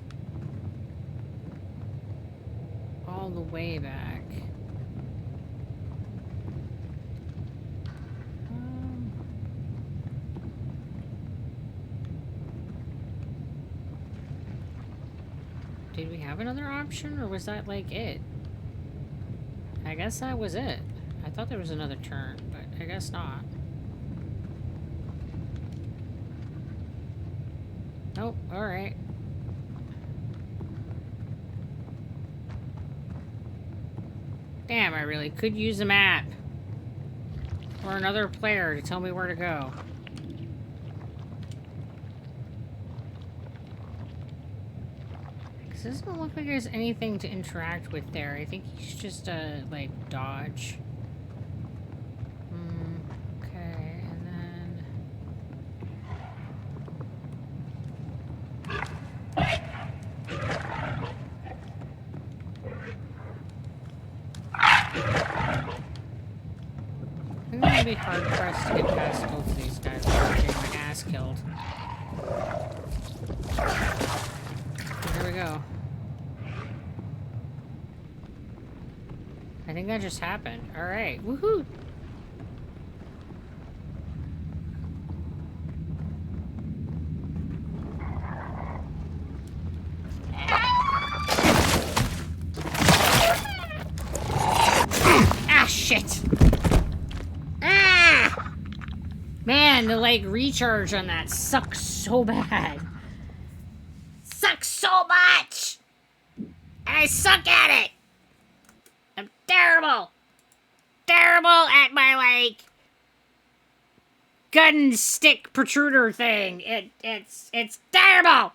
Speaker 1: all the way back. Did we have another option, or was that like it? I guess that was it. I thought there was another turn, but I guess not. Nope, alright. Damn, I really could use a map. Or another player to tell me where to go. Because it doesn't look like there's anything to interact with there. I think he's just, like, dodge. Okay, and then... I'm gonna be hard pressed to get past both of these guys without getting my ass killed. Here we go. I think that just happened. Alright, woohoo! Ah, shit! Ah! Man, the, like, recharge on that sucks so bad. Sucks so much! I suck at it! I'm terrible! Terrible at my, like, gun stick protruder thing. It's terrible!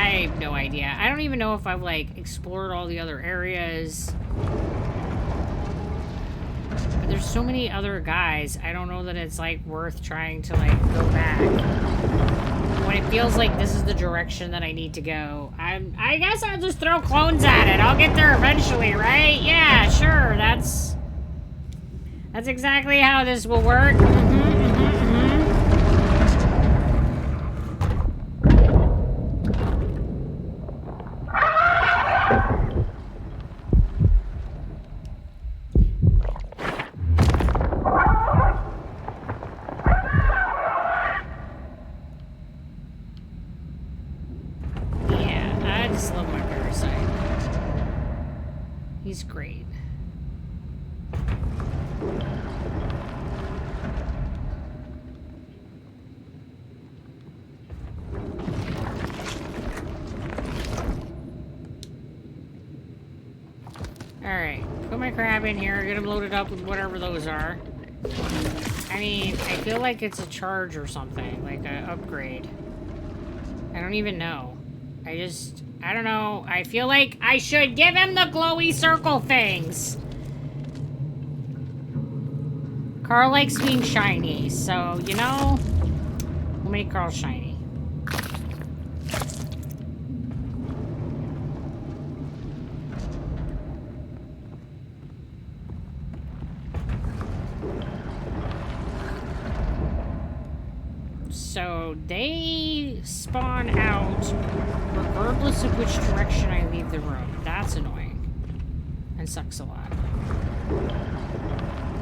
Speaker 1: I have no idea. I don't even know if I've, like, explored all the other areas. But there's so many other guys, I don't know that it's, like, worth trying to, like, go back. When it feels like this is the direction that I need to go. I guess I'll just throw clones at it. I'll get there eventually, right? Yeah, sure, that's exactly how this will work. He's great. Alright, put my crab in here, get them loaded up with whatever those are. I mean, I feel like it's a charge or something, like an upgrade. I don't even know. I don't know. I feel like I should give him the glowy circle things. Carl likes being shiny, so, you know, we'll make Carl shiny. So they spawn out regardless of which direction I leave the room. That's annoying. And sucks a lot.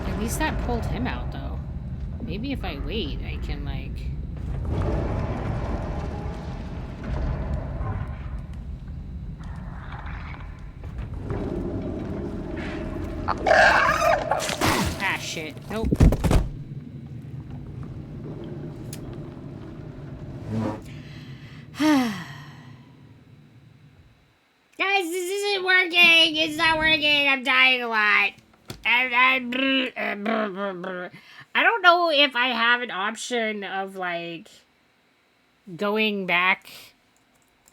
Speaker 1: At least that pulled him out, though. Maybe if I wait, I can, like... Ah, shit. Nope. Guys, this isn't working! It's not working! I'm dying a lot. I don't know if I have an option of, like, going back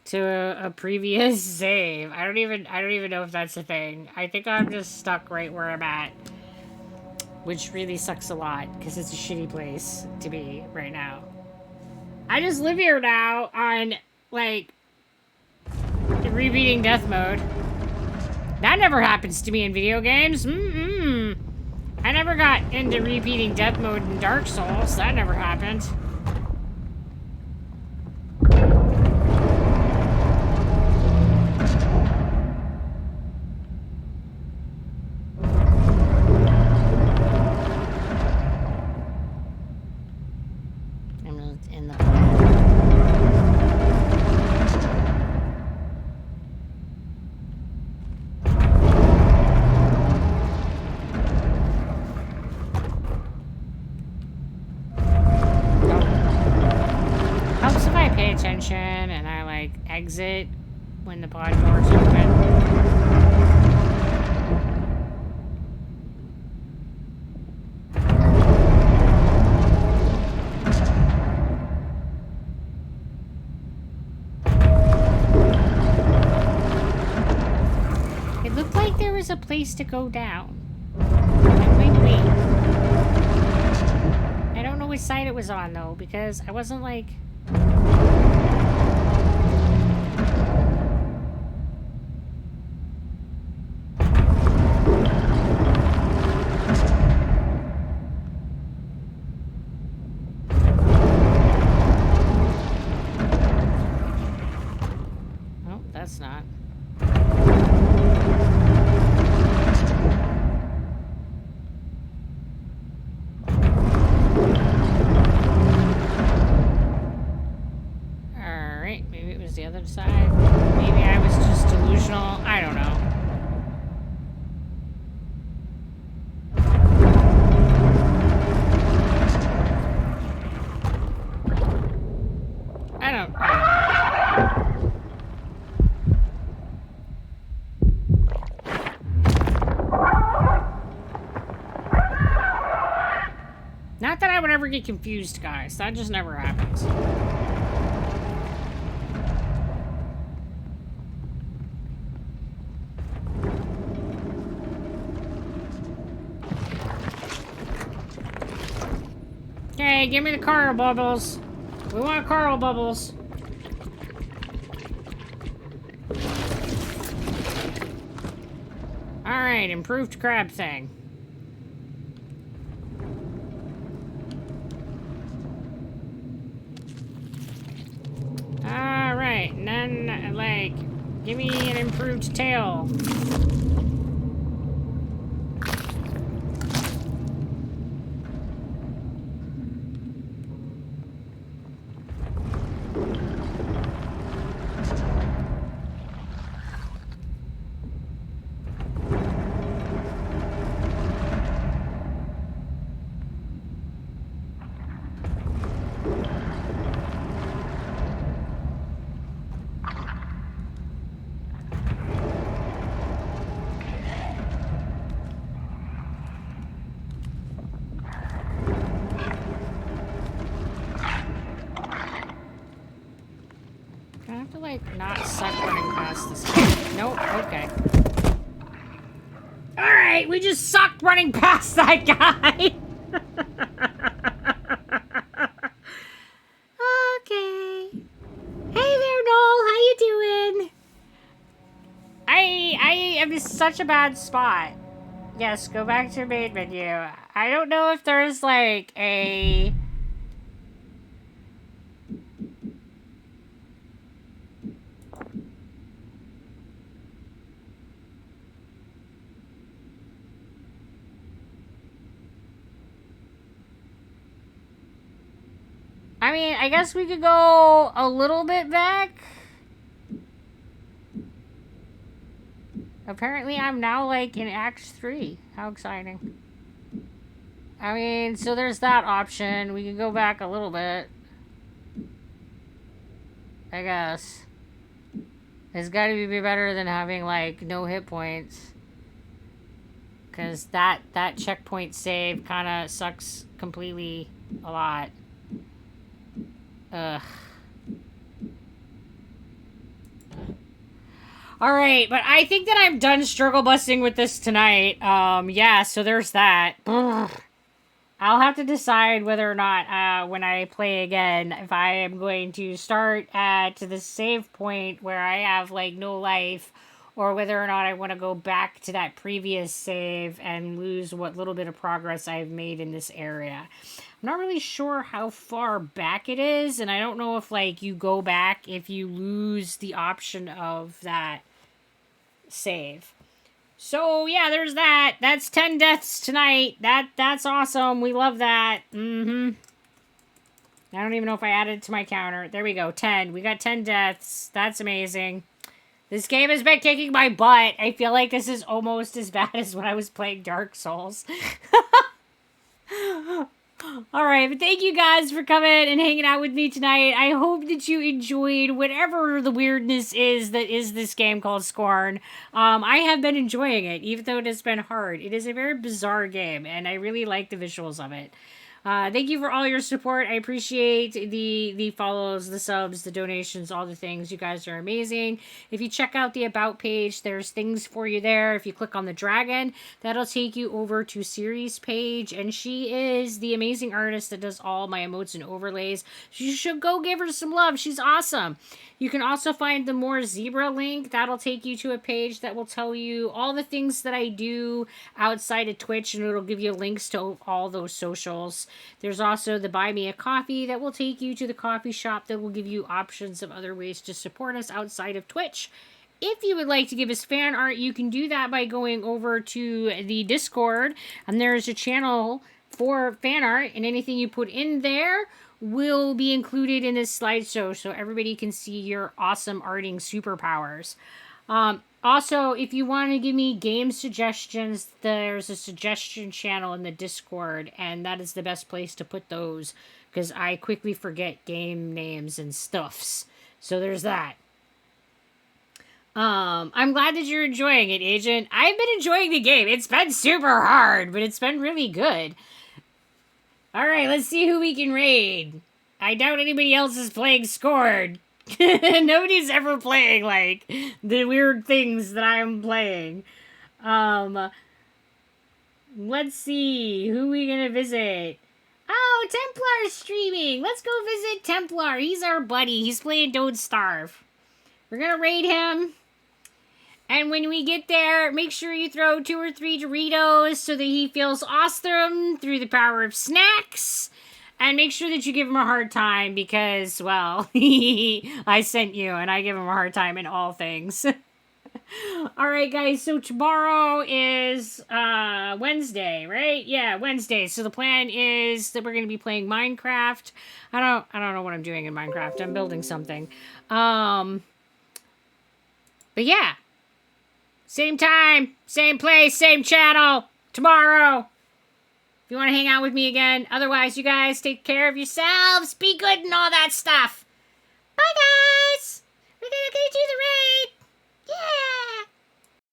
Speaker 1: to a previous save. I don't even know if that's a thing. I think I'm just stuck right where I'm at. Which really sucks a lot, because it's a shitty place to be right now. I just live here now on, like, repeating death mode. That never happens to me in video games. I never got into repeating death mode in Dark Souls. That never happened. I'm in the... attention and I like exit when the pod doors open. It looked like there was a place to go down. I'm going to wait. I don't know which side it was on though, because I wasn't like... That's not. Alright, maybe it was the other side. Maybe I was just delusional. I don't know. I don't know. Not that I would ever get confused, guys. That just never happens. Okay, give me the Carl bubbles. We want Carl bubbles. Alright, improved crab thing. Alright, and then, like, give me an improved tail. I have to, like, not suck running past this. Nope, okay. Alright, we just sucked running past that guy. Okay. Hey there, Noel. How you doing? I am in such a bad spot. Yes, go back to main menu. I don't know if there's, like, a... I mean, I guess we could go a little bit back. Apparently, I'm now, like, in Act 3. How exciting. I mean, so there's that option. We can go back a little bit. I guess. It's gotta be better than having, like, no hit points. Because that checkpoint save kind of sucks completely a lot. Ugh. Alright, but I think that I'm done struggle busting with this tonight. Yeah, so there's that. Ugh. I'll have to decide whether or not, when I play again, if I am going to start at the save point where I have, like, no life, or whether or not I want to go back to that previous save and lose what little bit of progress I've made in this area. I'm not really sure how far back it is, and I don't know if, like, you go back if you lose the option of that save. So, yeah, there's that. That's 10 deaths tonight. That's awesome. We love that. I don't even know if I added it to my counter. There we go. 10. We got 10 deaths. That's amazing. This game has been kicking my butt. I feel like this is almost as bad as when I was playing Dark Souls. Alright, but thank you guys for coming and hanging out with me tonight. I hope that you enjoyed whatever the weirdness is that is this game called Scorn. I have been enjoying it, even though it has been hard. It is a very bizarre game, and I really like the visuals of it. Thank you for all your support. I appreciate the follows, the subs, the donations, all the things. You guys are amazing. If you check out the About page, there's things for you there. If you click on the dragon, that'll take you over to Siri's page, and she is the amazing artist that does all my emotes and overlays. You should go give her some love. She's awesome. You can also find the More Zebra link. That'll take you to a page that will tell you all the things that I do outside of Twitch, and it'll give you links to all those socials. There's also the Buy Me a Coffee that will take you to the coffee shop that will give you options of other ways to support us outside of Twitch. If you would like to give us fan art, you can do that by going over to the Discord, and there's a channel for fan art, and anything you put in there will be included in this slideshow so everybody can see your awesome arting superpowers. Also, if you want to give me game suggestions, there's a suggestion channel in the Discord, and that is the best place to put those, because I quickly forget game names and stuffs. So there's that. I'm glad that you're enjoying it, Agent. I've been enjoying the game. It's been super hard, but it's been really good. Alright, let's see who we can raid. I doubt anybody else is playing Scorn. Nobody's ever playing, like, the weird things that I'm playing. Let's see. Who are we gonna visit? Oh, Templar's streaming. Let's go visit Templar. He's our buddy. He's playing Don't Starve. We're gonna raid him. And when we get there, make sure you throw 2 or 3 Doritos so that he feels awesome through the power of snacks. And make sure that you give him a hard time because, well, I sent you and I give him a hard time in all things. Alright, guys, so tomorrow is Wednesday, right? Yeah, Wednesday. So the plan is that we're going to be playing Minecraft. I don't know what I'm doing in Minecraft. I'm building something. But yeah. Same time, same place, same channel, tomorrow. If you want to hang out with me again. Otherwise, you guys take care of yourselves. Be good and all that stuff. Bye, guys. We're going to do the raid. Yeah.